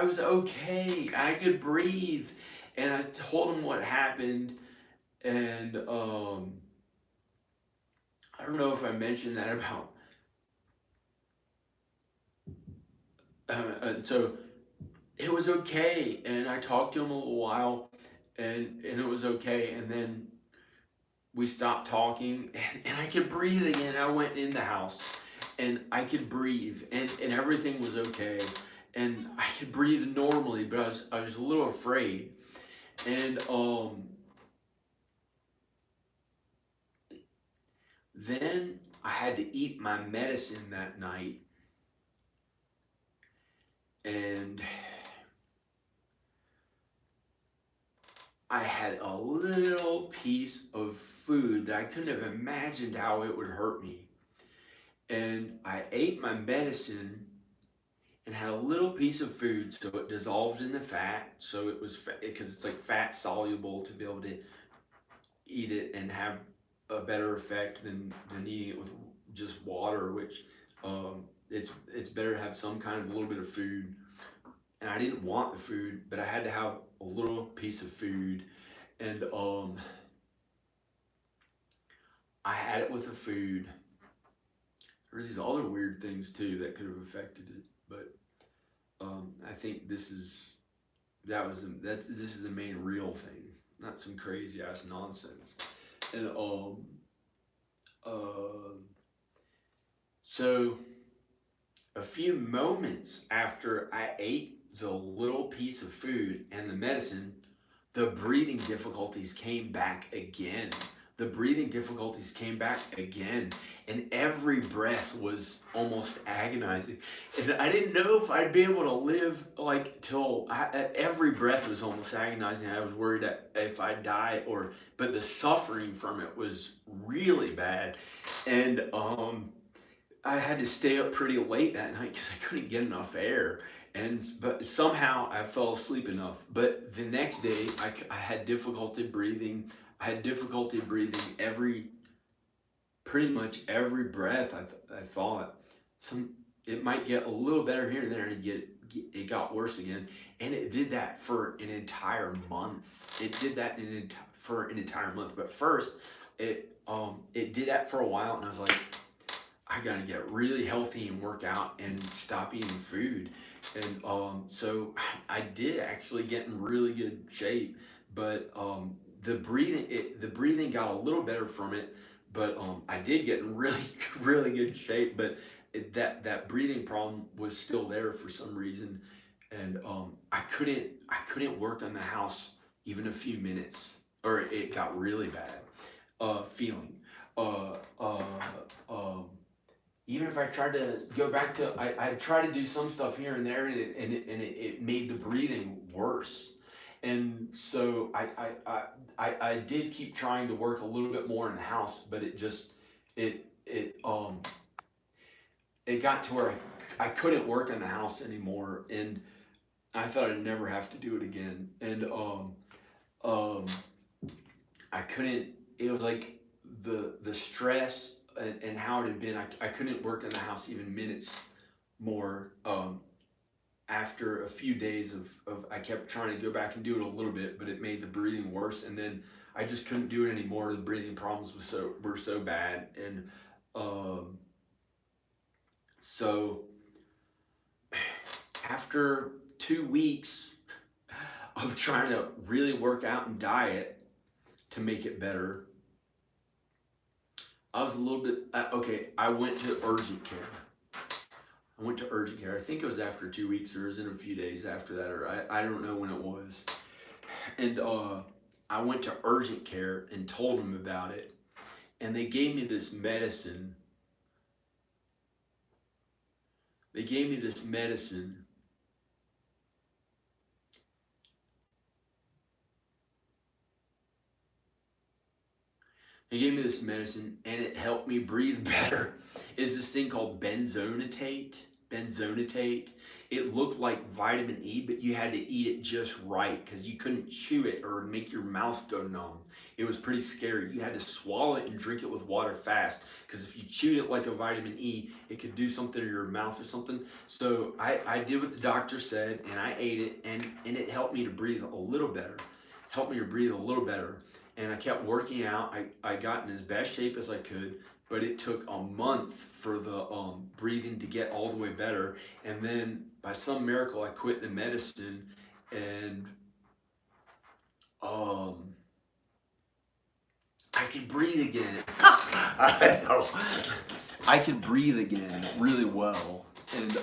was okay. I could breathe, and I told them what happened, and I don't know if I mentioned that about. So it was okay, and I talked to him a little while, and it was okay, and then we stopped talking, and I could breathe again. I went in the house, and I could breathe, and everything was okay, and I could breathe normally, but I was a little afraid, and then I had to eat my medicine that night, and I had a little piece of food that I couldn't have imagined how it would hurt me. And I ate my medicine and had a little piece of food, so it dissolved in the fat. So it was because it's like fat soluble to be able to eat it and have a better effect than eating it with just water, which it's better to have some kind of a little bit of food. And I didn't want the food, but I had to have a little piece of food, and I had it with the food. There's these other weird things too that could have affected it, but I think this is the main real thing, not some crazy ass nonsense. And uh, so a few moments after I ate the little piece of food and the medicine, the breathing difficulties came back again. The breathing difficulties came back again, and every breath was almost agonizing. And I didn't know if I'd be able to live like till every breath was almost agonizing. I was worried that if I'd die, but the suffering from it was really bad, and I had to stay up pretty late that night because I couldn't get enough air. But somehow I fell asleep enough. But the next day I had difficulty breathing. I had difficulty breathing pretty much every breath. I thought it might get a little better here and there, and it got worse again. And it did that for an entire month. It did that for an entire month. But first, it did that for a while, and I was like, I gotta get really healthy and work out and stop eating food. And so I did actually get in really good shape, but the breathing got a little better from it. But I did get in really really good shape. But that breathing problem was still there for some reason, and I couldn't work on the house even a few minutes, or it got really bad feeling. Uh, uh, um, Even if I tried to go back to, I tried to do some stuff here and there, and it made the breathing worse. And so I did keep trying to work a little bit more in the house, but it it it got to where I couldn't work in the house anymore, and I thought I'd never have to do it again. And um I couldn't. It was like the stress and how it had been. I couldn't work in the house even minutes more. After a few days of I kept trying to go back and do it a little bit, but it made the breathing worse, and then I just couldn't do it anymore. The breathing problems were so bad, and um, So after 2 weeks of trying to really work out and diet to make it better, I was a little bit, okay, I went to urgent care. I went to urgent care. I think it was after 2 weeks, or it was in a few days after that, or I don't know when it was. And I went to urgent care and told them about it. And they gave me this medicine. They gave me this medicine. They gave me this medicine and it helped me breathe better. Is this thing called benzonatate? Benzonatate. It looked like vitamin E, but you had to eat it just right because you couldn't chew it or make your mouth go numb. It was pretty scary. You had to swallow it and drink it with water fast because if you chewed it like a vitamin E, it could do something to your mouth or something. So I did what the doctor said and I ate it and it helped me to breathe a little better. Helped me to breathe a little better. And I kept working out. I got in as best shape as I could, but it took a month for the breathing to get all the way better. And then by some miracle, I quit the medicine and I could breathe again. I know. I could breathe again really well. And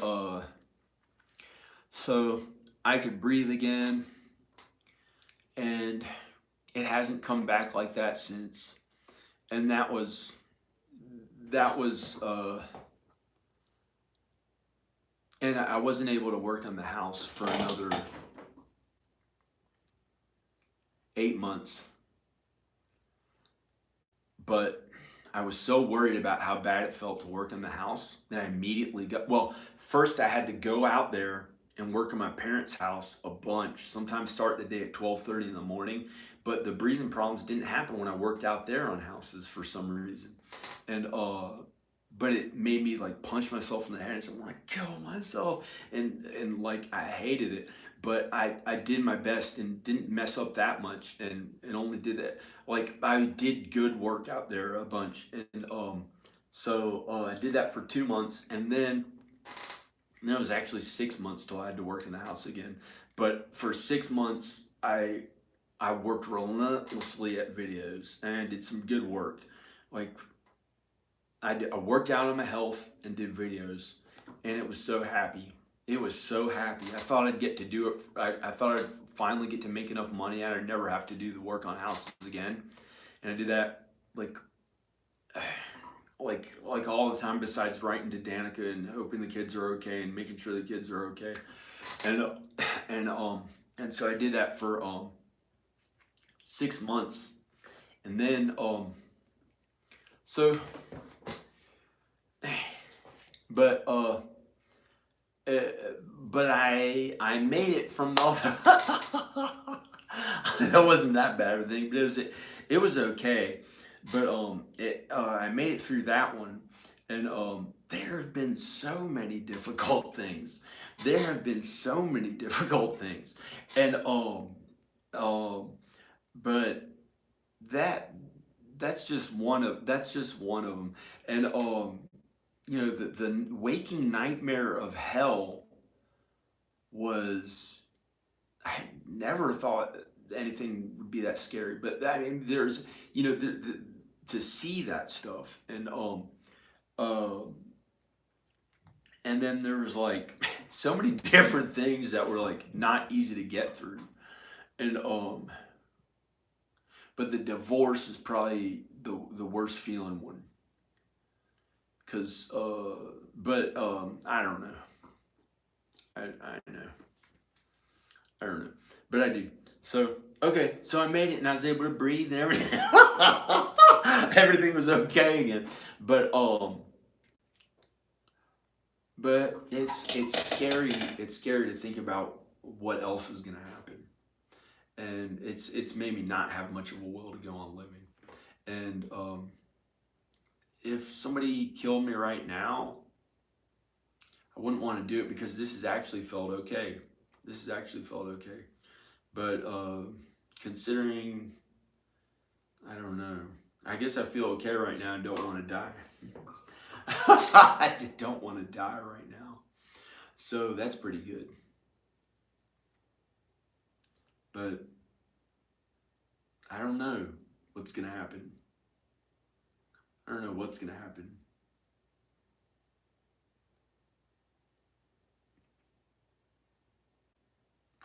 so I could breathe again. And it hasn't come back like that since. And that was and I wasn't able to work on the house for another 8 months. But I was so worried about how bad it felt to work in the house that I immediately got, well, first I had to go out there and work in my parents' house a bunch, sometimes start the day at 12:30 in the morning, but the breathing problems didn't happen when I worked out there on houses for some reason. And but it made me like punch myself in the head and say, I want to kill myself. And like I hated it. But I did my best and didn't mess up that much and only did that. Like I did good work out there a bunch. And so I did that for 2 months and then it was actually 6 months till I had to work in the house again. But for 6 months, I worked relentlessly at videos and I did some good work. Like I worked out on my health and did videos, and it was so happy. It was so happy. I thought I'd get to do it. I thought I'd finally get to make enough money and I'd never have to do the work on houses again. And I did that like all the time besides writing to Danica and hoping the kids are okay and making sure the kids are okay. And and so I did that for 6 months. And then so but I made it from the that wasn't that bad of a thing, but it was okay. But I made it through that one, and there have been so many difficult things. There have been so many difficult things, and but that's just one of them. And you know, the waking nightmare of hell was, I never thought anything would be that scary, but I mean, there's, you know, to see that stuff, and then there was like so many different things that were like not easy to get through, and but the divorce is probably the worst feeling one, because but I don't know, I know. I don't know, but I do. So, okay, so I made it and I was able to breathe and everything. Everything was okay again. But it's scary. It's scary to think about what else is gonna happen, and it's made me not have much of a will to go on living. And if somebody killed me right now, I wouldn't want to do it because this has actually felt okay. This has actually felt okay. But considering, I don't know. I guess I feel okay right now and don't want to die. I don't want to die right now. So that's pretty good. But I don't know what's going to happen. I don't know what's going to happen.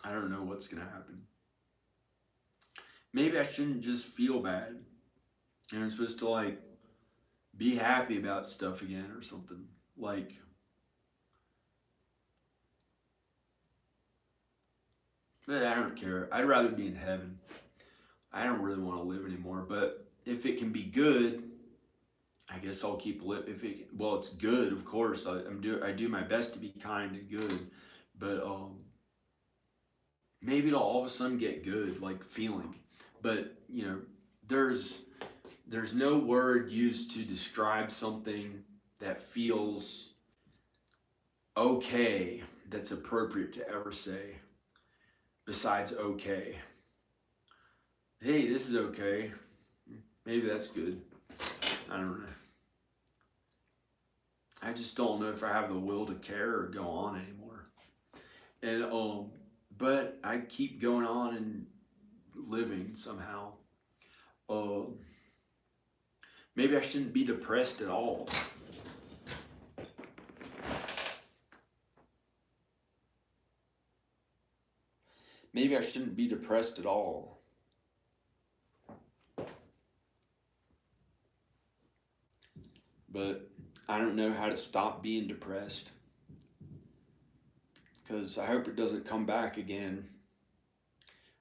I don't know what's going to happen. Maybe I shouldn't just feel bad. And I'm supposed to like be happy about stuff again or something. Like, but I don't care. I'd rather be in heaven. I don't really want to live anymore. But if it can be good, I guess I'll keep living. If it, well, it's good, of course. I do my best to be kind and good, but maybe it'll all of a sudden get good, like feeling. But you know, there's there's no word used to describe something that feels okay that's appropriate to ever say besides okay. Hey, this is okay. Maybe that's good. I don't know. I just don't know if I have the will to care or go on anymore. And but I keep going on and living somehow. Um, maybe I shouldn't be depressed at all. Maybe I shouldn't be depressed at all. But I don't know how to stop being depressed because I hope it doesn't come back again.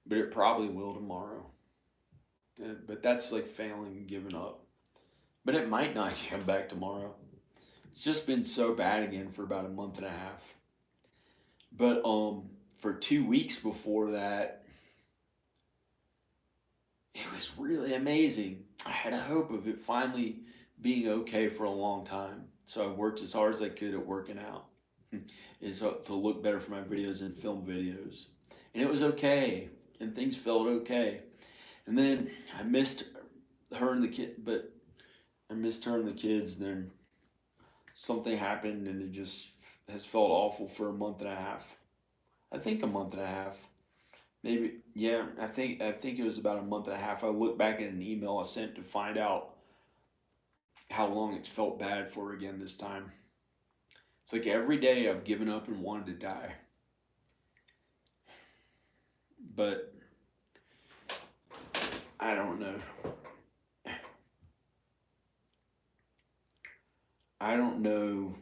But it probably will tomorrow. But that's like failing and giving up. But it might not come back tomorrow. It's just been so bad again for about a month and a half. But for 2 weeks before that, it was really amazing. I had a hope of it finally being okay for a long time. So I worked as hard as I could at working out is to look better for my videos and film videos. And it was okay. And things felt okay. And then I missed her and the kid, but I missed her and the kids. Then something happened and it just has felt awful for a month and a half. I think a month and a half. Maybe, yeah, I think it was about a month and a half. I looked back at an email I sent to find out how long it's felt bad for again this time. It's like every day I've given up and wanted to die. But I don't know. I don't know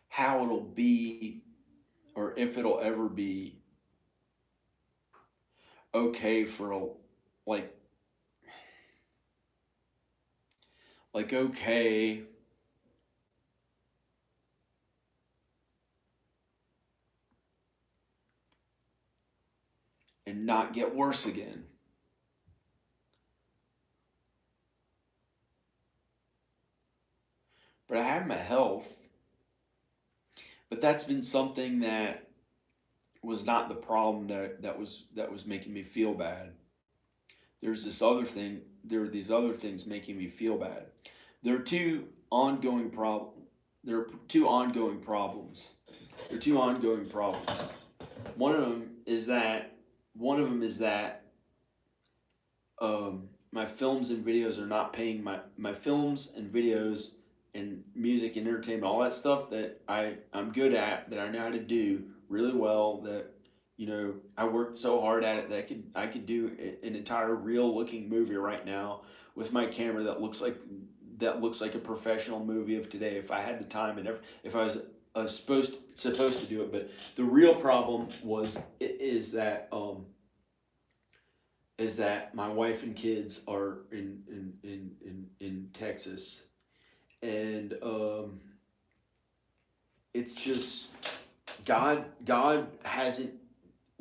how it'll be or if it'll ever be okay for a like okay and not get worse again. But I have my health. But that's been something that was not the problem that was making me feel bad. There's this other thing. There are these other things making me feel bad. There are two ongoing problem. There are two ongoing problems. There are two ongoing problems. One of them is that my films and videos are not paying my films and videos and music and entertainment, all that stuff that I'm good at, that I know how to do really well, that I worked so hard at it that I could do an entire real looking movie right now with my camera that looks like a professional movie of today if I had the time and if I was supposed to do it. But the real problem is that my wife and kids are in Texas, and it's just God hasn't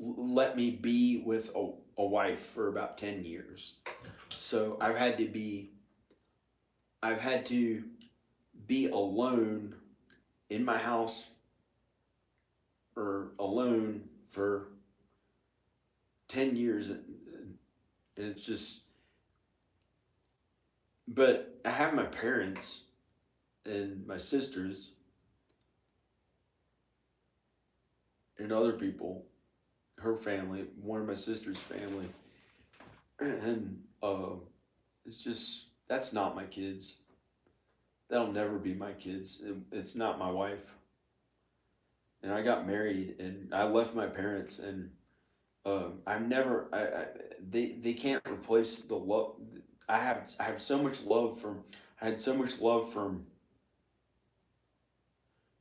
let me be with a wife for about 10 years. So I've had to be alone in my house or alone for 10 years, and it's just But I have my parents and my sisters and other people, her family, one of my sister's family, and it's just that's not my kids. That'll never be my kids. It's not my wife. And I got married, and I left my parents, and I'm never. They can't replace the love. I have so much love from. I had so much love from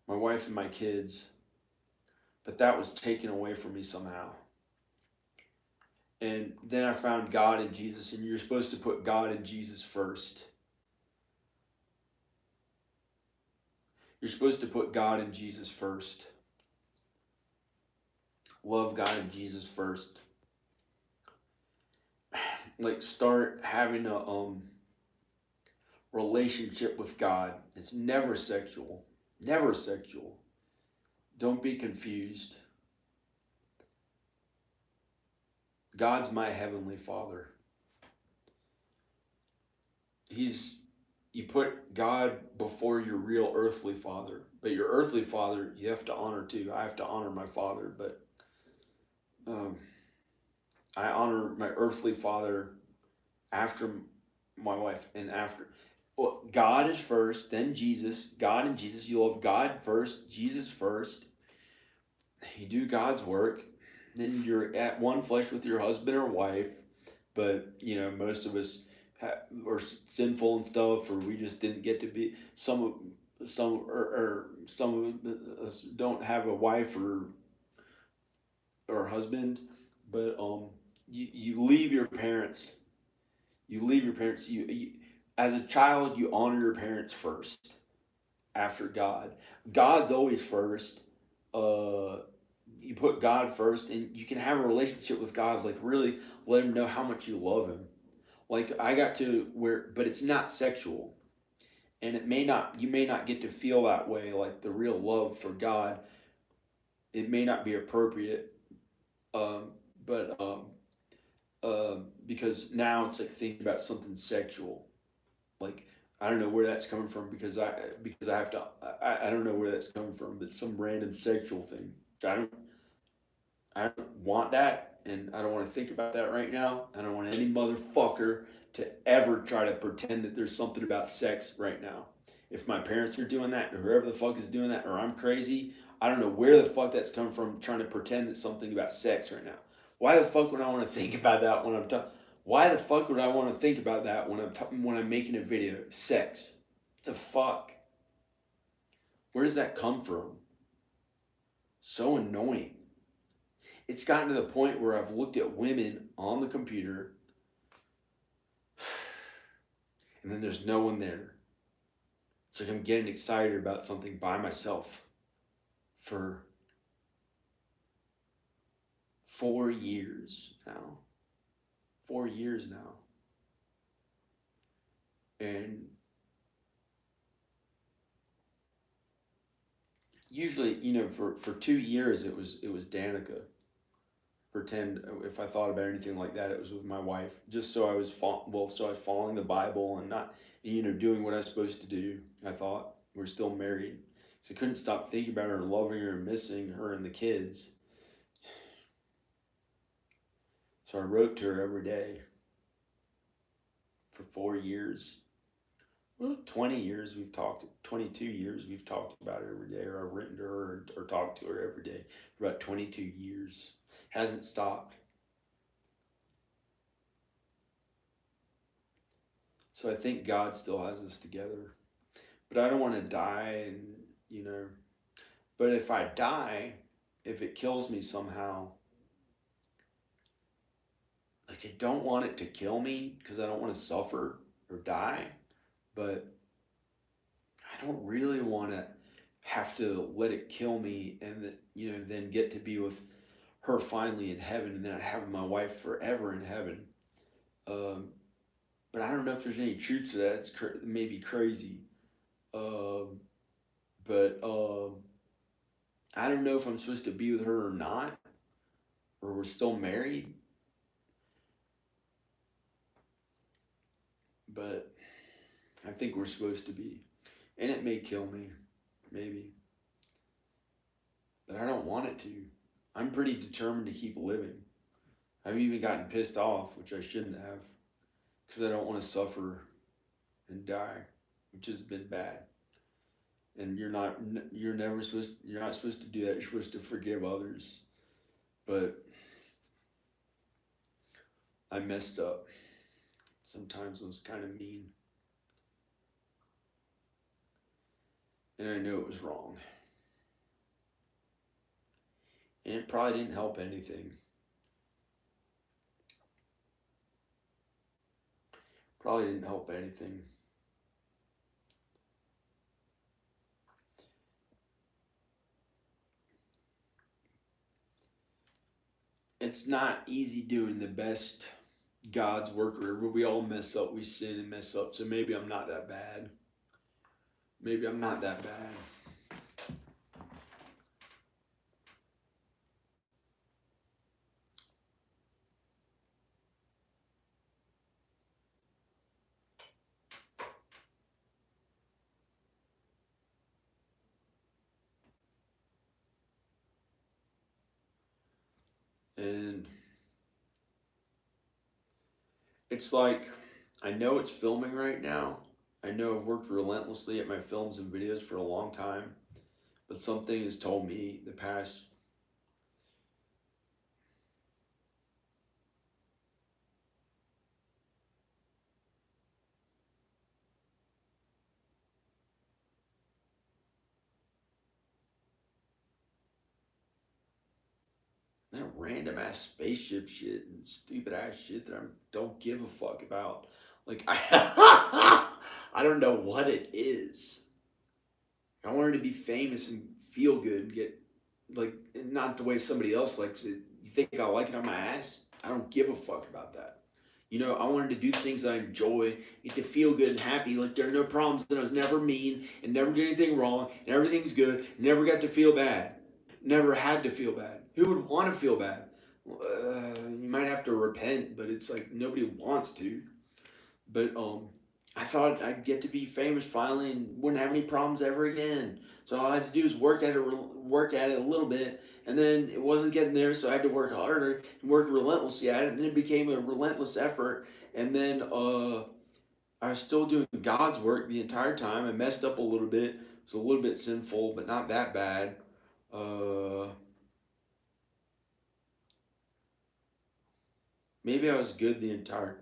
my wife and my kids, but that was taken away from me somehow. And then I found God and Jesus, and you're supposed to put God and Jesus first. You're supposed to put God and Jesus first. Love God and Jesus first. Like start having a relationship with God. It's never sexual. Never sexual. Don't be confused. God's my heavenly Father. You put God before your real earthly father. But your earthly father you have to honor too. I have to honor my father, but um, I honor my earthly father after my wife and after. Well, God is first, then Jesus. God and Jesus. You love God first, Jesus first. You do God's work. Then you're at one flesh with your husband or wife. But, most of us are sinful and stuff, or we just didn't get to be. Some of us don't have a wife or husband, but you leave your parents. You leave your parents. You as a child, you honor your parents first after God. God's always first. Uh, you put God first, and you can have a relationship with God. Like really, let Him know how much you love Him. Like I got to where, but it's not sexual, and it may not. You may not get to feel that way. Like the real love for God, it may not be appropriate. Um, but because now it's like thinking about something sexual. Like I don't know where that's coming from because I have to I don't know where that's coming from, but some random sexual thing. I don't I don't want that, and I don't want to think about that right now. I don't want any motherfucker to ever try to pretend that there's something about sex right now. If my parents are doing that, or whoever the fuck is doing that, or I'm crazy, I don't know where the fuck that's coming from trying to pretend that something about sex right now. Why the fuck would I want to think about that when I'm talking? Why the fuck would I want to think about that when I'm making a video? Sex. What the fuck? Where does that come from? So annoying. It's gotten to the point where I've looked at women on the computer and then there's no one there. It's like I'm getting excited about something by myself for 4 years now. 4 years now. And usually, for 2 years it was Danica. Pretend if I thought about anything like that, it was with my wife. Just so I was following the Bible and not doing what I was supposed to do. I thought we're still married, so I couldn't stop thinking about her and loving her and missing her and the kids. So I wrote to her every day for 4 years. Well, 20 years we've talked. 22 years we've talked about it every day, or I've written to her or talked to her every day for about 22 years. Hasn't stopped. So I think God still has us together. But I don't want to die but if I die, if it kills me somehow, like I don't want it to kill me because I don't want to suffer or die, but I don't really want to have to let it kill me and then get to be with her finally in heaven, and then I have my wife forever in heaven. Um, but I don't know if there's any truth to that. It's maybe crazy. Um, but I don't know if I'm supposed to be with her or not, or we're still married. But I think we're supposed to be. And it may kill me, maybe. But I don't want it to. I'm pretty determined to keep living. I've even gotten pissed off, which I shouldn't have, because I don't want to suffer and die, which has been bad. And you're not supposed to do that. You're supposed to forgive others. But I messed up. Sometimes I was kind of mean. And I knew it was wrong. And it probably didn't help anything. Probably didn't help anything. It's not easy doing the best God's work. Wherever we all mess up, we sin and mess up. So maybe I'm not that bad. Maybe I'm not that bad. And it's like, I know it's filming right now. I know I've worked relentlessly at my films and videos for a long time. But something has told me the past that random ass spaceship shit and stupid ass shit that I don't give a fuck about. Like I don't know what it is. I wanted to be famous and feel good and get like not the way somebody else likes it. You think I like it on my ass? I don't give a fuck about that. You know, I wanted to do things I enjoy, get to feel good and happy, like there are no problems, and I was never mean and never did anything wrong, and everything's good, never got to feel bad. Never had to feel bad. Who would want to feel bad? You might have to repent, but it's like nobody wants to. But I thought I'd get to be famous finally and wouldn't have any problems ever again. So all I had to do is work at it a little bit, and then it wasn't getting there, so I had to work harder and work relentlessly at it, and it became a relentless effort. And then I was still doing God's work the entire time. I messed up a little bit. It was a little bit sinful, but not that bad. Uh, Maybe I was good the entire.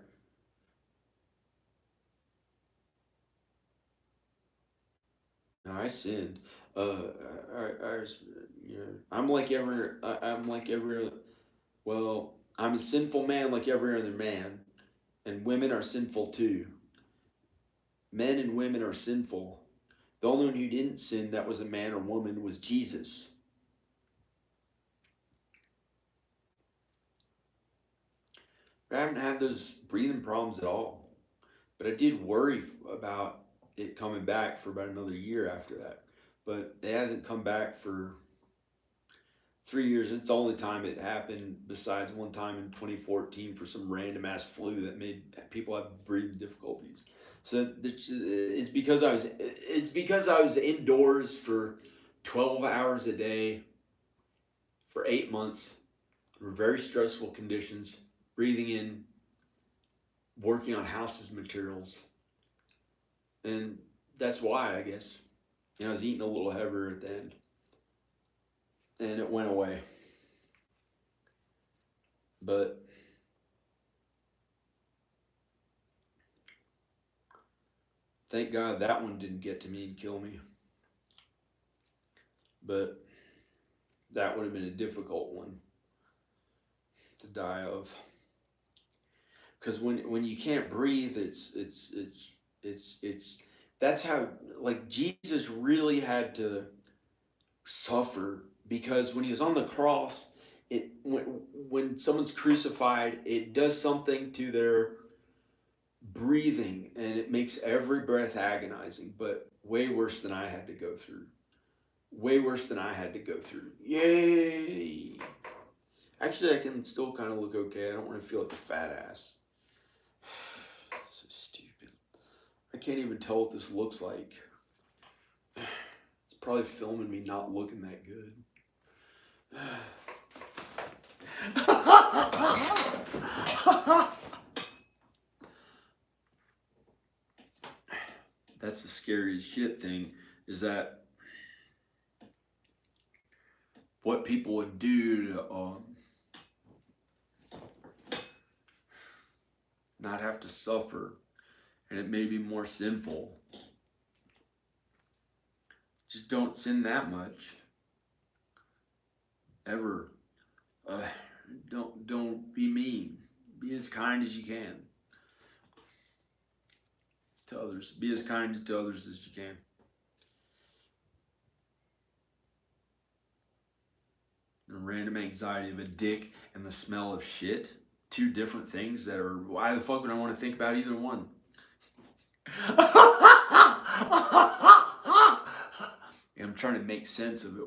No, I sinned. I was, you know, I'm like every. Well, I'm a sinful man like every other man, and women are sinful too. Men and women are sinful. The only one who didn't sin that was a man or woman was Jesus. I haven't had those breathing problems at all, but I did worry about it coming back for about another year after that. But it hasn't come back for 3 years. It's the only time it happened, besides one time in 2014 for some random ass flu that made people have breathing difficulties. So it's because I was indoors for 12 hours a day for 8 months, very stressful conditions, breathing in, working on houses materials, and that's why I guess. I was eating a little heavier at the end, and it went away. But thank God that one didn't get to me and kill me. But that would have been a difficult one to die of. Because when you can't breathe, it's that's how, like, Jesus really had to suffer, because when he was on the cross, it when someone's crucified, it does something to their breathing, and it makes every breath agonizing, but way worse than I had to go through. Way worse than I had to go through. Yay! Actually, I can still kind of look okay. I don't want to feel like a fat ass. So stupid. I can't even tell what this looks like. It's probably filming me not looking that good. That's the scariest shit thing, is that what people would do to not have to suffer, and it may be more sinful. Just don't sin that much. Ever. Don't be mean. Be as kind as you can to others. Be as kind to others as you can. The random anxiety of a dick and the smell of shit. Two different things that are, why the fuck would I want to think about either one? I'm trying to make sense of it.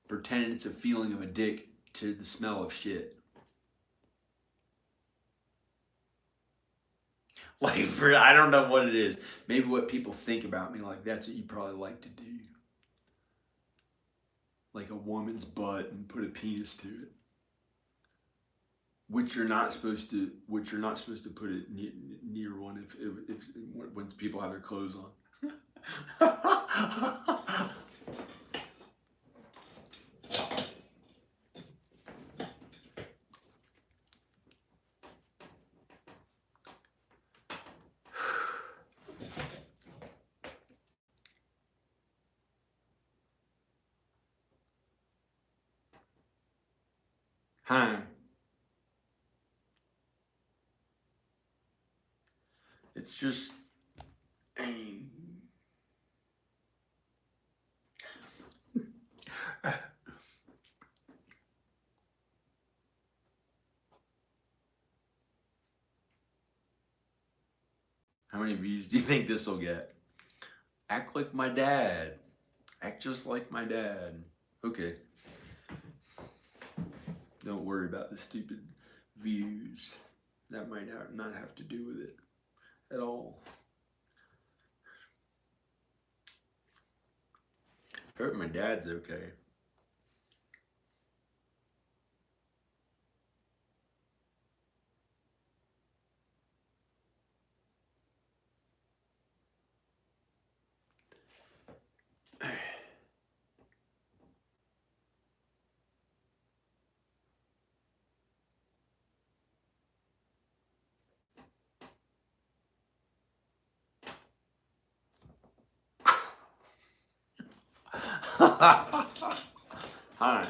Pretending it's a feeling of a dick to the smell of shit. Like, I don't know what it is. Maybe what people think about me, like that's what you probably like to do. Like a woman's butt and put a penis to it. Which you're not supposed to put it near one if when people have their clothes on. Hi. It's just how many views do you think this will get? Act like my dad. Act just like my dad. Okay. Don't worry about the stupid views. That might not have to do with it at all. I hope my dad's okay. Hi.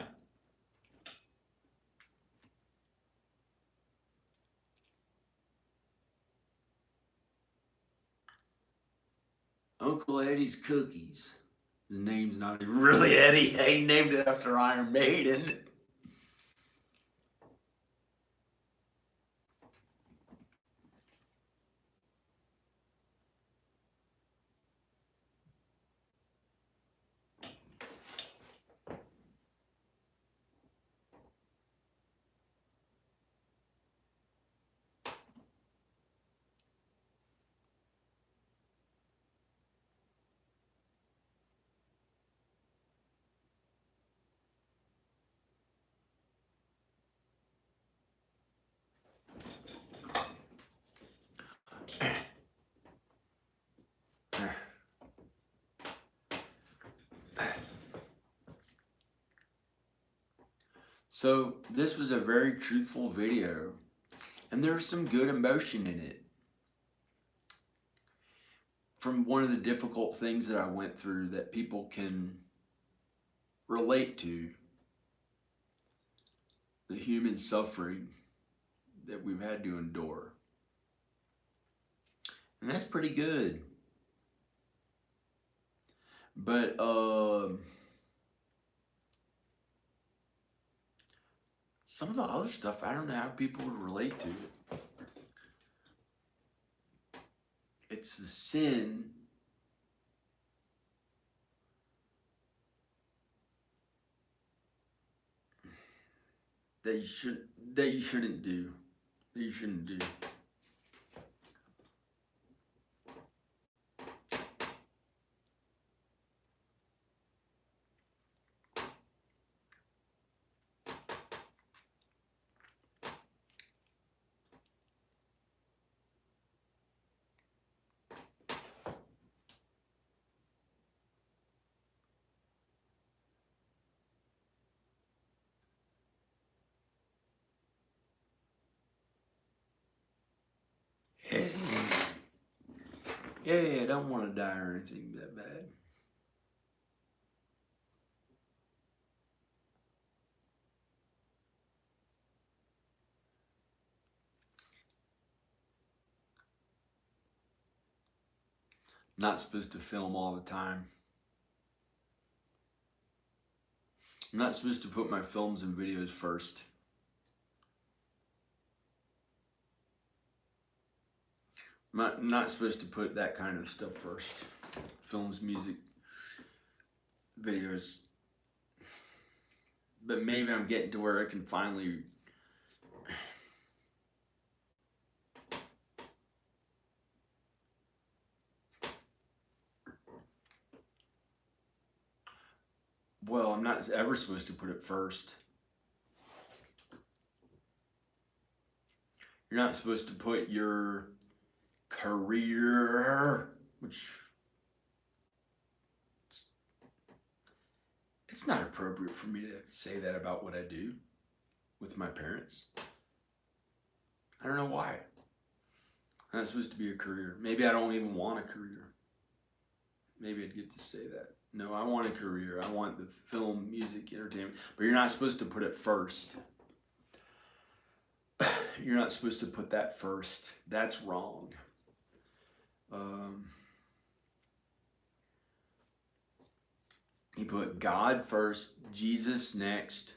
Uncle Eddie's Cookies. His name's not even really Eddie. He named it after Iron Maiden. So this was a very truthful video, and there's some good emotion in it. From one of the difficult things that I went through that people can relate to, the human suffering that we've had to endure. And that's pretty good. But some of the other stuff, I don't know how people would relate to it. It's a sin that you shouldn't do. That you shouldn't do. Hey, yeah, I don't want to die or anything that bad. Not supposed to film all the time. I'm not supposed to put my films and videos first. I'm not supposed to put that kind of stuff first. Films, music, videos. But maybe I'm getting to where I can finally well, I'm not ever supposed to put it first. You're not supposed to put your career, which it's not appropriate for me to say that about what I do with my parents. I don't know why. I'm not supposed to be a career. Maybe I don't even want a career. Maybe I'd get to say that. No, I want a career. I want the film, music, entertainment. But you're not supposed to put it first. You're not supposed to put that first. That's wrong. You put God first, Jesus next.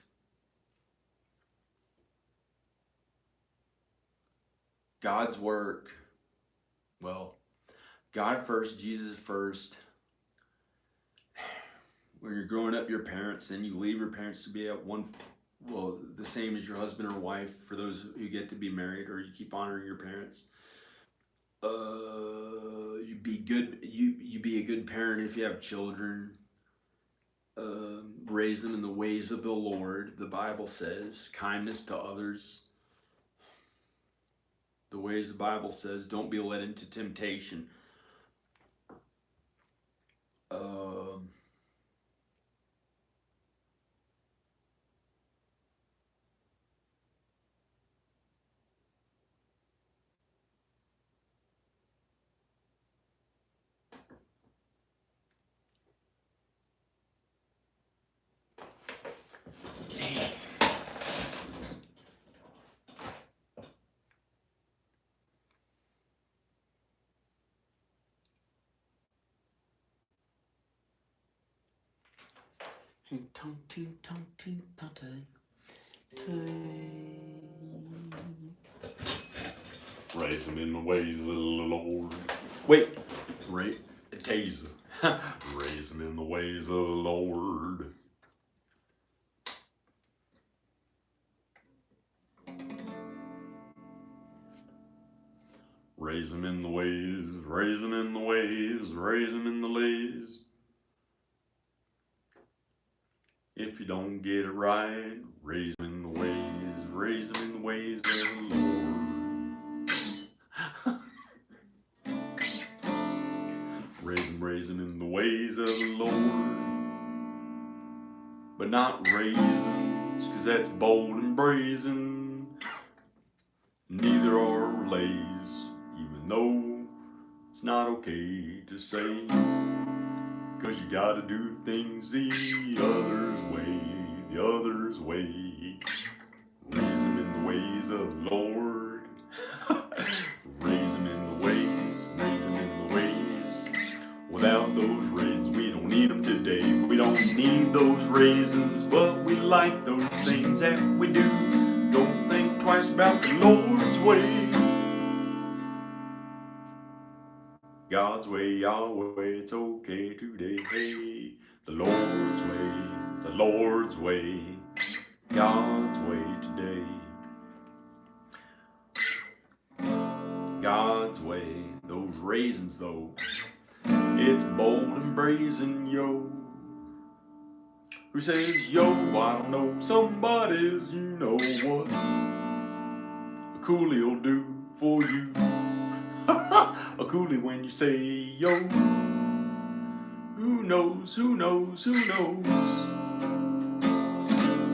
God's work. Well, God first, Jesus first. When you're growing up, your parents, then you leave your parents to be at one, well, the same as your husband or wife for those who get to be married, or you keep honoring your parents. You be good. You be a good parent if you have children. Raise them in the ways of the Lord. The Bible says kindness to others. The ways the Bible says, don't be led into temptation. Raise them in the ways of the Lord. Wait, right, a taser. Raise them in the ways of the Lord. Raise them in the ways, raise them in the ways, raise them in the lays. If you don't get it right, raise them in the ways, raise them in the ways of the Lord. Raise them in the ways of the Lord. But not raisins, cause that's bold and brazen. Neither are lays, even though it's not okay to say. Cause you gotta do things the other's way, the other's way. Raise them in the ways of the Lord. Raise them in the ways, raise them in the ways. Without those raisins, we don't need them today. We don't need those raisins, but we like those things that we do. Don't think twice about the Lord's way. God's way, Yahweh, it's okay today. Hey, the Lord's way, God's way today. God's way, those raisins though, it's bold and brazen, yo. Who says, yo, I don't know, somebody's, you know what a coolie will do for you. A coolie when you say, yo. Who knows, who knows, who knows?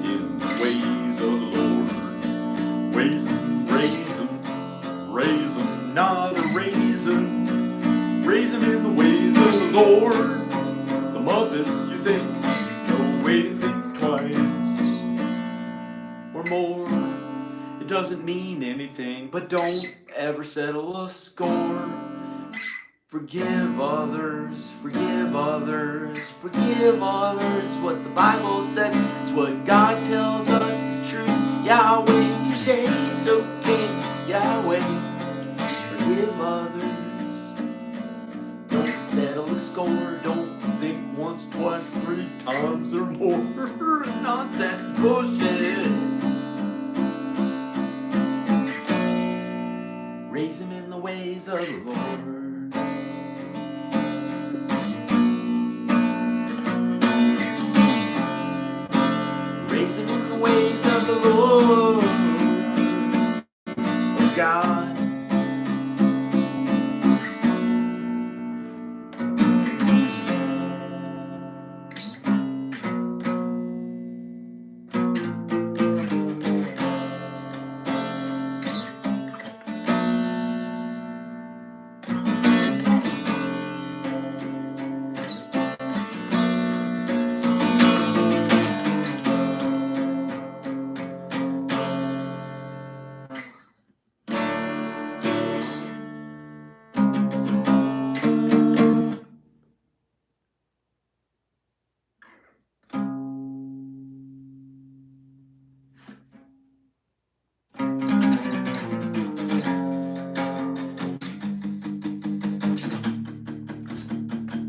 In the ways of the Lord, raise 'em, raise 'em, raise 'em, not way to think twice or more. It doesn't mean anything, but don't ever settle a score. Forgive others, forgive others, forgive others. What the Bible says, it's what God tells us is true. Yahweh, today it's okay. Yahweh, forgive others. Don't settle a score. Don't think once, twice, 3 times or more. It's nonsense, it's bullshit. Raise him in the ways of the Lord. Raise him in the ways of the Lord, oh God.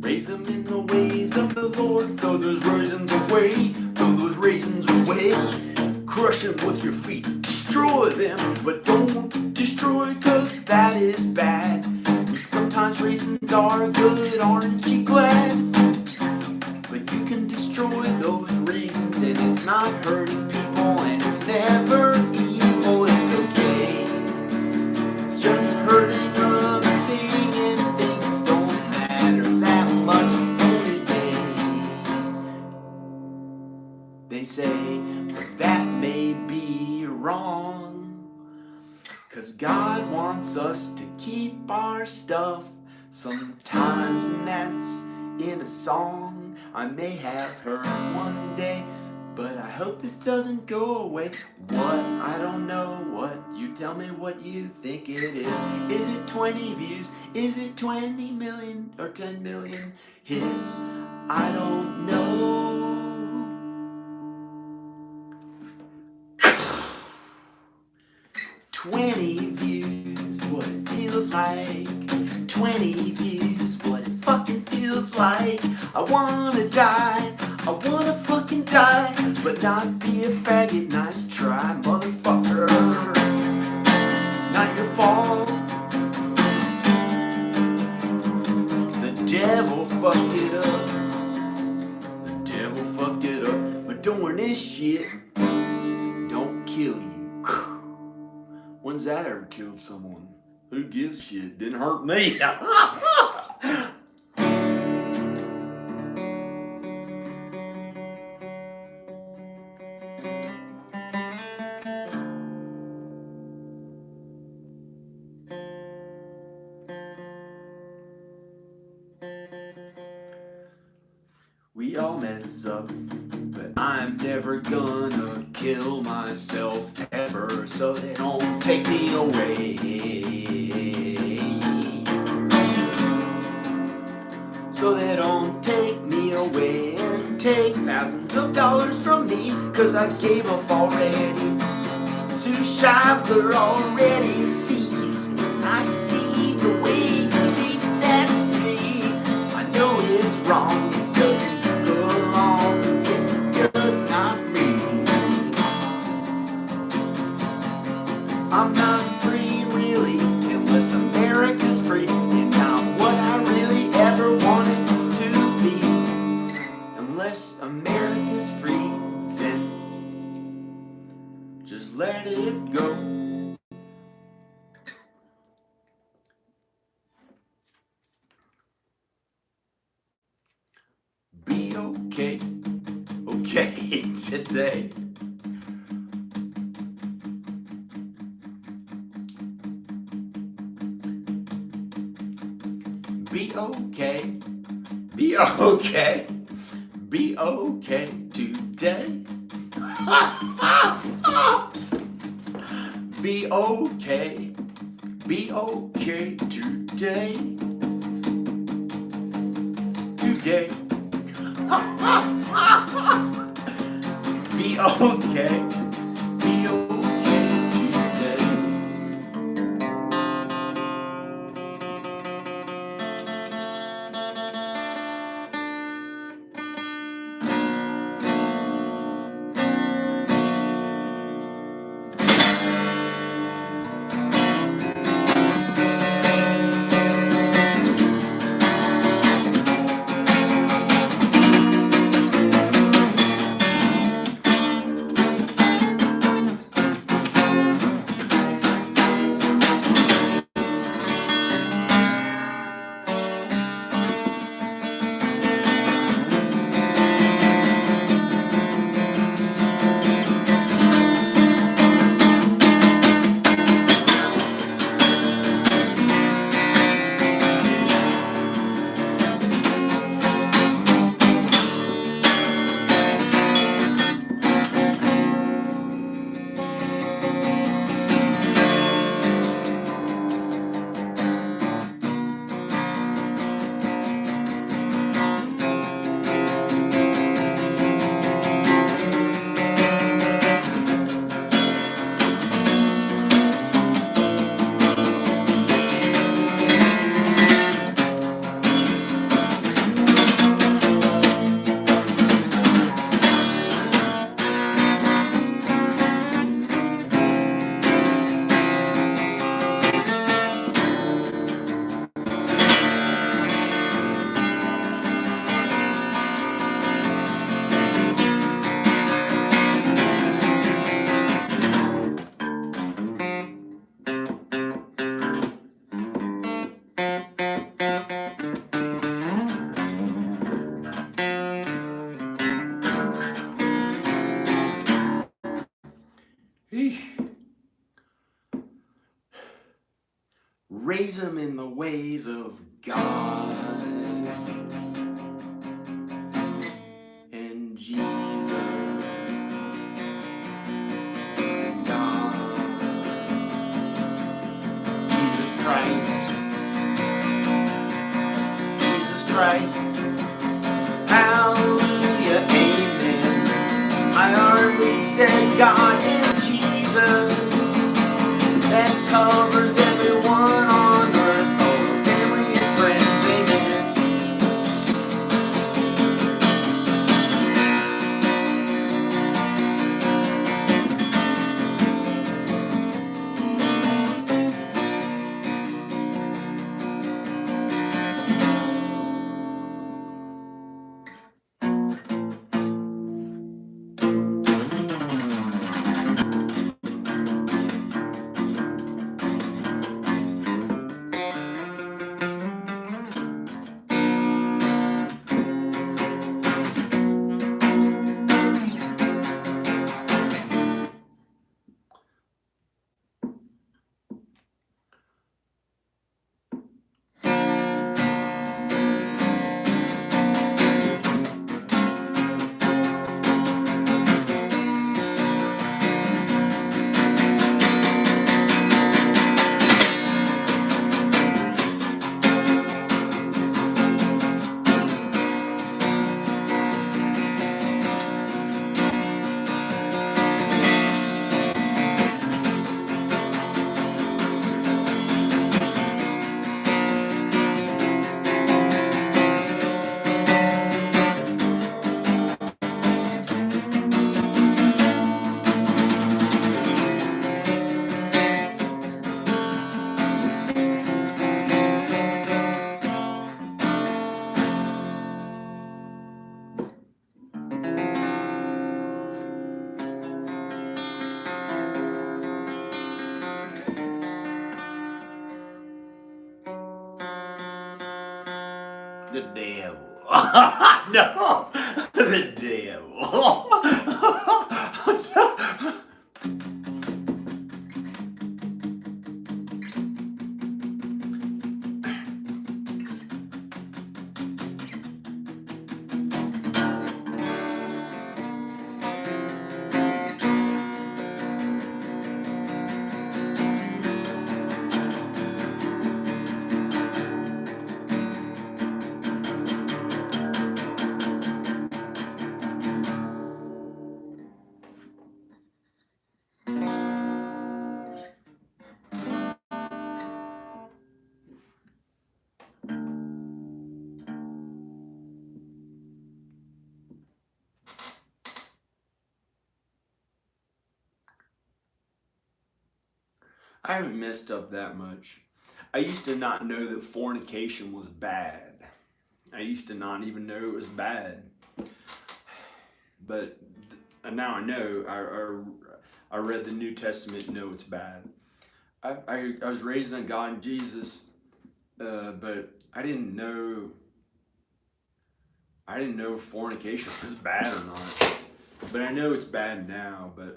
Raise them in the ways of the Lord. Throw those raisins away. Throw those raisins away. Crush them with your feet. Destroy them, but don't destroy, cause that is bad. And sometimes raisins are good, aren't you glad? But you can destroy those raisins and it's not hurting people and it's never evil. It's okay. It's just hurting another thing and things don't matter that much anyway. They say, but that may be wrong, cause God wants us to keep our stuff sometimes, and that's in a song I may have heard one day. But I hope this doesn't go away. What? I don't know what. You tell me what you think it is. Is it 20 views? Is it 20 million or 10 million hits? I don't know. 20 views, what it feels like. 20 views, what it fucking feels like. I wanna die, I wanna fucking die, but not be a faggot. Nice try, motherfucker. Not your fault. The devil fucked it up. The devil fucked it up. But doing this shit don't kill you. When's that ever killed someone? Who gives a shit? Didn't hurt me. We all mess up, but I'm never gonna kill myself ever, so they don't take me away. So they don't take me away and take thousands of dollars from me, cause I gave up already. Sue Scheibler already sees, and I see the way you think that's me. I know it's wrong, it doesn't belong, yes it does not me. I'm not free really, unless America's free, and not what I really ever wanted to be. Unless America's free, then just let it go. Be okay, okay today. Be okay, be okay, be okay today. today. Be okay. Be okay today. Today. Be okay. Be okay today. Raise them in the ways of God and Jesus and God. Jesus Christ. Jesus Christ. Hallelujah. Amen. I already said God and Jesus. That covers everyone on earth, all the family and friends, amen. The devil. No, the devil. I haven't messed up that much. I used to not know that fornication was bad. I used to not even know it was bad. But now I know. I read the New Testament and know it's bad. I was raised in God and Jesus, but I didn't know fornication was bad or not. But I know it's bad now. But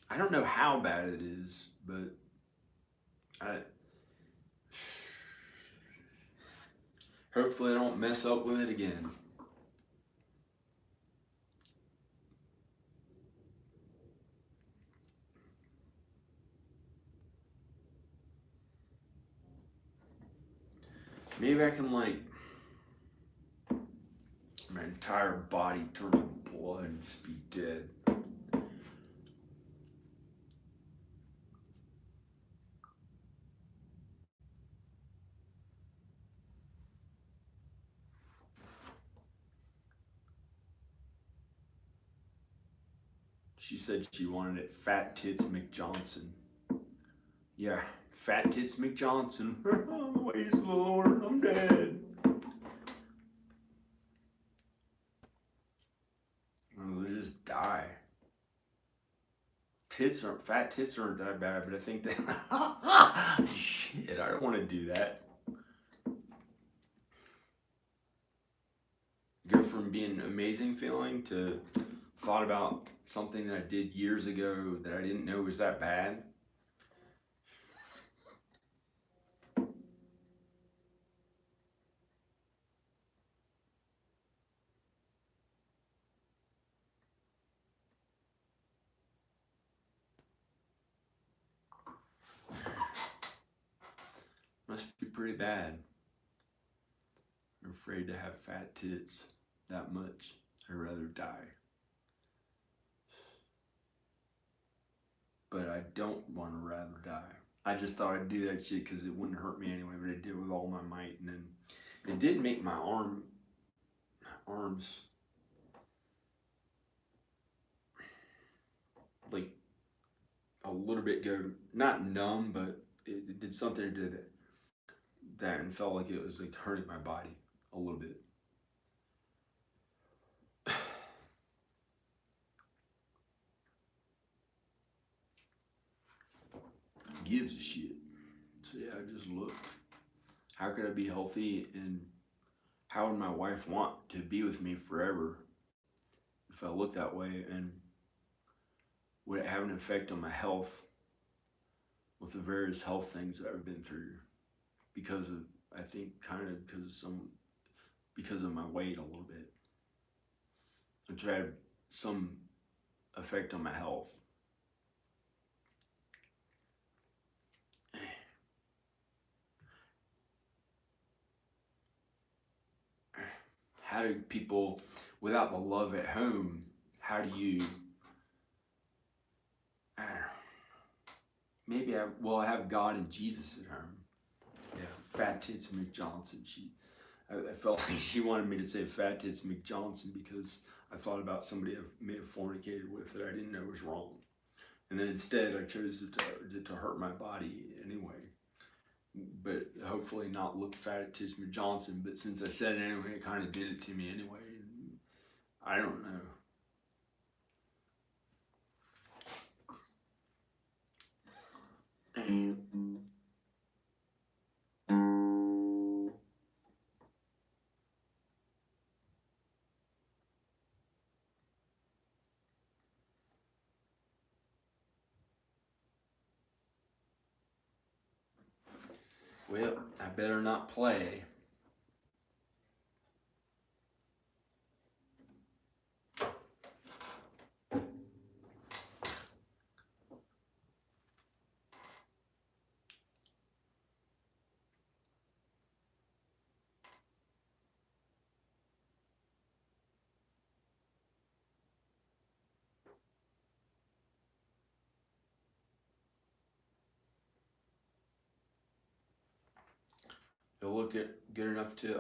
I don't know how bad it is. But I hopefully I don't mess up with it again. Maybe I can like my entire body turn to blood and just be dead. She said she wanted it Fat Tits McJohnson. Yeah, Fat Tits McJohnson. The ways of the Lord, I'm dead. I'll just die. Fat tits aren't that bad, but I think they. Shit, I don't want to do that. Go from being an amazing feeling to thought about something that I did years ago that I didn't know was that bad. Must be pretty bad. I'm afraid to have fat tits that much. I'd rather die. But I don't want to rather die. I just thought I'd do that shit because it wouldn't hurt me anyway, but I did it with all my might. And then it did make my arms like a little bit go, not numb, but it did something to do that and felt like it was like hurting my body a little bit. Gives a shit. So yeah, I just looked. How could I be healthy, and how would my wife want to be with me forever if I looked that way, and would it have an effect on my health with the various health things that I've been through because of, I think kind of because of my weight a little bit, which had some effect on my health. How do people, without the love at home, how do you, I don't know, maybe I have God and Jesus at home. Yeah, Fat Tits McJohnson. I felt like she wanted me to say Fat Tits McJohnson because I thought about somebody I may have fornicated with that I didn't know was wrong. And then instead I chose to hurt my body anyway. But hopefully not look Fat Tits McJohnson. But since I said it anyway, it kind of did it to me anyway. I don't know. Well, I better not play. You'll look at good enough to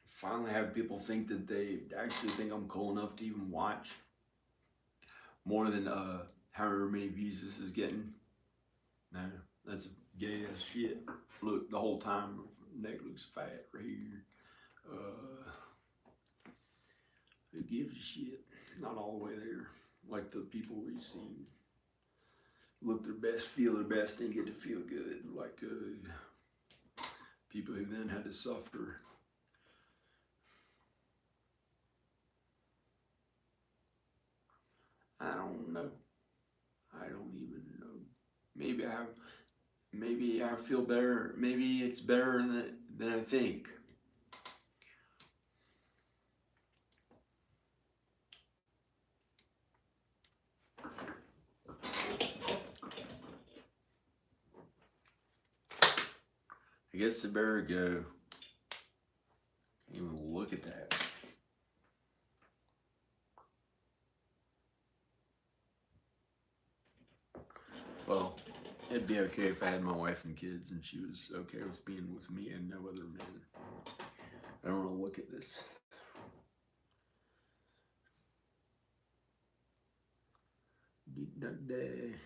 finally have people think that they actually think I'm cool enough to even watch. More than however many views this is getting. No, that's a gay ass shit. Look, the whole time, neck looks fat right here. Who gives a shit? Not all the way there. Like the people we've seen look their best, feel their best, and get to feel good. Like people who then had to suffer. I don't know. I don't even know. Maybe I feel better. Maybe it's better than I think. I guess I better go. Can't even look at that. Well, it'd be okay if I had my wife and kids and she was okay with being with me and no other men. I don't want to look at this. Day.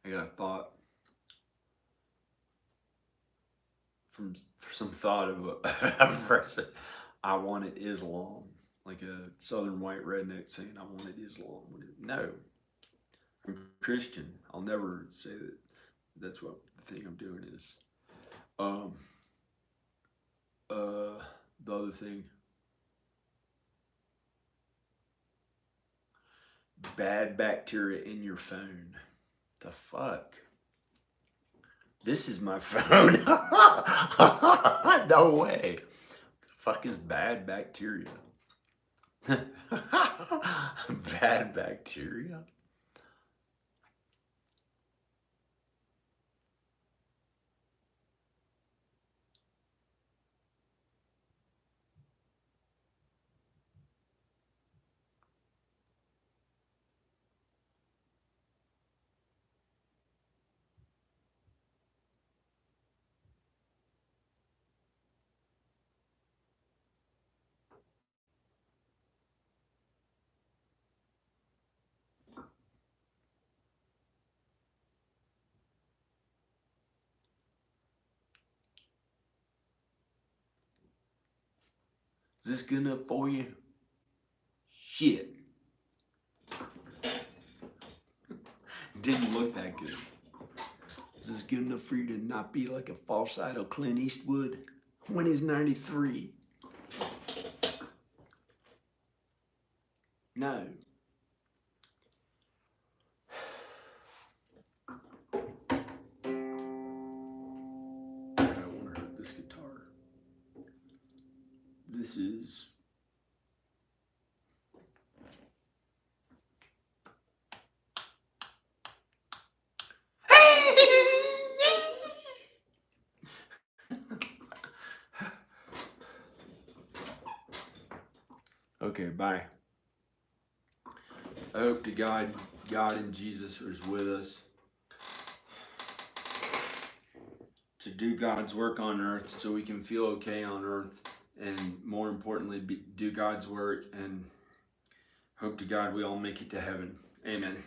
I got a thought from some thought of a person. I wanted Islam, like a southern white redneck saying I wanted Islam. No, I'm Christian. I'll never say that. That's what the thing I'm doing is. The other thing, bad bacteria in your phone. The fuck? This is my phone. No way. The fuck is bad bacteria? Bad bacteria? Is this good enough for you? Shit. Didn't look that good. Is this good enough for you to not be like a false idol Clint Eastwood? When he's 93? No. I don't want to hurt this guitar. This is okay, bye. I hope to God and Jesus is with us to do God's work on earth so we can feel okay on earth, and more importantly, do God's work, and hope to God we all make it to heaven. Amen.